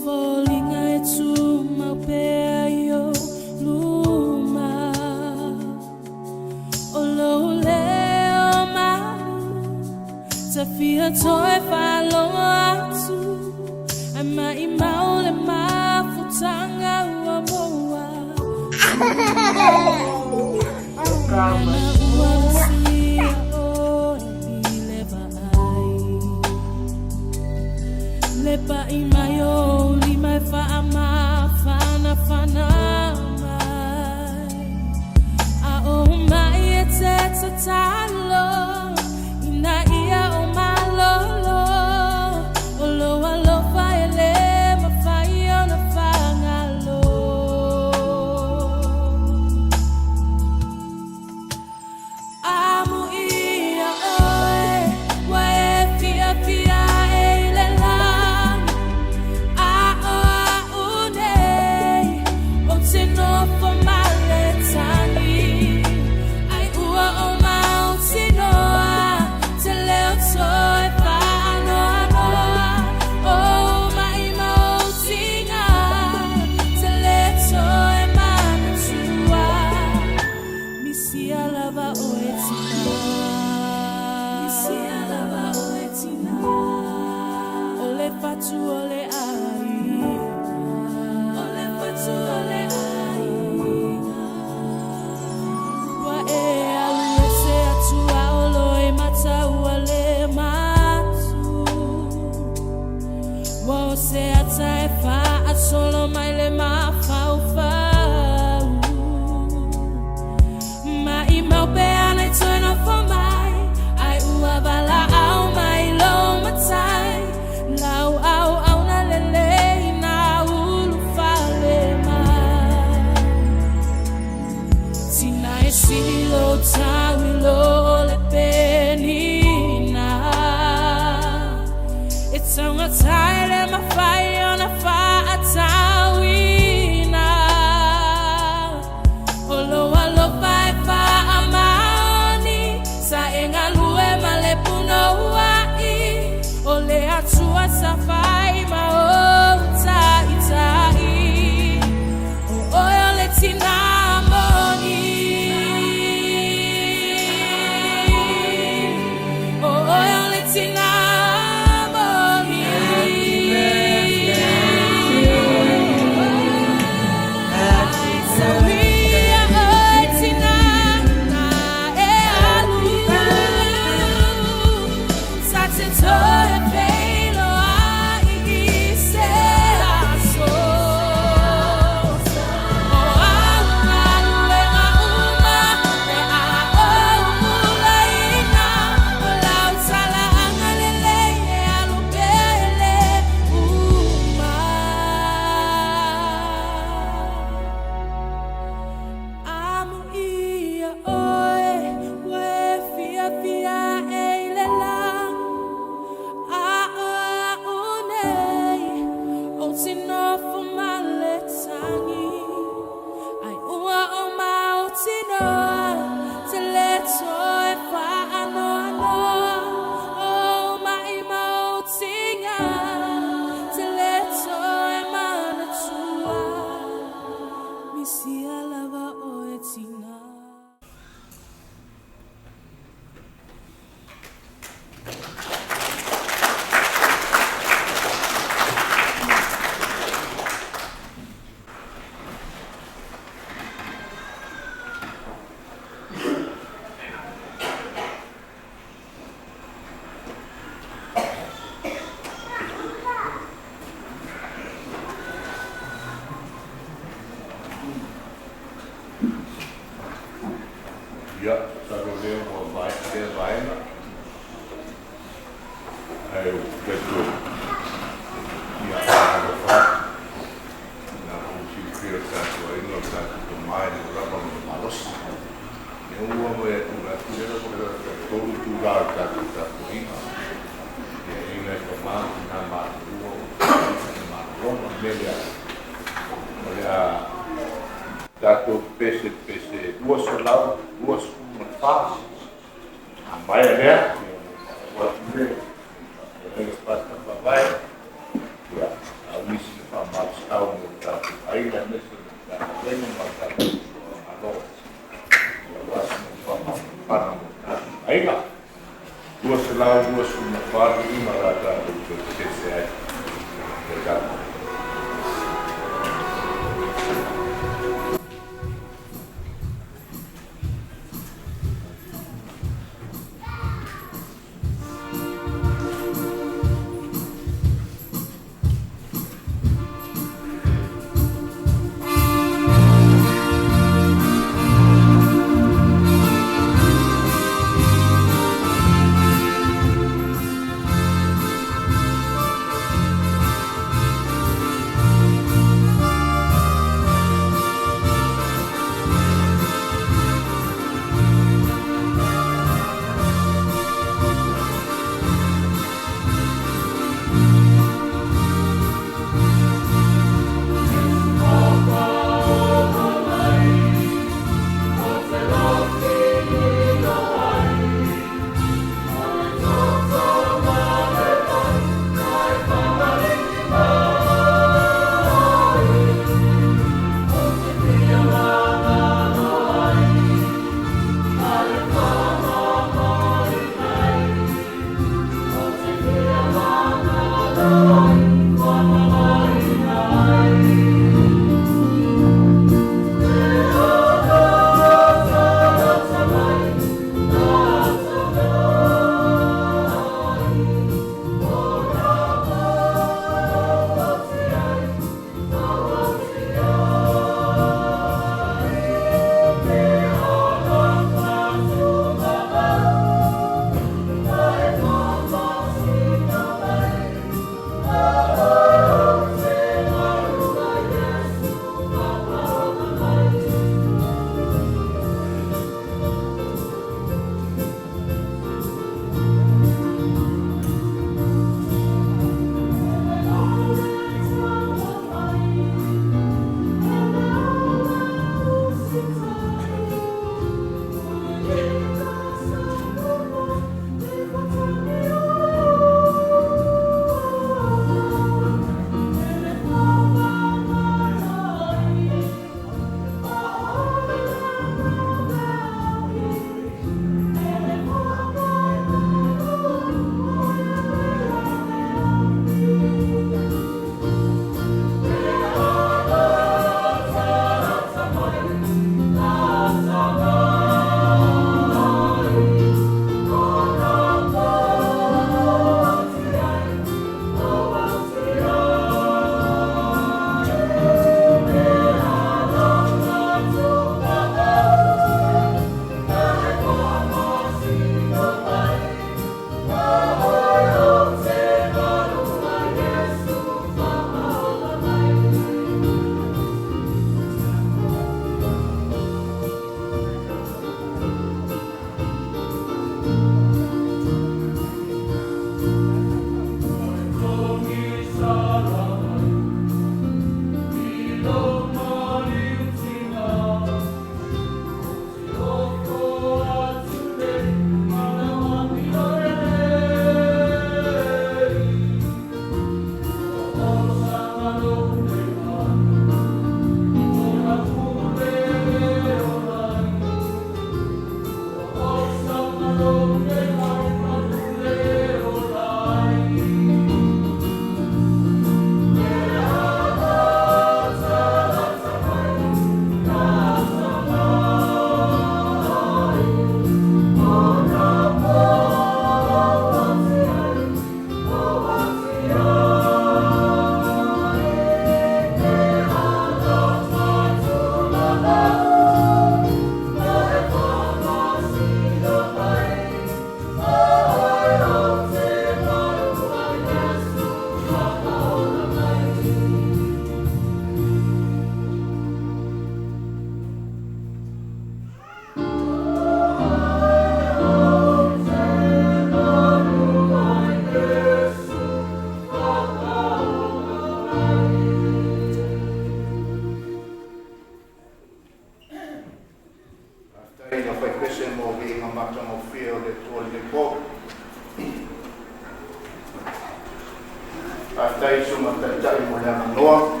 After suma tatai mo lang noa,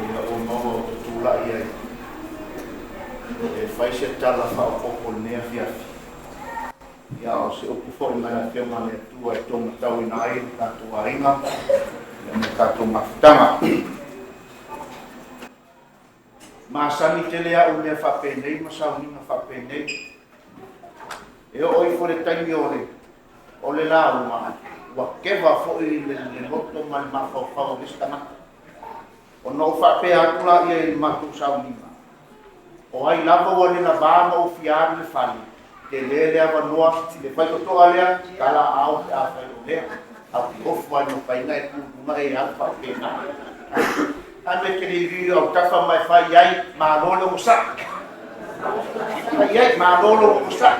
ina o noa o tutula ia. E fai se tala fa o popo nea fiafi. Ia o se opu fo mana ke mane tua e toma tau ina ai ka tua inga, ia me ka tua mafutanga. Masani te lea o mea whapenei, masaunina whapenei. E o i fore taimi o le la uma. Wa keva fo i le loto mai mafau listana. O no whapea atula ia i matu saunima. O ai lava o le lavama o fiari le fali. Te lele ava noa, le whai totoa lea, kala au te awhai o lea. Au ki ofu ai no whainga e kūpuna e au whapena. Ame ke li riri au tafa mai whai ai, maa lolo o sa. Whai ai, maa lolo o sa.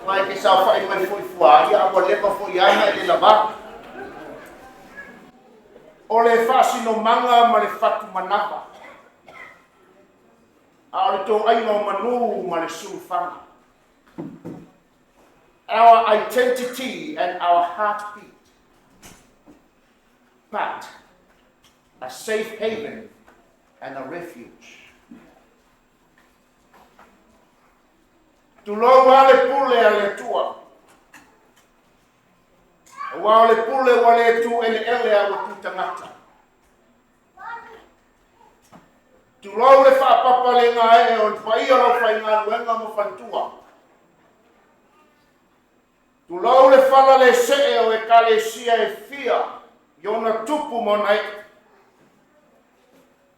Mai ke sa whai mai fui fuari, awa lepa fui ana e le lava. O le whasino manga ma le whatu manapa. A o le tō ainga o manu ma le sulfanga. Our identity and our heartbeat. But a safe haven and a refuge. Tu lo wale pule ale tua. Wale pule wale tu ele a tu tangata. Tu lo le fa papa le nga e o pai o lo fai nga luenga mo fantua. Tu lo le fala le se o e kalesia e fia. Yona tupu mo nai.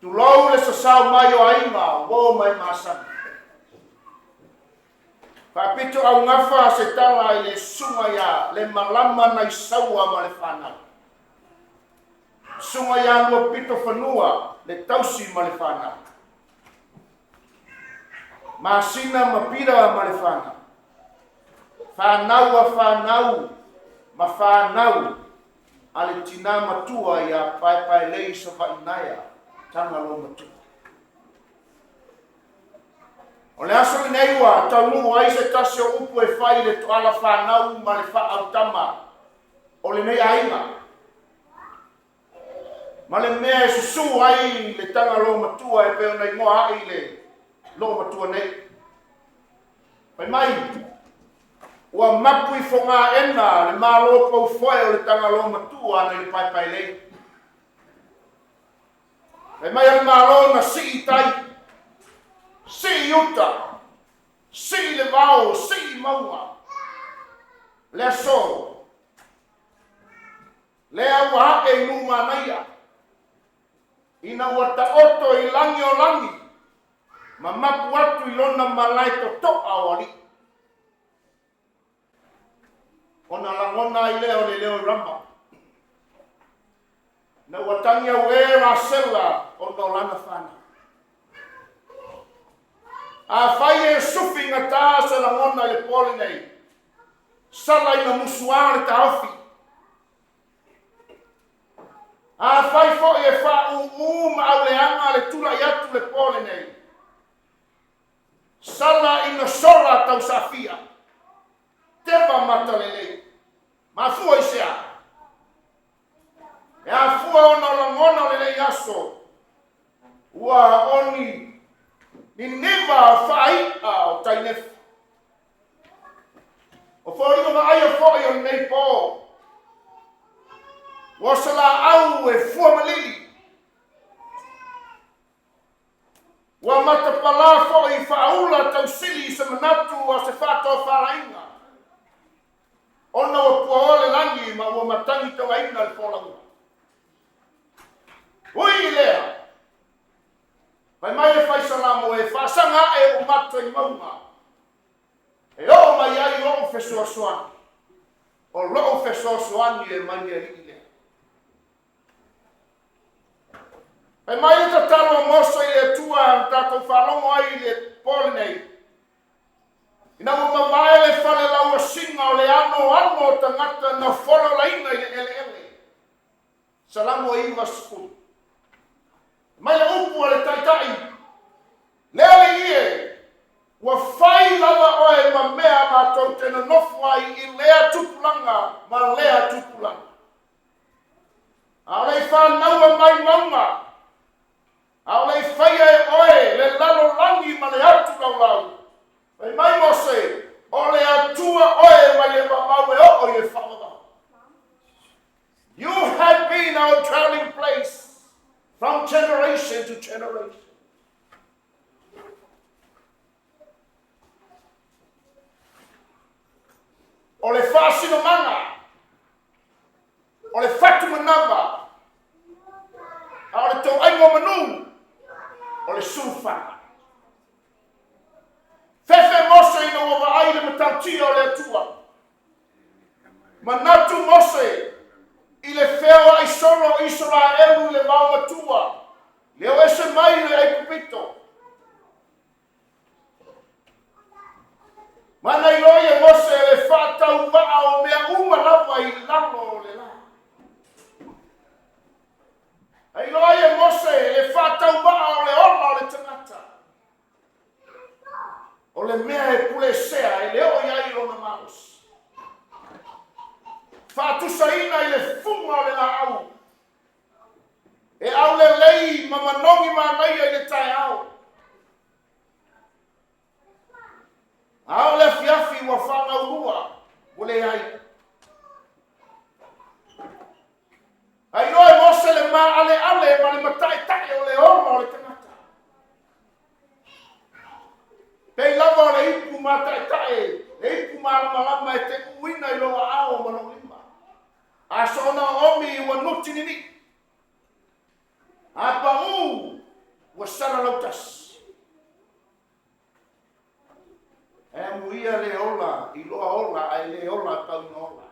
Tu lo le sasau mai o ainga wo mai masana. Papito au ngafa se tala i le sunga ia le malama nai saua ma le whana. Sunga ia lua pito whanua le tausi ma le whana. Masina ma pira ma le whana. Whanau a whanau ma whanau a le tina matua ia Paepaelei Savaiinaea Tagaloamatua. O le aso le nei ua taunungu ai se tasi o upu e whai le toala whanau ma le whaautama o le nei ainga. Ma le mea e susu ai le Tagaloamatua e peo nei moa ai le Loamatua nei. Pai mai, ua mapu I whonga ena le malo pou whae o le Tagaloamatua ana le Paepaelei. Pai mai ale malo na si tai, si uta, si le vao, si maua. Le aso, le awa e numanaia. Ina wata oto I langi o langi. Ma mapu atu I lona malai to toa awari. Ona langona I leo le leo rama. Na watangi au e rasela o no lana whana. A whai e sufi ngata se langona le pole nei. Sala ina musuare ta ofi. A whai fo e wha ma au le anga le tula I atu le pole nei. Sala ina sola tau safia. Tewa matalelei. Ma fua I sea. E a fua ona langona lelei aso. Ua oni ni neva whai o tainef. O wharinga ma aia whai o nei pō. Wasala au e fua malili. Wa matapala fo I whaula tau sili se manatu o se whato wharainga. Ona o puaole langi ma ua matangi tau aina le wholangu. Ui lea. Pai mai le whaisalamo e whaasanga e o mato I maunga. E o mai ai loo whesua soani. O loo whesua soani e mai e hiki lea. Pai mai le tatalo moso I le tua tatou whalongo ai le pole nei. Ina mo mawai le whale laua singa o le ano tangata na wholo laina I le ele. Salamo I iwa sukuru. Mai le upu le taitai. Lele ie. Wa whai lava oe ma mea ma tau tena nofu ai I lea tupulanga ma lea tupulanga. A lei whanaua mai maunga. A lei whaia e oe le lalo langi ma le atu laulau. Pai mai mose, o le atua oe mai le mamau e o le whamama. You have been our dwelling place from generation to generation. O le whasino manga, o le whatu manamba, o le tau aingo manu, o le sulfanga. Fefe mose ina wawa aile matautia o le atua. Manatu mose I le feo ai solo Israelu le mau matua. Leo ese mai le ai kupito. Mana I loia mose le whatau waa o mea uma lava I lalo le la. Ai loia mose le whatau waa o le oma o le tangata. O le mea e pule sea e leo iai rona maus. Whatusaina I le funga o le la au. E au le lei ma manongi ma nei I le tai au. Au le fiafi wa whanga urua o le ai. Ai noe mose le ma ale ma le matai tai o le oma o le tangata. Pei lava o le ipu matai tai, le ipu malama e te uina I loa ao manongi. A sona omi wa nuti nini. A pangu wa sara lautas. E muia le ola, I loa ola, ai le ola tau na ola.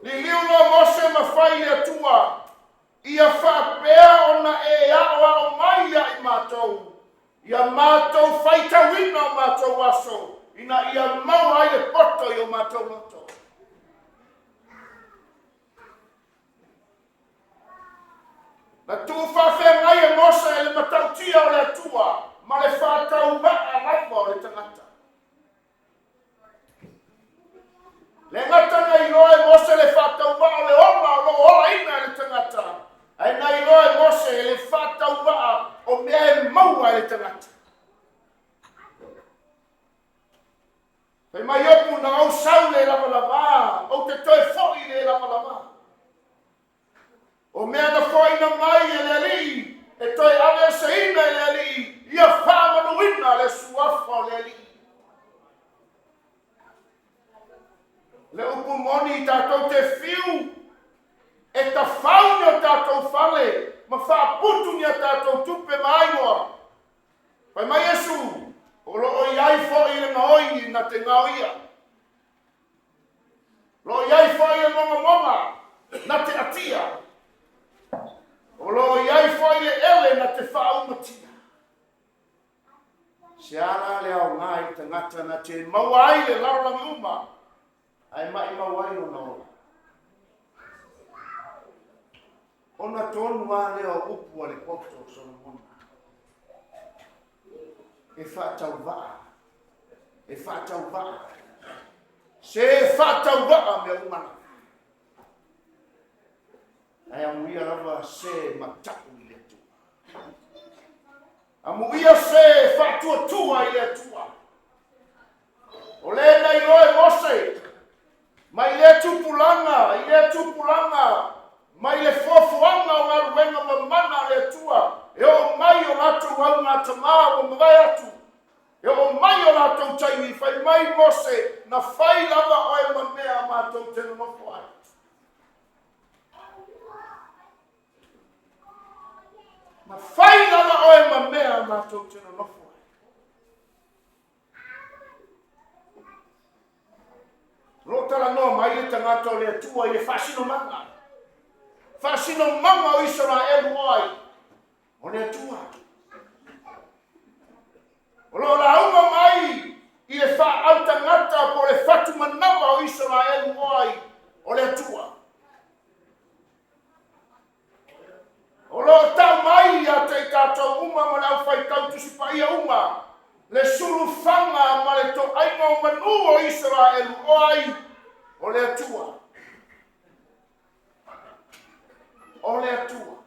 Liliu no Mose mawhai le atua. Ia whapea ona e awa o mai ia I mātou. Ia mātou whaita wina o mātou aso. Ina ia mau ai le poto I o mātou loto. Na tu whawhea ngai e Mose e le matautia o le atua. Ma le whātau waa laiva o le tangata. Le ngata nei roe Mose le whātau waa o le oma o lo ola ina le tangata. Ai nei roe Mose le whātau waa o mea e maua le tangata. Pei mai opu na au sau le lava lava. O te toi foi le lava lava. O mea na foi na mai e le li. E toi ave se ina e le li. Ia whamanuina le suafa le li. Le upu moni tātou te whiu. E ta whauni o tātou whale. Ma whaaputungi a tātou tupe mainoa. Pai mai Yesu. O loo iai fōi le ngaoi na te ngauia. Loo iai fōi le monga monga na te atia. O loo iai fōi le ele na te whaumatia. Se ana le au ngai te ngata na te mawai le larangi uma. Ai mai mawai o na ola. Ona tonu a leo upu a le poto Solomona. E whātau waa. E whātau waa. Se whātau waa me umana. Ai amuia rawa se mataku I le tua. Amuia se whātua tua I le tua. O le nei roe Mose. Mai le tupulanga. I le tupulanga. Mai le fofuanga o ngaruenga mamana le tua. E o mai o Latu au ngā tamā o mwai atu. E o mai o Latu taimi whai mai Mose na whai lava o e mamea mātou tenu nofo ai. Na whai lava o e mamea mātou tenu nofo ai. Rotara noa mai le tangata o le atua I le whasino manga. Whasino manga o Israel ai. O le atua. O lo la unga mai I le wha au tangata po le whatu manawa o Israel ai. O le atua. O lo tau mai a te tātou uma ma lau whai tau tusipa ia uma. Le suru whanga ma le to ainga o manu o Israel ai. O le atua. O le atua.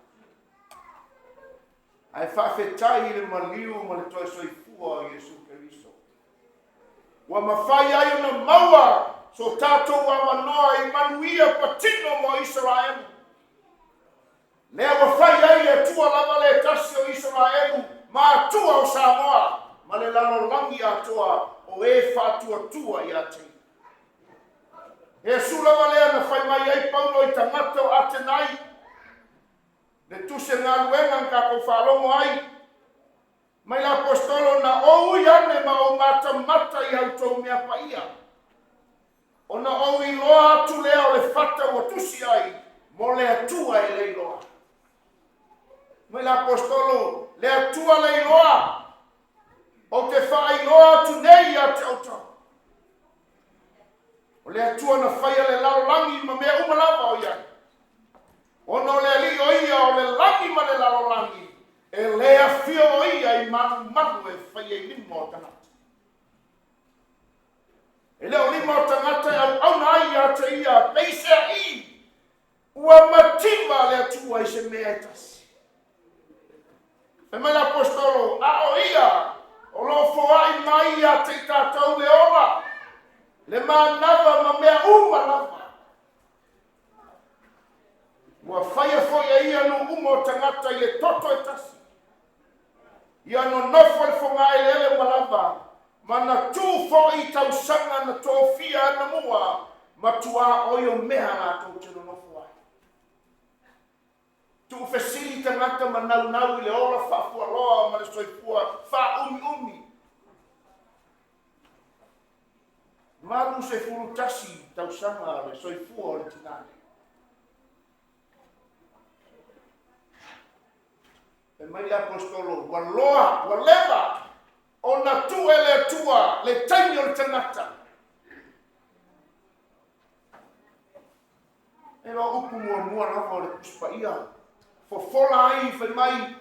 Ai whawhetai le maliu ma le toi soifua o Yesu Keriso. Wa mawhai ai ona maua so tātou wa manoa I manuia patino mo Israel. Lea wawhai ai le tua lava le tasi o Israel ma atua o Samoa ma le lalolangi atua o e whatua tua I ate. E sulawa lea na whai mai ai pauno I tangata o Atenai. Le tuse ngā luenga ka ko whalongo ai. Mai la apostolo na ou I ane ma o mata mata I autou mea paia. O na ou I loa atu lea o le whata o tusi ai. Mo le atua I le loa. Mai la apostolo le atua le loa. O te whai loa atu nei a te autou. O le atua na whaia le larolangi ma mea umalawa o iai. Ono le ali o ia o le langi ma le larolangi. E lea fio o ia I manu e whai e lima o tangata. E leo lima o tangata au na ai a te ia peisea I. Ua matima le atua I se mea etasi. E mai l'apostolo a o ia. O lo foai mai a te tātou le ora. Le manava ma mea lava. Ua whaia foia ia no umo tangata I le toto e tasi. Ia no nofo le whonga e lele malava. Ma na tū fo I tau sanga na tō fia na mua. Ma tua oio mea ngā tau tino nofo ai. Tu fesili tangata ma nau nau I le ora whafua roa ma le soifua wha umi. Malu se furutasi tausanga le soifua o le tinane. E mai le apostolo, waloa, waleva, o na tu ele tua, le taimi o le tangata. E wa upu mua lava o le kuspa ia, fofola ai, fai mai,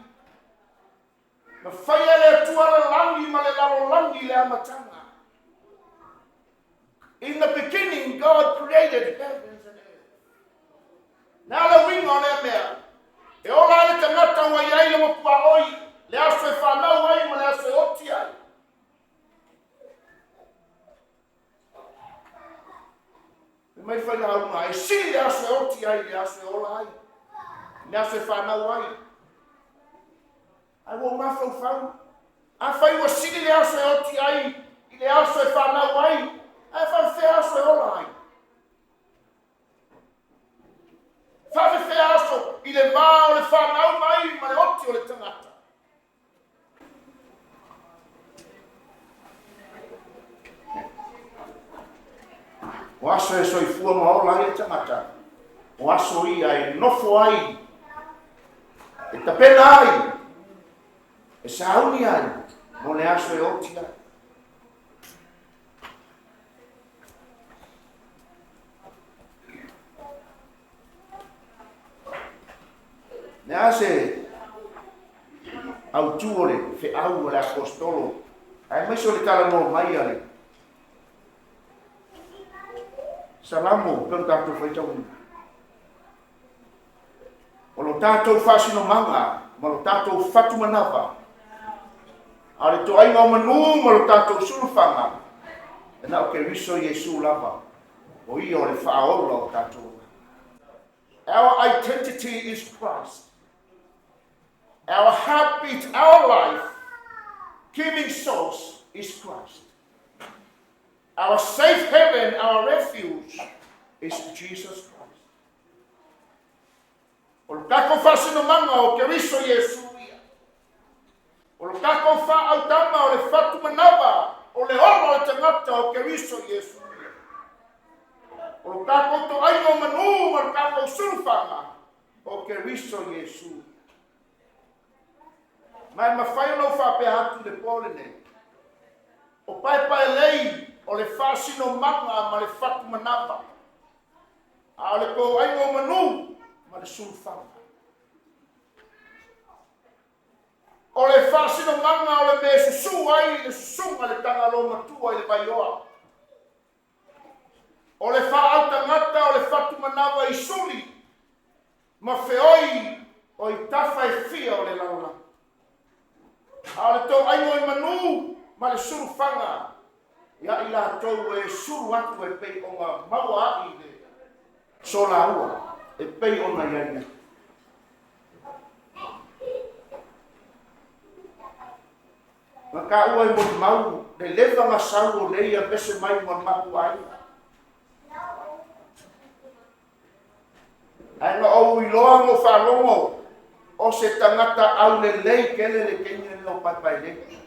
ma fai ele tua le langi, ma le lalo langi le amatanga. In the beginning, God created heavens and earth. Now le winga o le mea. E ola le tangata wa iai le mapua oi. Le aso e whanau ai, ma le aso e oti ai. E mai whaina haunga. E si le aso e oti ai, le aso e ola ai. Le aso e whanau ai. Ai wo mafau fau. A whai wa si le aso e oti ai. I le aso e whanau ai. Ai whai aso e ola ai. Whai aso i le mā o le whanau mai ma le oti o le tangata. O aso e soifua ma ola ai le tangata. O aso ia e nofo ai. E tapena ai. E sauni ai. Mo le aso e oti ai. Nea se au tuole fe au le apostolo ai mai so le tala no mai ale salamo per tanto foi tau o lo tato fasino manga ma lo tato fatu manava ale to ai no manu ma lo tato sulfanga e na o ke riso Yesu lava o io le fa o tato. Our identity is Christ. Our heartbeat, our life, giving source is Christ. Our safe haven, our refuge is Jesus Christ. O lo kako fasino manga o ke riso Yesu ia. O lo kako fa au tama o le fatu manava o le oro o tangata o ke riso Yesu ia. O lo kako to aino manu o lo kako sulfanga o ke riso Yesu. Mai mawhai no whape atu le pole ne. O Paepaelei o le whasino manga ma le whatu manava. A o le ko aingo manu ma le sulfanga. O le whasino manga o le me susu ai le susunga le Tagaloamatua i le vaioa. O le wha tangata o le whatu manava i suli. Ma feoi o i tafa e fia o le laula. A le tau aingo i manu ma le suru whanga. Ia i la tau e suru atu e pei o ngā maua ai le sola ua. E pei o ngā iaia. Ma ka ua i moni mau le lewa ngā sau o leia bese mai mon maku ai. Ai ngā au i loa ngō whalongo. O se tangata au le lei kele le kenye le o Paepaelei.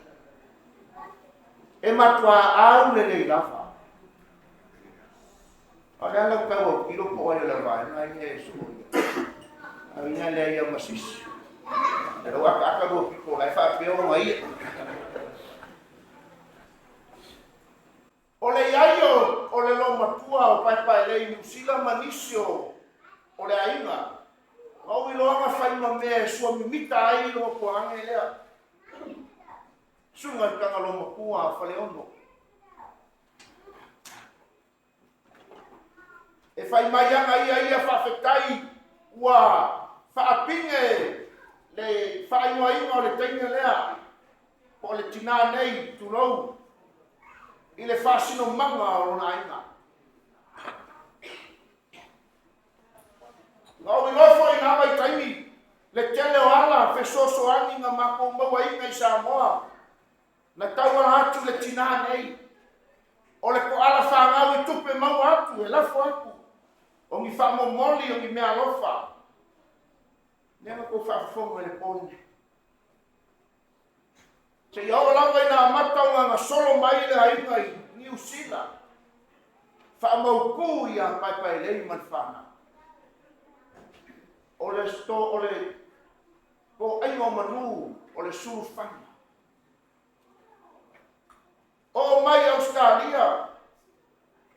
E matua au le lei lafa. O le ala kaua kilo po ai le vai, na i e sumo. A ina le ia masisi. E lo aka go piko lai fa peo mai. O le iaio o le lo matua o Paepaelei musila manisio o le ainga. Au i loanga whaima mea e sua mimita ai loa kua ange lea. Sunga i Tagaloamatua a whale ono. E whai mai anga ia whawhetai ua whaapinge le whainga inga o le tainga lea. Po le tina nei turou. I le whasino manga o na inga. Ngau i lofo i ngā mai taimi, le tele o ala, fesoso ani ngā mako maua inga i Samoa. Na taua atu le tina nei. O le ko ala whangau i tupe maua atu, e lafo atu. O ngi whamomoli, o ngi mea lofa. Nenga ko whafonga le pone. Te iau lawa i ngā matau ngā solo mai le hainga i New Zealand. whaamauku ia Paepaelei man whana. Ole sto, ole po aingo manu, ole suru whana. O mai Australia,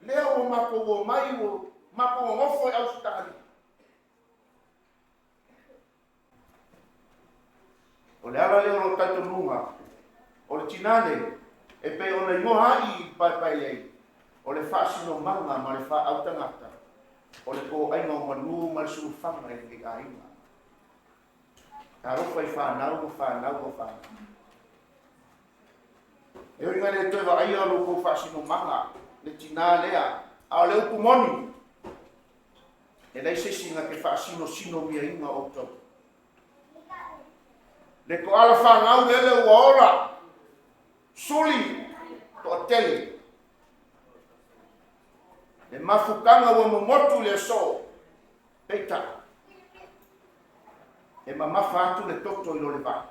leo o mako o mai o mako o ngofo e Australia. O le ala leo lo taito nunga, o le tinane, e pe o le ingoha i Paepaelei, o le whaasino manga ma le wha autangata, o le ko ainga o manu ma le suru whanga e te ainga. Ta rofa i whanau o whanau o whanau. E o inga le toi wa aia lo ko whaasino manga, le tina lea, a le upu moni. E lei sesinga ke whaasino sino mia inga o tau. Le ko ala whangau lele ua ora, suli, to a tele. Le mafukanga ua momotu le so, peita. E mamafa atu le toto ilo le vā.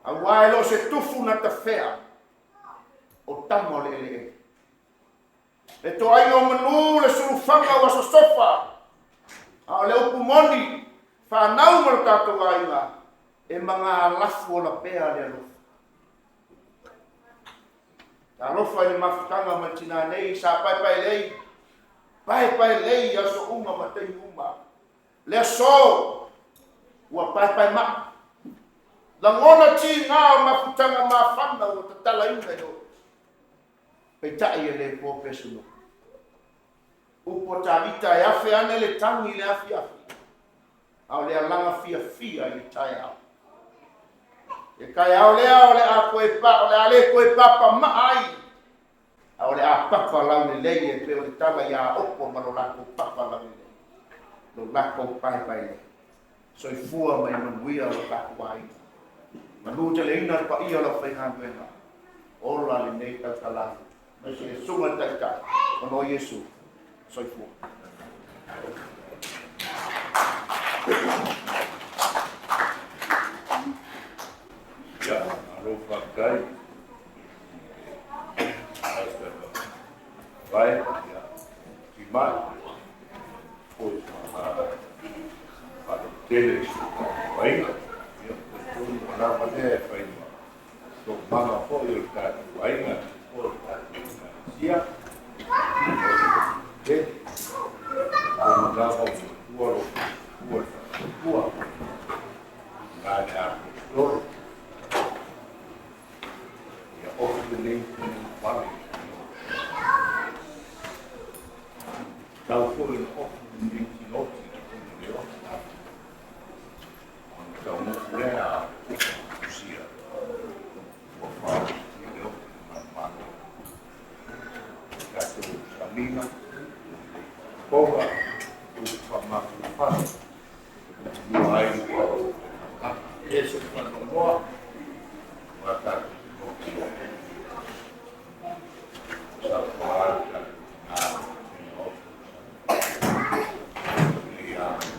A wae lo se tufu na ta whea, o tamo le ele. Le to ai o manu le surufanga wa so sofa, a le upu moni, whanau mara tātou ainga, e mga lafu o la pēa le alofa. Ta alofa i le mafutanga ma tina nei, sa Paepaelei, Paepaelei a so uma ma tei uma. Le so, ua Paepaema. La ngona ti ngā mafutanga ma whanga o ta tala inga yo. Pei tai e le po pesuno. Upo ta vita e afe ane le tangi le afi afi. Au le alanga fia fia i tai au. E kai au le a koe pa, o le ale koe papa maai. Au le a papa lau le lei e pe o le tala i a opo ma lo lako papa lau le lei. Lo lako Paepaelei. So i fua mai manuia lo lako ai. Manu te le ina pa ia la whainga duenga. Ola le nei tala. Mai se sunga taita. Ono Yesu. So i fua. Ya, alofa kai. Vai, ya. Timai. Pois, tele, vai. Na pate fai to mama po il ka vaina po ka sia e na po po na na to ya o the link vale tal por el off link no então não é a sia o falo e eu na gato camina porra o fama faz no ai esse quando morre o ataque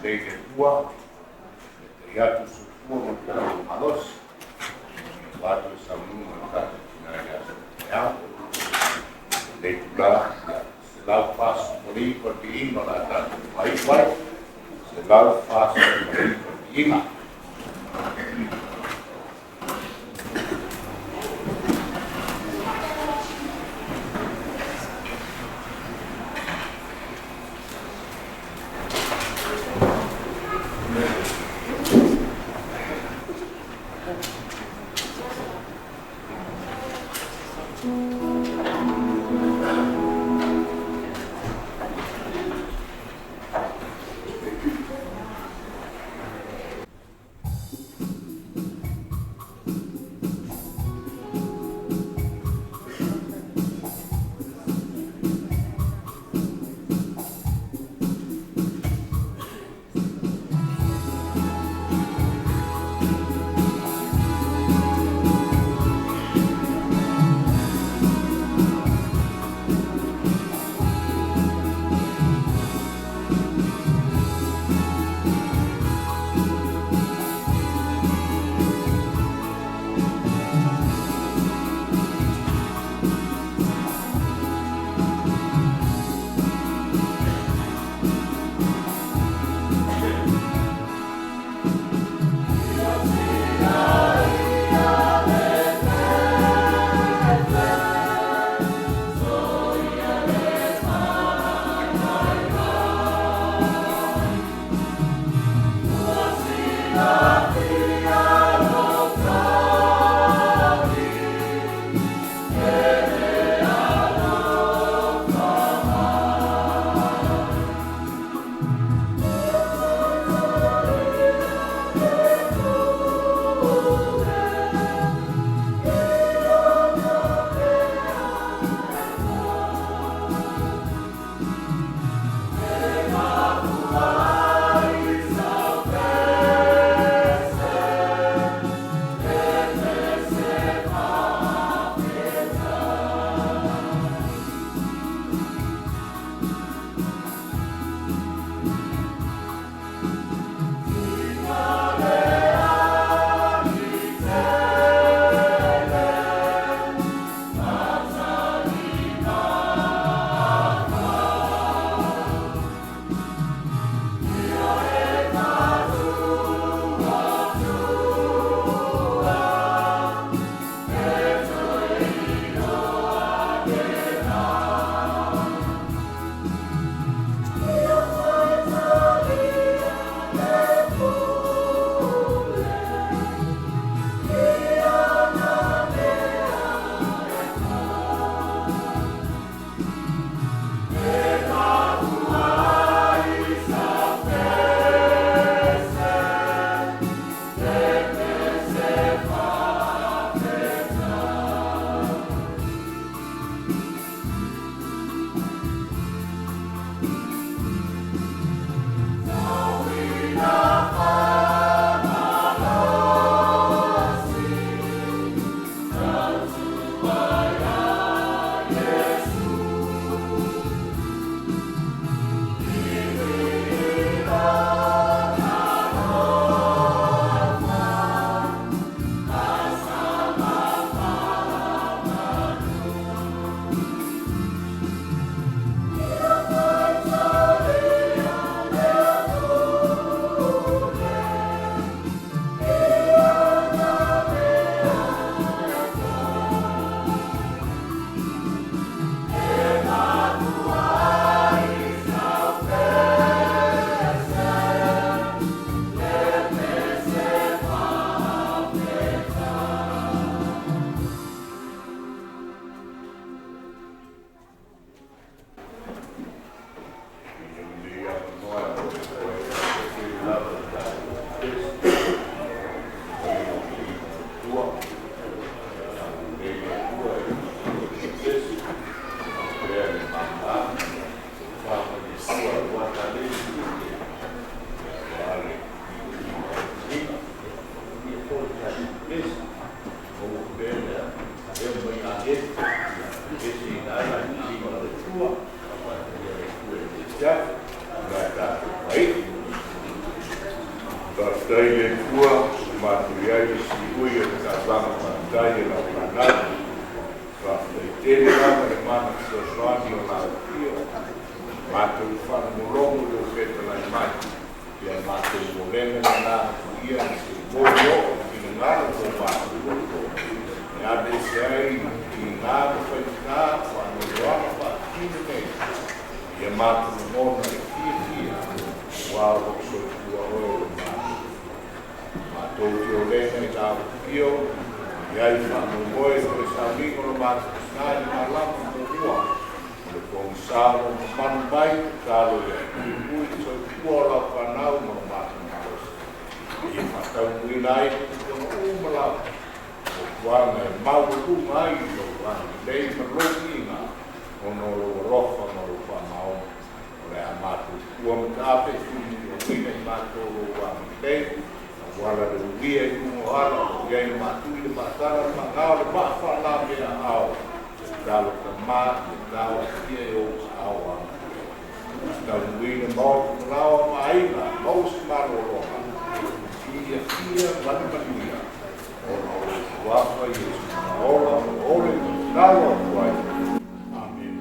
desde tua criato su fuoco per malos quattro saluni mercato finale le tula la fas morì perino la tanto vai se la fas morì per ina sia, nā tātou pai. Tātai le kua, mātui ai si ui o te tātanga mātai e lau kānau. Tātai tēne kama le mana ki o swani o nā pio. Mātou whanamolongo le wheta lai mai. Ia mātou molenga na nā ia se mōio ki na ngāra ko mātou loko. Ia de se ai ki ngāra whai ngā whanamolonga whakine nei. Ia mātou mōna e kia wā rokso kua oe o mātou. Mātou ki o lenga i nā pio. Ia i whanamoi o e sauningo no mātou snāri nā lamu mo ua. Kong salo manbai kalo ya kui so kuala panau mo matau. I matau ngai ko umala. Wa me mau ku mai lo wa dei malokinga ono rofa no panau. Ora amatu ku am pe ku ni mato wa dei. Wala de wia ku ala ya matu de patara mangau ba fa la me au. Dalo ka ma dalo kia o awa. Dalo wina mau lawa maina, mau smaro roha. Kia manmanuia. Ono wapa Yesu. Ola, ole, dalo kwai. Amen.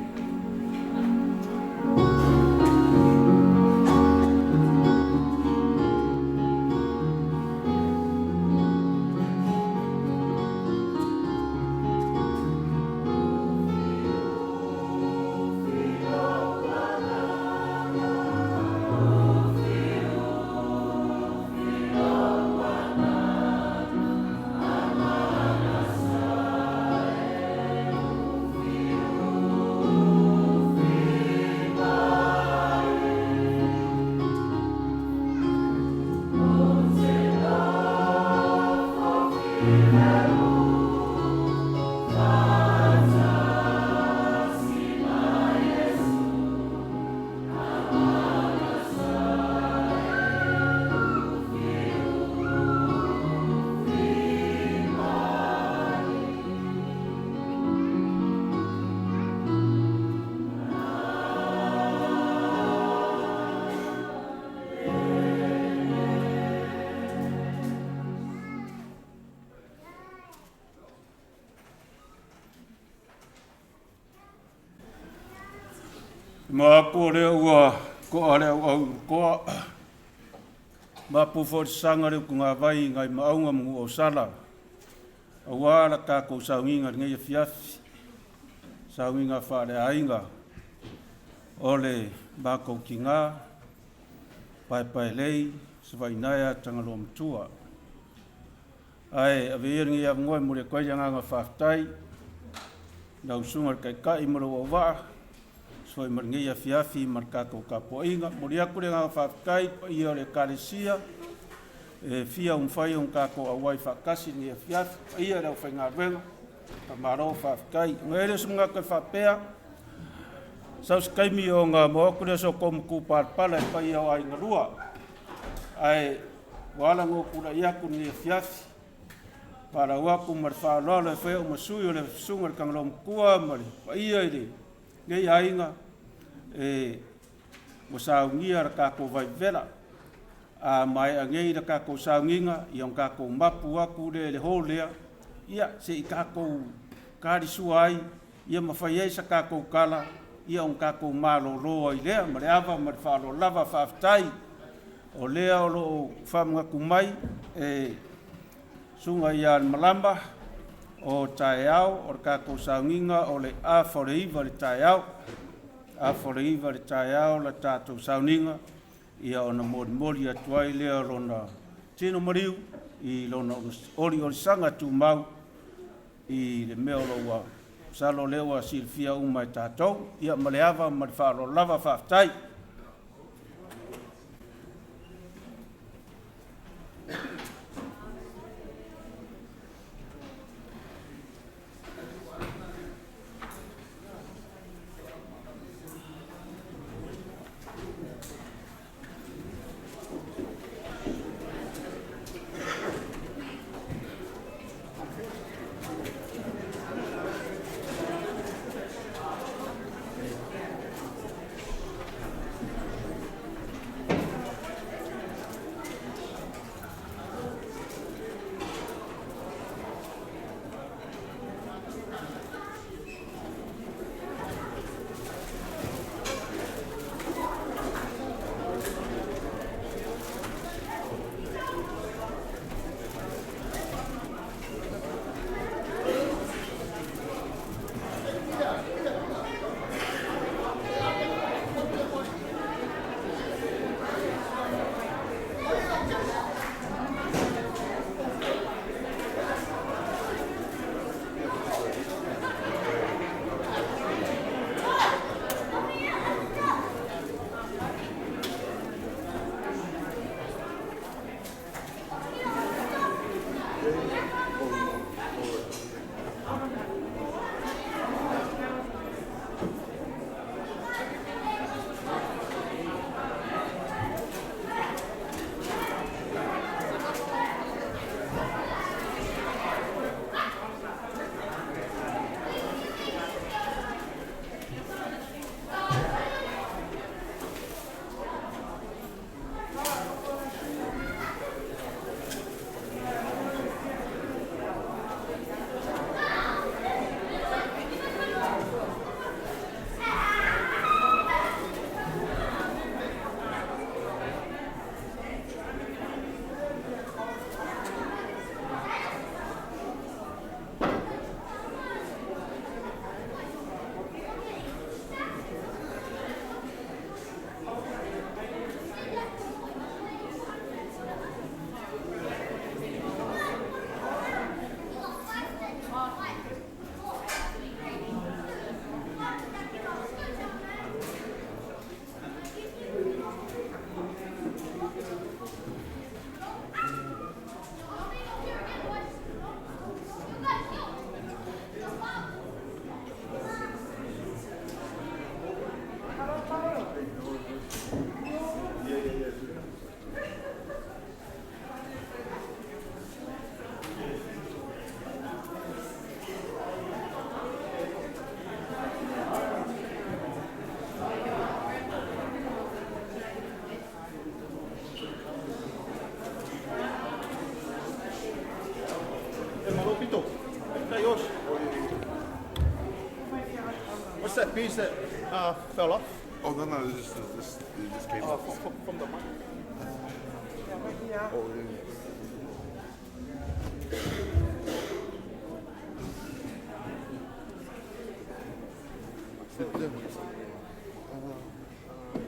Ma ko le ua ko ale au ko ma pu for sanga le ku nga vai ngai ma unga mu o sala wa la ka ko saunga ngai fiaf saunga fa le ainga ole ba ko kinga Paepaelei Savaiinaea Tagaloamatua ai ave ngi ya ngoi mu le ko nga fa tai na usunga kai mo wa so i marngi a fiafi markato kapoinga moria kure nga fakai i ole kalesia e fia fai kako awai fakasi ni fiafi i ole fainga venga maro fakai ngere sunga ka fapea saus kaimi o nga mo kure so kom ku pala pa i ai ngrua ai wala ngo kula yaku ni fiafi para waku marfa lole fe o masuyo le sunga kanglom kua mari pa i ai ngai ainga mo saungia ka ko vai vela a mai ngai ka ko saunginga i on ka ko mapu aku le holea ia se ka ko kari suai ia ma fai esa ka ko kala ia on ka ko malo ro i le ma ava ma fa lo lava fa tai o le o lo fa ma ku mai sunga ia malamba o taiao o ka ko saunginga o le a foreiva le taiao a foreiva le taiao la tatou sauninga ia ona mori atuai lea lona tino mariu i lona ori sanga tu mau i le mea loa salo lewa silfia uma i tatou ia maleava ma le whaaro lava whaftai it fell off. Oh, no, it just came off. From the mic. Oh, yeah.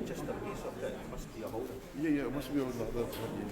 Just a piece of that must be a holder. Yeah, it must be on that one.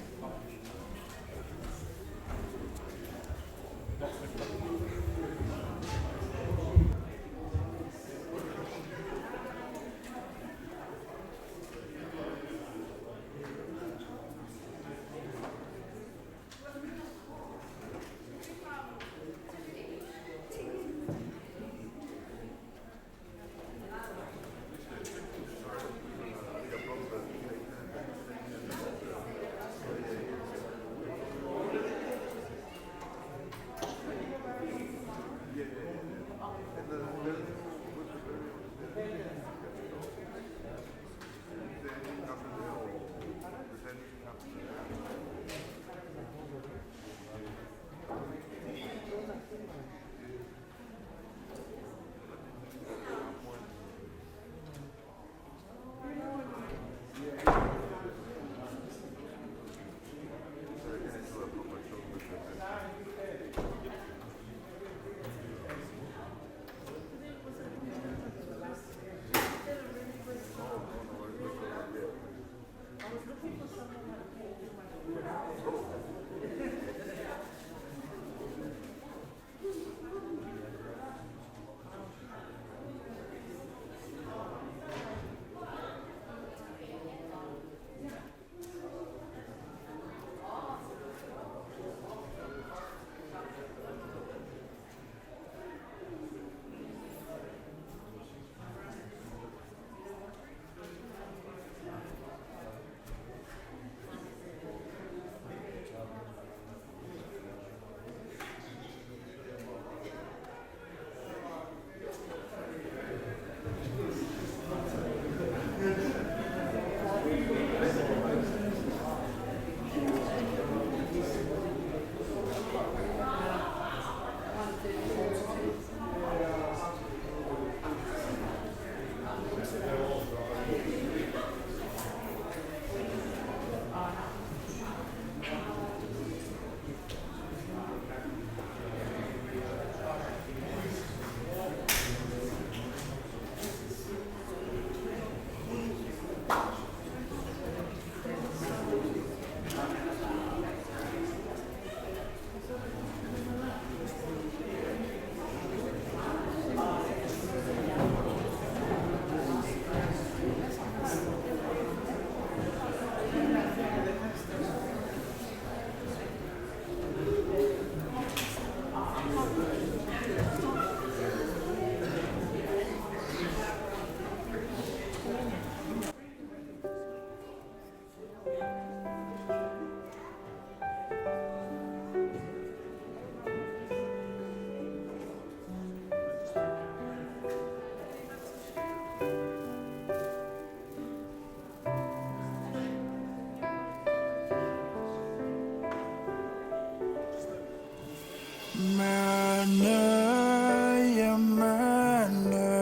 Manaya, manaya,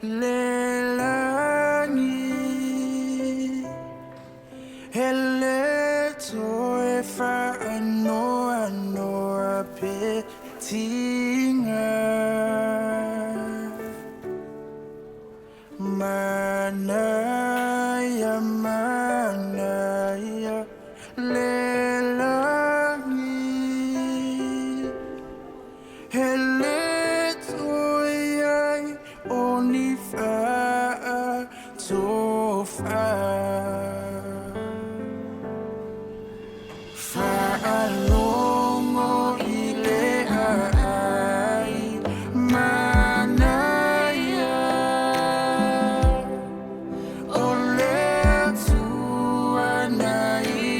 lelangi. Hele toe fa anoa petinga. Manaya, manaya, lelangi. Hele toyai oni fa tofa. Fa alongo ile ai manaya. Ole tu anai.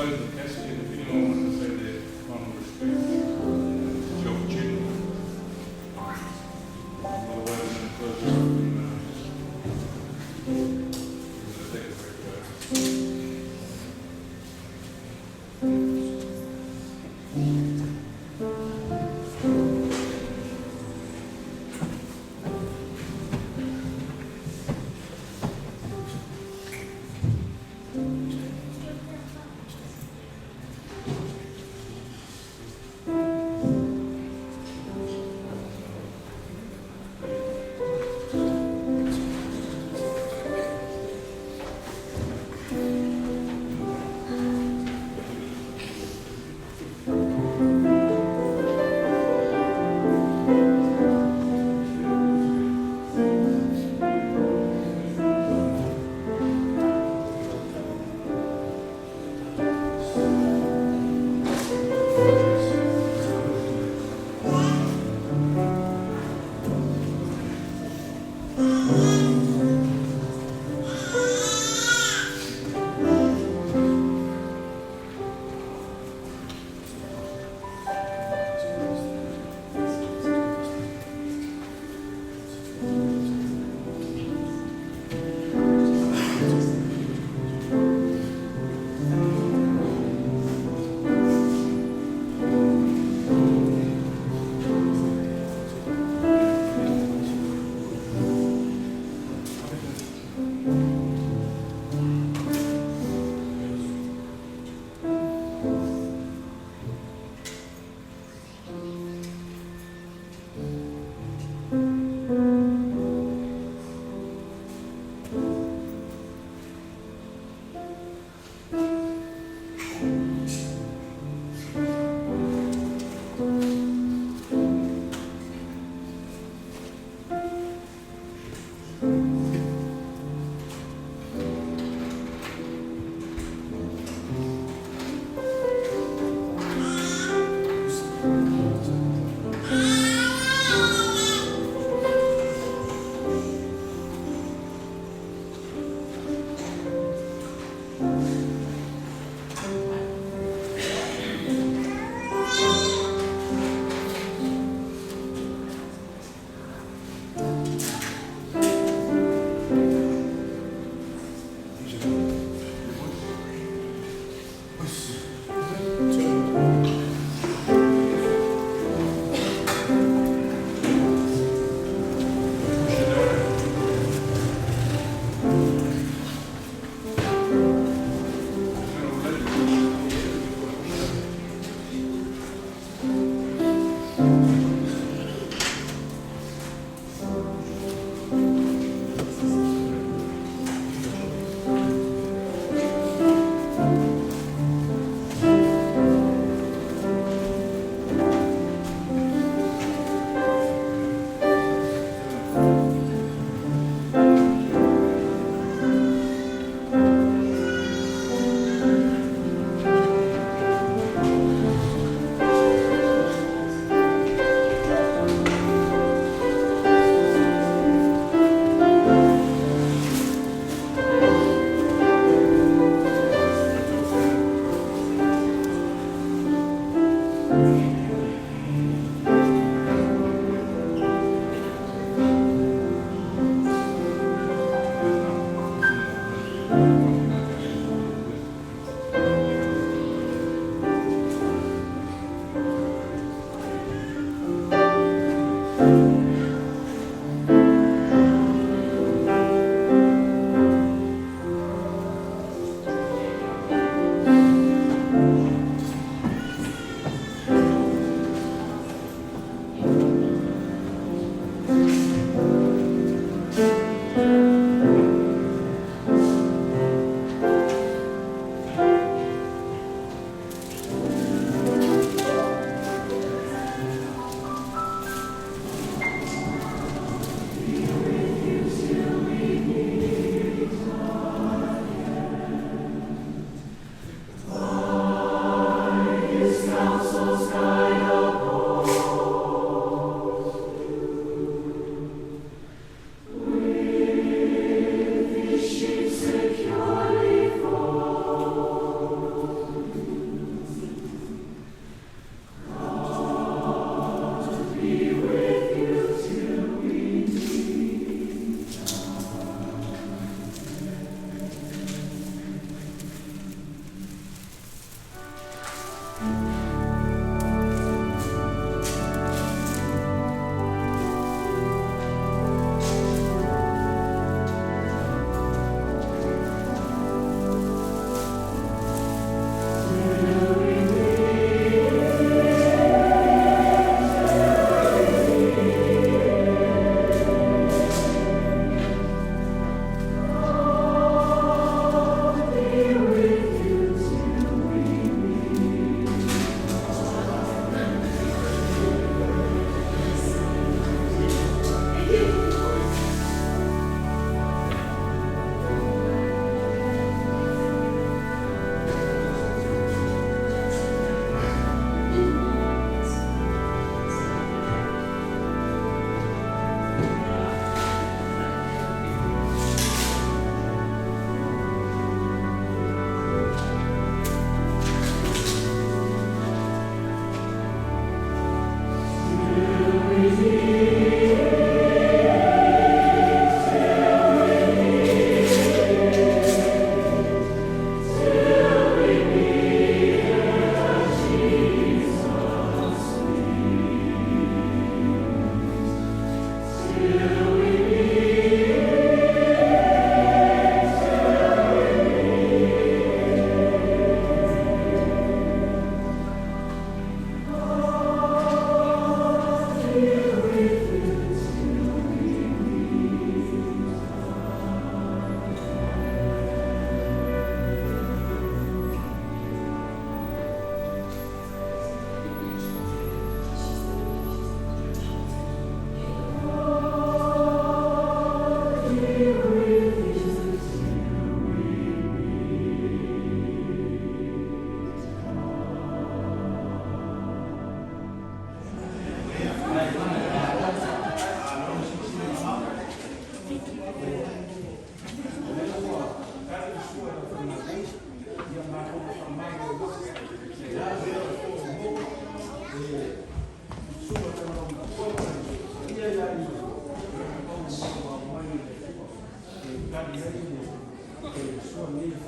close the casket, if anyone wants to say their final respects, it's your opportunity. Otherwise, I'm going to close it up and take a break, guys.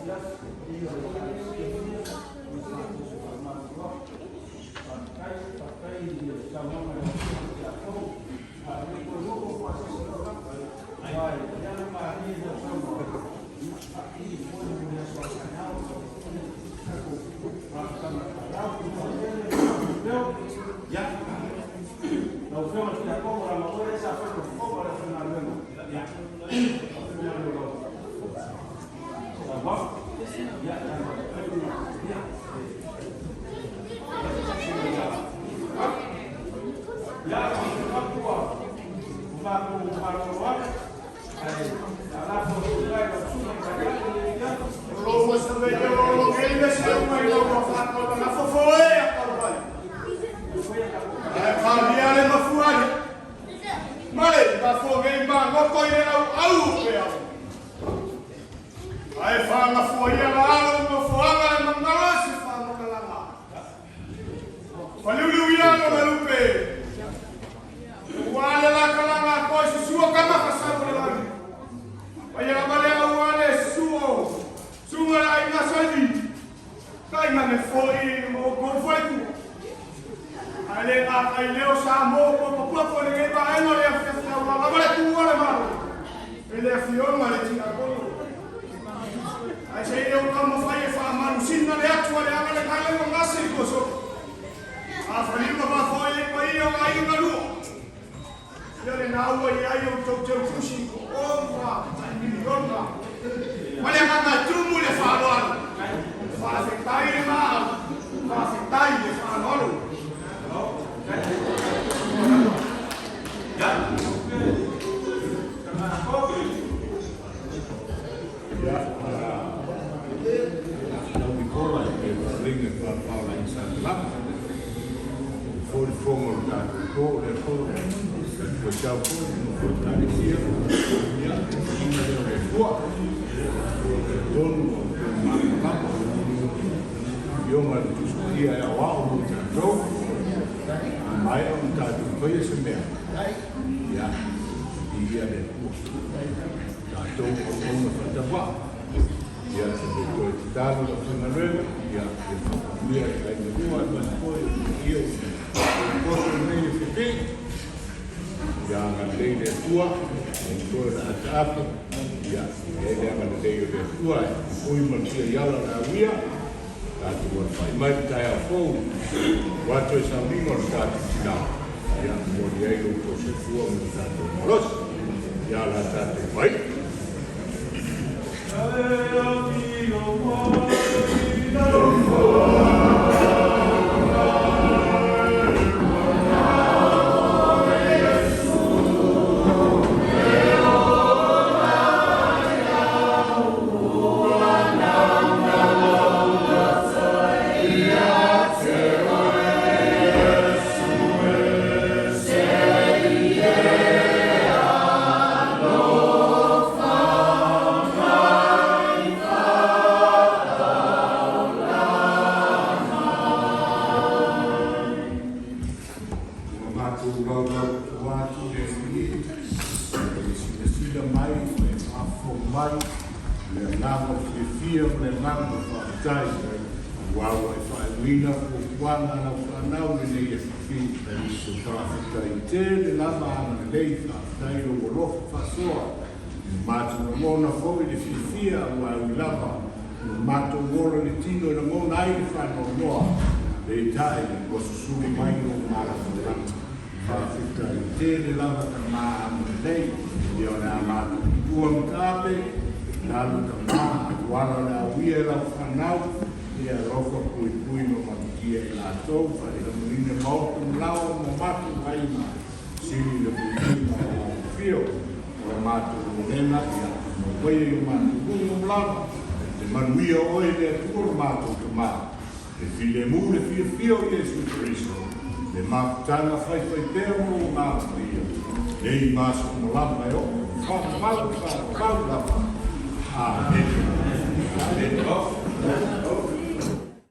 Amen.